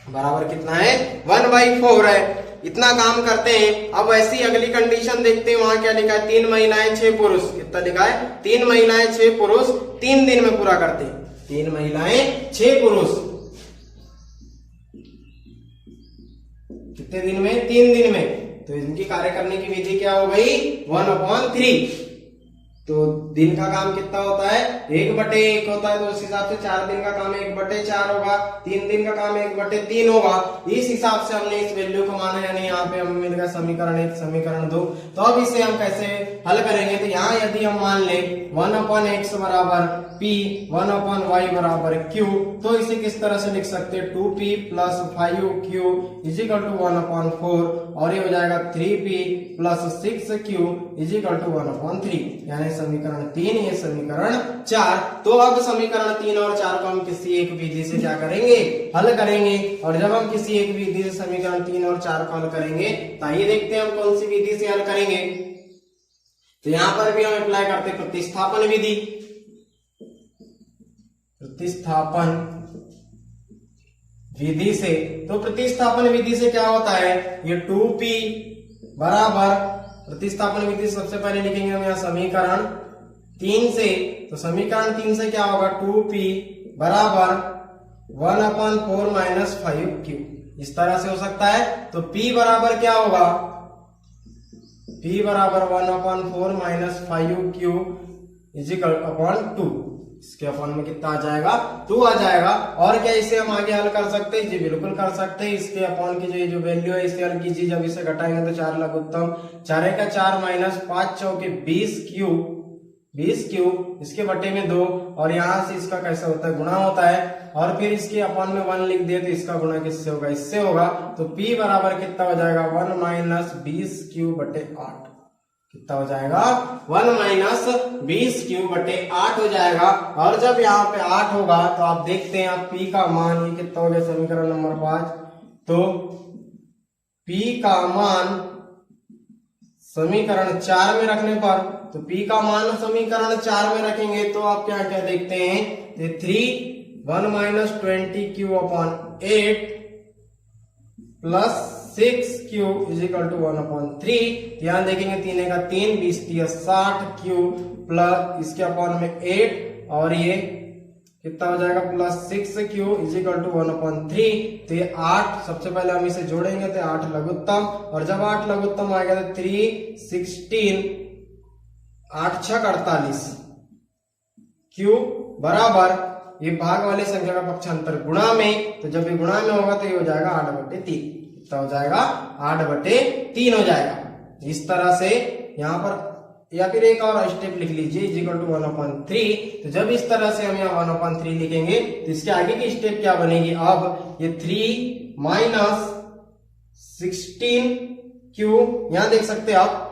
बराबर कितना है 1/4 है। इतना काम करते हैं। अब ऐसी अगली कंडीशन देखते हैं, वहां क्या लिखा है 3 महिलाएं 6 पुरुष, कितना लिखा है 3 महिलाएं 6 पुरुष 3 दिन में पूरा करते हैं। 3 महिलाएं 6 पुरुष कितने दिन में 3 दिन में। तो इनकी कार्य करने की विधि क्या हो गई 1/3। तो दिन का काम कितना होता है 1/1 होता है। तो उस हिसाब से 4 दिन का काम 1/4 होगा, 3 दिन का काम 1/3 होगा। इस हिसाब से हमने इस वैल्यू को माना, यानी यहाँ पे हमें मिल गया समीकरण 1 समीकरण 2। तो अब इसे हम कैसे हल करेंगे, तो यहाँ यदि हम मान ले 1/x बराबर p 1/y बराबर q, तो इसे किस तरह से लिख सकते हैं 2p plus 5q is equal to 1/4, और ये हो जाएगा 3p plus 6q is equal to 1/3, यानी समीकरण 3 ये समीकरण 4। तो अब समीकरण 3 और 4 को हम किसी एक विधि से क्या करेंगे हल करेंगे। और जब हम किसी एक विधि से समीकरण 3 और 4 को हल करेंगे, तो आइए देखते हैं हम कौन सी विधि से हल करेंगे। तो यहां पर भी हम अप्लाई करते हैं प्रतिस्थापन विधि। प्रतिस्थापन विधि से, तो प्रतिस्थापन विधि से क्या होता है, ये 2p बराबर, प्रतिस्थापन विधि सबसे पहले लिखेंगे हम यहाँ समीकरण 3 से। तो समीकरण 3 से क्या होगा 2p बराबर 1/4 माइनस 5q, इस तरह से हो सकता है। तो p बराबर क्या होगा, p बराबर 1/4 माइनस 5q इजिकल अपॉन 2, इसके अपॉन में कितना आ जाएगा 2 आ जाएगा। और क्या इसे हम आगे हल कर सकते हैं, जी बिल्कुल कर सकते हैं। इसके अपॉन की जो वैल्यू है इसे हल कीजिए, जब इसे घटाएंगे तो 4 लघुत्तम 4 का 4 माइनस 5 चौके 20q इसके बटे में 2, और यहाँ से इसका कैसे होता है गुणा होता है, और फिर इसके अपॉन में 1 लिख दिए तो इसका गुणा किससे होगा, इससे होगा। तो p बराबर कितना हो जाएगा 1 माइनस 20q/8, कितना हो जाएगा 1 माइनस 20 क्यू बटे 8 हो जाएगा। और जब यहाँ पे 8 होगा तो आप देखते हैं आप P का मान ये कितना हो गया समीकरण नंबर 5। तो P का मान समीकरण 4 में रखने पर, तो P का मान समीकरण 4 में रखेंगे तो आप क्या क्या देखते हैं, 1 minus 20 q upon 8 plus 6 q is equal to 1 upon 3। ध्यान देखेंगे 3 का 3 20 60 क्यू प्लस इसके अपॉन में 8 और ये कितना हो जाएगा plus 6 q is equal to 1 upon 3। तो ये 8 सबसे पहले हम इसे जोड़ेंगे तो 8 लघुत्तम, और जब 8 लघुत्तम आएगा तो 3 16 8 6 48 क्यू बराबर ये भाग वाली संख्या का पक्षांतर गुणा में, तो जब ये गुणा में होगा तो ये हो जाएगा 8/3। कितना हो जाएगा 8/3 हो जाएगा। इस तरह से यहाँ पर, या फिर एक और स्टेप लिख लीजिए इज इक्वल टू 1/3। तो जब इस तरह से हम यहाँ 1/3 लिखेंगे तो इसके आगे की स्टेप क्या बनेगी, अब ये 3 माइनस 16 क्यू, यहाँ देख सकते हैं आप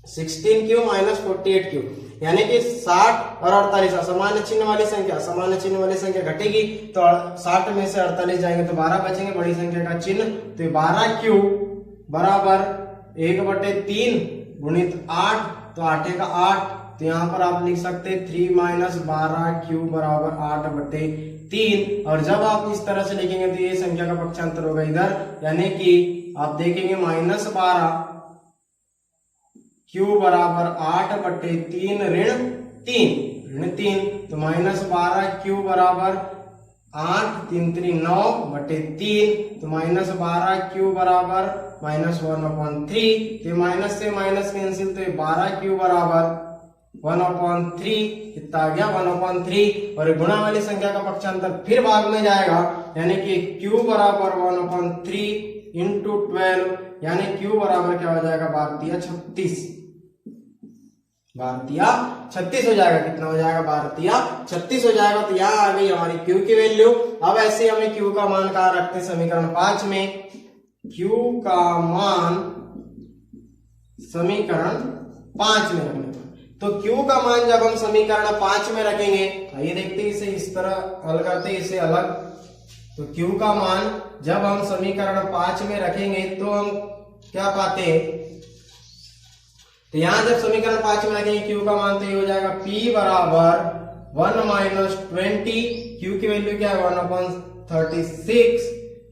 16 क्यू माइनस 48 क्यू, यानी कि 60 और 48 असामान्य चिन्ह वाली संख्या, असामान्य चिन्ह वाली संख्या घटेगी तो 60 में से 48 जाएंगे तो 12 बचेंगे बड़ी संख्या का चिन्ह। तो 12 क्यू बराबर 1/3 गुणित 8, तो 8 का 8, तो यहाँ पर आप लिख सकते 3 माइनस 12 क्यू बराबर 8/3। और जब आप इस तरह से लिखेंगे तो ये संख्या का पक्षांतर होगा इधर, यानी कि आप देखेंगे -12 क्यू बराबर 8/3 ऋण 3, तो -12 क्यू बराबर 8 3 3 9/3, तो -12 क्यू बराबर -1/3। तो माइनस से माइनस कैंसिल, तो 12 क्यू बराबर 1/3 कितना आ गया 1/3। और गुणा वाली संख्या का पक्षांतर फिर भाग में जाएगा, यानी कि क्यू बराबर 1/3 इंटू 12, यानी क्यू बराबर क्या हो जाएगा 12×36, 12×36 हो जाएगा। कितना हो जाएगा 12×36 हो जाएगा। तो यहाँ आ गई हमारी क्यू की वैल्यू। अब ऐसे हमें क्यू का मान कहाँ रखते हैं समीकरण 5 में, क्यू का मान समीकरण 5 में रखने पर, तो क्यू का मान जब हम समीकरण 5 में रखेंगे, आइए देखते हैं इसे इस तरह हल करते हैं, इसे अलग। तो क्यू का मान जब हम समीकरण 5 में रखेंगे तो हम क्या पाते हैं, तो यहां जब समीकरण 5 में रखेंगे क्यू का मान तो ये हो जाएगा P बराबर 1 माइनस 20, क्यू की वैल्यू क्या है 1/36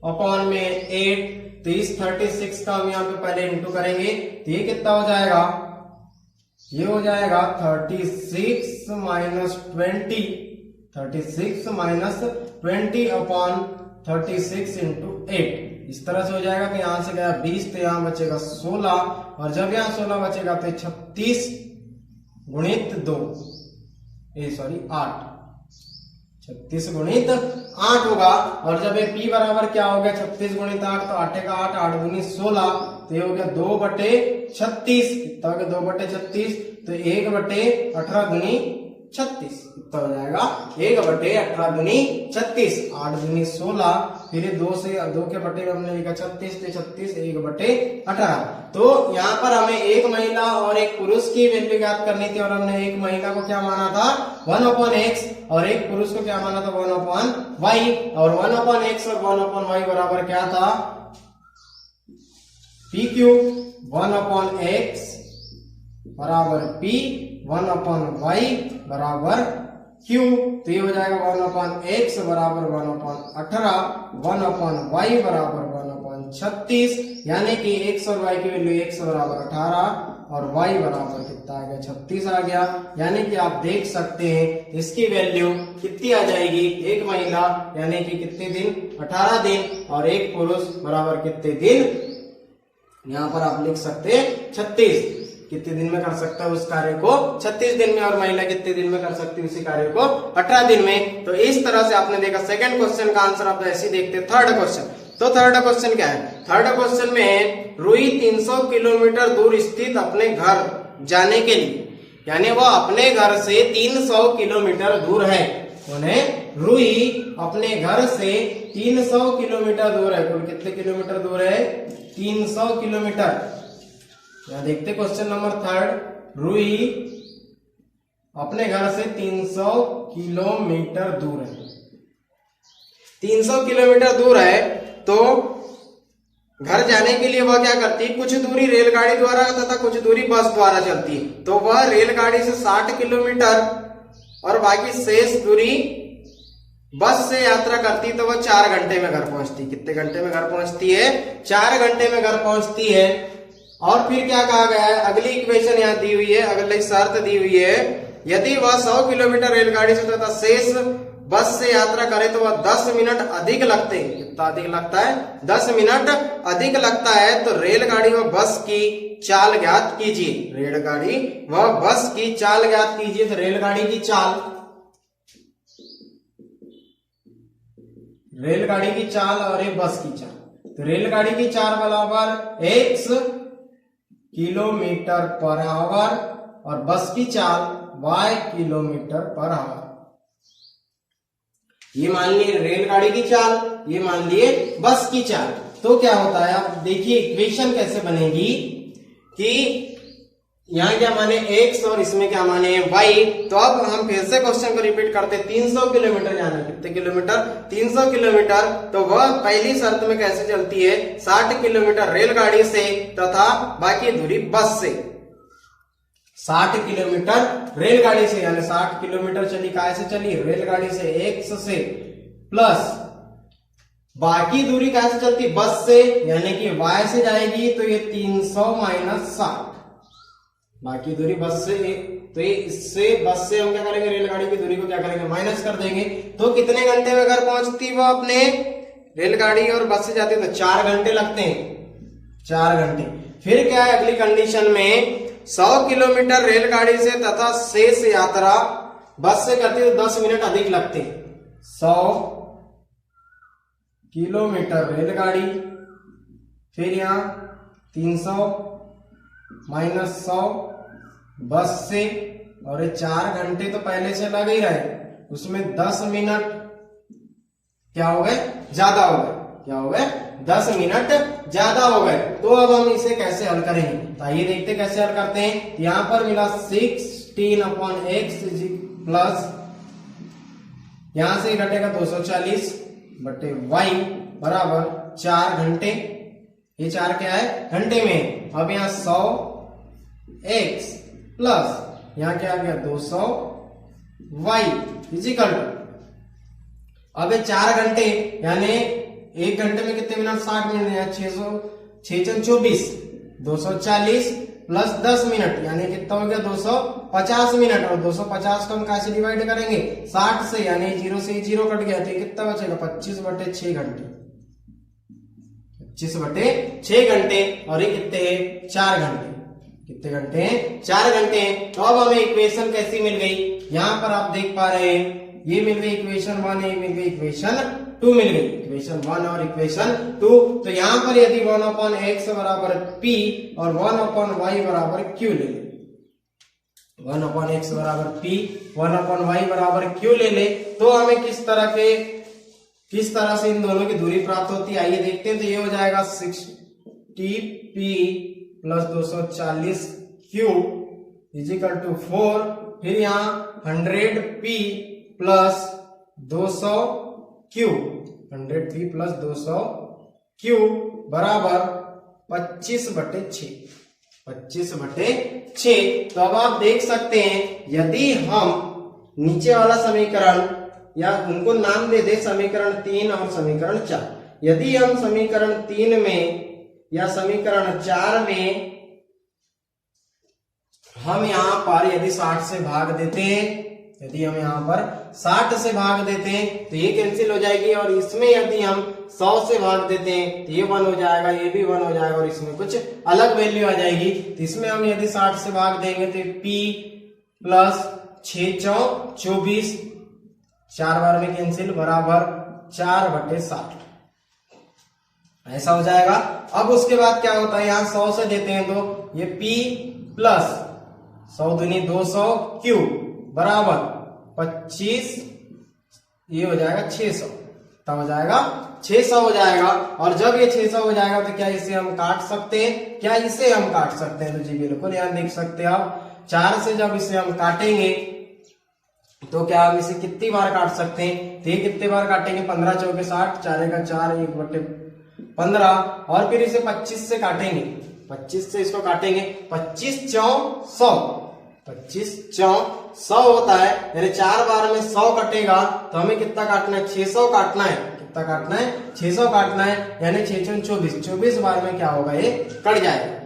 अपॉन में 8। तो इस 36 का हम यहाँ पे पहले इंटू करेंगे तो ये कितना हो जाएगा, ये हो जाएगा 36 माइनस 20 अपॉन 36 इंटू 8। इस तरह से हो जाएगा कि यहां से गया 20 तो यहां बचेगा 16, और जब यहां 16 बचेगा तो 36 गुणित 8, 36 गुणित 8 होगा। और जब ये P बराबर क्या हो गया 36 गुणित 8, तो 8 का 8 8 दूनी 16, तो ये हो गया 2/36। कितना हो गया 2/36, तो 1/18 दूनी 36 कितना हो जाएगा 1/18 दूनी 36, 8 दूनी 16, फिर 2 से 2 के बटे में हमने लिखा 36, तो 36 1/18। तो यहाँ पर हमें एक महिला और एक पुरुष की वैल्यू ज्ञात करनी थी, और हमने एक महिला को क्या माना था 1/x और एक पुरुष को क्या माना था 1/y, और 1/x और 1/y बराबर क्या था PQ, 1/x बराबर P, 1/y बराबर Q। तो ये हो जाएगा 1/x बराबर 1/18, 1/y बराबर 1/36, यानी कि x और y की वैल्यू x बराबर 18 और y बराबर कितना आ गया 36 आ गया। यानी कि आप देख सकते हैं इसकी वैल्यू कितनी आ जाएगी, एक महिला यानी कि कितने दिन 18 दिन, और एक पुरुष बराबर कितने दिन, यहाँ पर आप लिख सकते हैं 36। कितने दिन में कर सकता है उस कार्य को 36 दिन में, और महिला कितने दिन में कर सकती है उसी कार्य को 18 दिन में। तो इस तरह से आपने देखा सेकंड क्वेश्चन का आंसर। आप ऐसे देखते थर्ड क्वेश्चन। तो थर्ड क्वेश्चन क्या है, थर्ड क्वेश्चन में रूही 300 किलोमीटर दूर स्थित अपने घर जाने के लिए, यानी वो अपने घर से 300 किलोमीटर दूर है, उन्हें रूही अपने घर से 300 किलोमीटर दूर है। कुल कितने किलोमीटर दूर है 300 किलोमीटर। यहाँ देखते क्वेश्चन नंबर 3 रूही अपने घर से 300 किलोमीटर दूर है। 300 किलोमीटर दूर है तो घर जाने के लिए वह क्या करती है, कुछ दूरी रेलगाड़ी द्वारा तथा कुछ दूरी बस द्वारा चलती है। तो वह रेलगाड़ी से 60 किलोमीटर और बाकी शेष दूरी बस से यात्रा करती, तो वह 4 घंटे में घर पहुंचती। कितने घंटे में घर पहुंचती है? 4 घंटे में घर पहुंचती है। और फिर क्या कहा गया है, अगली इक्वेशन यहाँ दी हुई है, अगली शर्त दी हुई है, यदि वह 100 किलोमीटर रेलगाड़ी से तथा शेष बस से यात्रा करे तो वह 10 मिनट अधिक लगते हैं। कितना अधिक लगता है? 10 मिनट अधिक लगता है। तो रेलगाड़ी व बस की चाल ज्ञात कीजिए। रेलगाड़ी व बस की चाल ज्ञात कीजिए। तो रेलगाड़ी की चाल और एक बस की चाल। तो रेलगाड़ी की चाल बराबर x किलोमीटर पर आवर और बस की चाल y किलोमीटर पर आवर। ये मान लिए रेलगाड़ी की चाल, ये मान लिए बस की चाल। तो क्या होता है, आप देखिए इक्वेशन कैसे बनेगी कि यहाँ क्या माने x और इसमें क्या माने y। तो अब हम फिर से क्वेश्चन को रिपीट करते, 300 किलोमीटर जाना। कितने किलोमीटर? 300 किलोमीटर। तो वह पहली शर्त में कैसे चलती है, 60 किलोमीटर रेलगाड़ी से तथा बाकी दूरी बस से। 60 किलोमीटर रेलगाड़ी से, यानी 60 किलोमीटर चली, काय से चली? रेलगाड़ी से, x से, प्लस बाकी दूरी काय से चलती? बस से, यानी कि y से जाएगी। तो ये 300 माइनस 60, बाकी दूरी बस से। तो ये इससे बस से हम क्या करेंगे, रेलगाड़ी की दूरी को क्या करेंगे, माइनस कर देंगे। तो कितने घंटे में घर पहुंचती वो अपने? रेलगाड़ी और बस से जाती है तो 4 घंटे लगते हैं, 4 घंटे। फिर क्या है अगली कंडीशन में, 100 किलोमीटर रेलगाड़ी से तथा शेष यात्रा बस से करती है तो 10 मिनट अधिक लगते हैं। 100 किलोमीटर रेलगाड़ी, फिर यहाँ 300 माइनस 100 बस से, और ये 4 घंटे तो पहले से लग ही रहे, उसमें 10 मिनट क्या हो गए, ज्यादा हो गए। क्या हो गए? 10 मिनट ज्यादा हो गए। तो अब हम इसे कैसे हल करेंगे, तो आइए देखते कैसे हल करते हैं। यहां पर मिला 16/x प्लस, यहां से घटेगा 240 बटे y बराबर 4 घंटे। ये 4 क्या है? घंटे में। अब यहाँ 100x प्लस यहाँ क्या आ गया 200y इजिकल। अब ये 4 घंटे, यानी 1 घंटे में कितने मिनट? 60 मिनट, या 6 24, 240 प्लस 10 मिनट, यानी कितना हो गया 250 मिनट। और 250 को हम कैसे डिवाइड करेंगे? 60 से, यानी 0 से 0 कट गया तो कितना बचेगा? 25 बटे 6 घंटे, 25 बटे 6 घंटे। और ये कितने हैं? 4 घंटे। कितने घंटे हैं? 4 घंटे। तो अब हमें इक्वेशन कैसी मिल गई? यहाँ पर आप देख पा रहे हैं, ये मिल गई इक्वेशन 1, ये मिल गई इक्वेशन 2 मिल गई, इक्वेशन 1 और इक्वेशन 2। तो यहाँ पर यदि 1/x बराबर p और 1/y बराबर q ले ले, 1/x बराबर p, 1/y बराबर q ले ले, तो हमें किस तरह से इन दोनों की दूरी प्राप्त होती है, आइए देखते हैं। तो ये हो जाएगा 60p plus 240q is equal to 4। फिर यहाँ 100p plus 200q, 100p plus 200q बराबर 25 बटे 6, 25 बटे 6। तो अब आप देख सकते हैं, यदि हम नीचे वाला समीकरण, या उनको नाम दे दे समीकरण 3 और समीकरण 4, यदि हम समीकरण 3 में या समीकरण 4 में हम यहां पर यदि 60 से भाग देते हैं, यदि हम यहां पर 60 से भाग देते हैं तो ये कैंसिल हो जाएगी, और इसमें यदि हम 100 से भाग देते हैं तो ये 1 हो जाएगा, ये भी 1 हो जाएगा, और इसमें कुछ अलग वैल्यू आ जाएगी। तो इसमें हम यदि 60 से भाग देंगे तो p प्लस 6 चौ 24, 4 बार में कैंसिल, बराबर 4 बटे 60, ऐसा हो जाएगा। अब उसके बाद क्या होता है, यहाँ 100 से देते हैं तो ये p प्लस 100 दूनी 200q बराबर 25, ये हो जाएगा 600। कितना हो जाएगा 600 हो जाएगा। और जब ये 600 हो जाएगा तो क्या इसे हम काट सकते हैं? क्या इसे हम काट सकते हैं? तो जी बिल्कुल यहाँ देख सकते हैं आप 4 से जब इसे हम काटेंगे तो क्या हम इसे कितनी बार काट सकते हैं? तो ये कितने बार काटेंगे? 15 चौके 60, 4 का 4, 1/15 और फिर इसे 25 से काटेंगे, 25 से इसको काटेंगे, 25 चौ 100, 25 चौ 100 होता है, यानी 4 बार में 100 कटेगा तो हमें कितना काटना है? 600 काटना है। कितना काटना है? 600 काटना है, यानी 6 चौक 24, 24 बार में क्या होगा? ये कट जाएगा।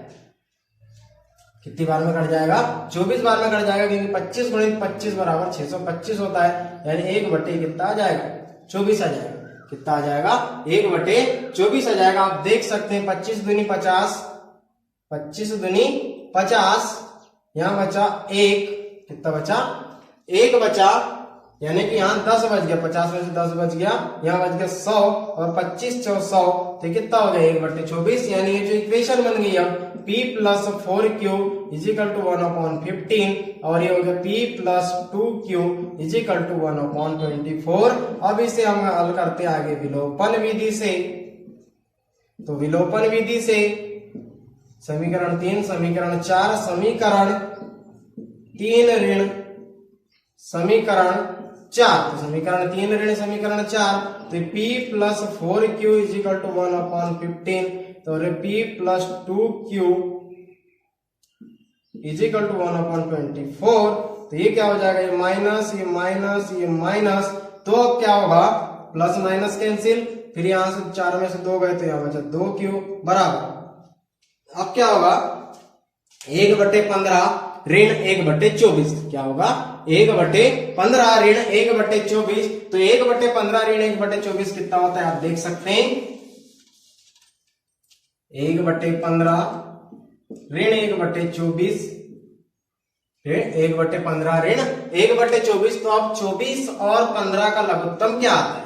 कितनी बार में कट जाएगा? 24 बार में कट जाएगा, क्योंकि 25 गुणित 25 बराबर 625 होता है, यानी 1/, कितना आ जाएगा? 24 आ जाएगा। कितना आ जाएगा? 1/24 आ जाएगा। आप देख सकते हैं 25 दूनी 50, 25 दूनी 50, यहां बचा 1, कितना बचा? 1 बचा, यानी कि यहाँ 10 बच गया, 50 में से 10 बच गया, यहाँ बच गया 100 और 25 चौ 100, तो कितना हो गया? 1/24, यानी ये जो इक्वेशन बन गई अब p + 4q = 1/15 और ये हो गया p + 2q = 1/24। अब इसे हम हल करते आगे विलोपन विधि से। तो विलोपन विधि से समीकरण 3, समीकरण 4, समीकरण 3 ऋण समीकरण 4, तो समीकरण 3 ऋण समीकरण 4, तो p + 4q = 1/15, तो p + 2q = 1/24, तो ये क्या हो जाएगा? ये माइनस, ये माइनस, ये माइनस, तो अब क्या होगा? प्लस माइनस कैंसिल, फिर यहां से 4 में से 2 गए तो यहां बचा 2q बराबर। अब क्या होगा? 1/15 ऋण 1/24, क्या होगा? 1/15 ऋण 1/24, तो 1/15 ऋण 1/24 कितना होता है? आप देख सकते हैं 1/15 ऋण 1/24, 1/15 ऋण 1/24, तो अब 24 और 15 का लघुत्तम क्या आता है?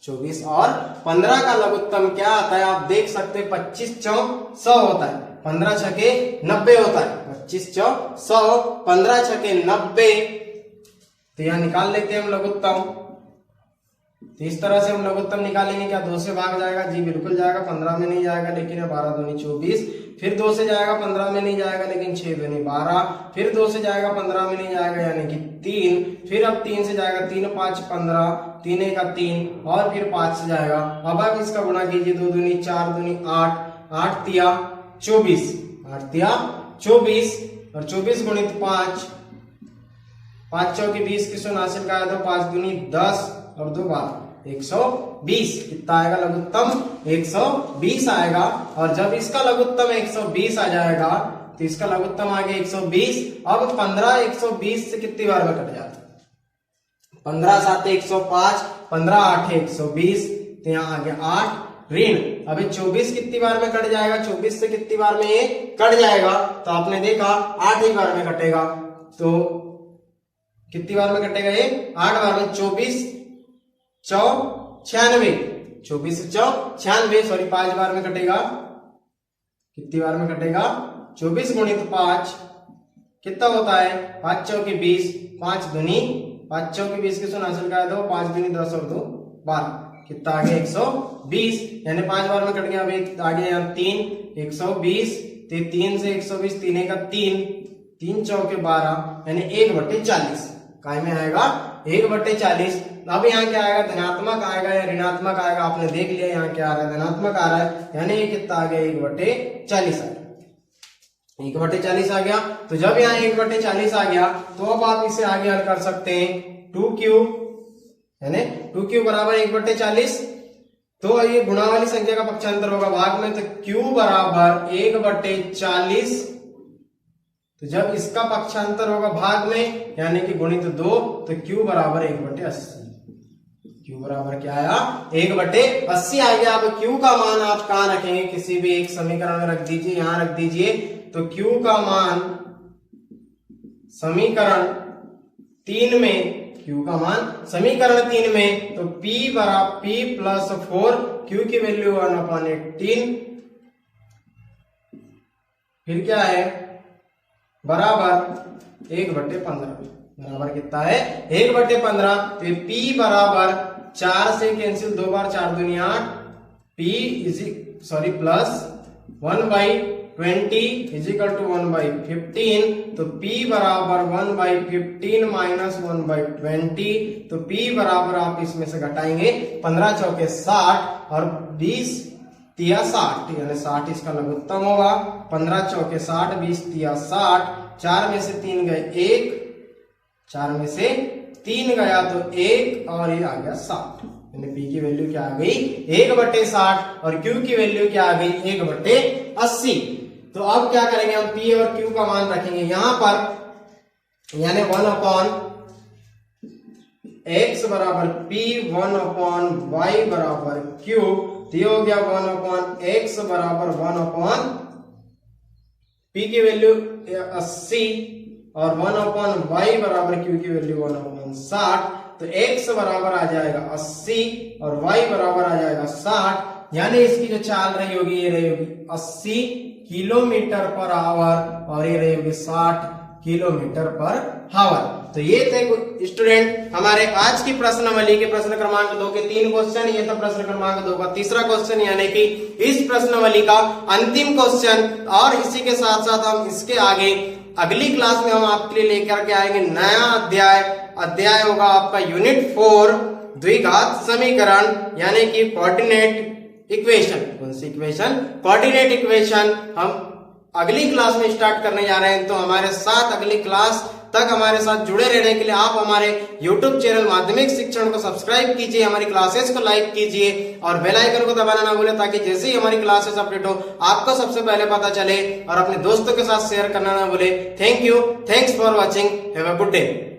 24 और 15 का लघुत्तम क्या आता है? आप देख सकते हैं 25 चौ 100 होता है, 15 छके 90 होता है, 25 चौ 100, 15 छके 90, तो यहां निकाल लेते हैं हम लघुत्तम। तो इस तरह से हम लघुत्तम निकालेंगे। क्या 2 से भाग जाएगा? जी बिल्कुल जाएगा, 15 में नहीं जाएगा, लेकिन 12 दूनी 24, फिर 2 से जाएगा, 15 में नहीं जाएगा, लेकिन 6 दूनी 12, फिर 2 से जाएगा, 15 में नहीं जाएगा, यानी कि 3, फिर अब 3 से जाएगा, 3 5 15, 3 1 3, और फिर 5 से जाएगा। अब इसका गुणा कीजिए, 2 दूनी 4 दूनी 8, 8 तिया 24, 8 तिया 24, और 24 गुणित 5, 5 चौके 20 की शून्य हासिल का है, तो 5 दूनी 10 और 2 12, 120, कितना आएगा लघुत्तम? 120 आएगा। और जब इसका लघुत्तम 120 आ जाएगा तो इसका लघुत्तम आ गया 120। अब 15 120 से कितनी बार में कट जाता है? 15 7 105, 15 8 120, तो यहाँ आ गया 8 ऋण। अभी 24 कितनी बार में कट जाएगा? 24 से कितनी बार में ये कट जाएगा? तो आपने देखा 8 ही बार में कटेगा, तो कितनी बार में कटेगा ये? 8 बार में। 24 चौ 96, 24 चौ 96, सॉरी 5 बार में कटेगा। कितनी बार में कटेगा? 24 गुणित 5 कितना होता है? 5 चौके 20, 5 दूनी 5 चौके 20 की शून्य हासिल का है, तो 5 दूनी 10 और 2 12, कितना आ गया? 120, यानी 5 बार में कट गया। अभी आ गया यहाँ 3, 120, 3 से 120, 3 1 3, 3 चौके 12, यानी 1/40 काय में आएगा? 1/40। अब यहाँ क्या आएगा? धनात्मक आएगा या ऋणात्मक आएगा? आपने देख लिया यहाँ क्या आ रहा है? धनात्मक आ रहा है, यानी ये कितना आ गया? 1/40 आ गया। 1/40 आ गया। तो जब यहाँ 1/40 आ गया तो अब आप इसे आगे हल कर सकते हैं। 2q यानी 2q बराबर 1/40, तो ये गुणा वाली संख्या का पक्षांतर होगा भाग में, तो q बराबर 1/40। तो जब इसका पक्षांतर होगा भाग में यानी कि गुणित 2, तो q बराबर 1/80। q बराबर क्या आया? 1/80 आ गया। अब q का मान आप कहां रखेंगे? किसी भी एक समीकरण में रख दीजिए, यहां रख दीजिए। तो q का मान समीकरण 3 में, q का मान समीकरण 3 में, तो p बराबर p + 4, q की वैल्यू 1/18, फिर क्या है? बराबर 1/15, बराबर कितना है? 1/15। तो p बराबर 4 से कैंसिल, 2 बार 4 दूनी 8, प्लस 1/20 इज इक्वल टू 1/15, तो P बराबर 1/15 माइनस 1/20, तो P बराबर आप इसमें से घटाएंगे 15 चौके 60 और 20 तिया 60, यानी 60 इसका लघुत्तम होगा। 15 चौके 60, 20 तिया 60, 4 में से 3 गए 1, 4 में से 3 गया तो 1 और ये आ गया 60, यानी P की वैल्यू क्या आ गई 1/60 और Q की वैल्यू क्या आ गई 1/80। तो अब क्या करेंगे हम, P और Q का मान रखेंगे यहां पर, यानी 1/x बराबर P, 1/y बराबर Q, तो ये हो गया 1/x बराबर 1/P की वैल्यू 80 और 1/y बराबर Q की वैल्यू 1/60, तो x बराबर आ जाएगा 80 और y बराबर आ जाएगा 60, यानी इसकी जो चाल रही होगी ये रही होगी 80 किलोमीटर पर आवर और ये रही होगी 60 किलोमीटर पर आवर। तो ये थे स्टूडेंट हमारे आज की प्रश्नावली के प्रश्न क्रमांक 2 के 3 क्वेश्चन। ये था प्रश्न क्रमांक 2 का तीसरा क्वेश्चन, यानी कि इस प्रश्नावली का अंतिम क्वेश्चन। और इसी के साथ साथ हम इसके आगे अगली क्लास में हम आपके लिए लेकर के आएंगे नया अध्याय होगा आपका यूनिट 4 द्विघात समीकरण, यानी कि कोऑर्डिनेट इक्वेशन। कौन सी इक्वेशन? कोऑर्डिनेट इक्वेशन हम अगली क्लास में स्टार्ट करने जा रहे हैं। तो हमारे साथ अगली क्लास तक हमारे साथ जुड़े रहने के लिए आप हमारे YouTube चैनल माध्यमिक शिक्षण को सब्सक्राइब कीजिए, हमारी क्लासेस को लाइक कीजिए और बेल आइकन को दबाना ना भूलें, ताकि जैसे ही हमारी क्लासेस अपडेट हो आपको सबसे पहले पता चले, और अपने दोस्तों के साथ शेयर करना ना भूलें। Thank you, thanks for watching, have a good day.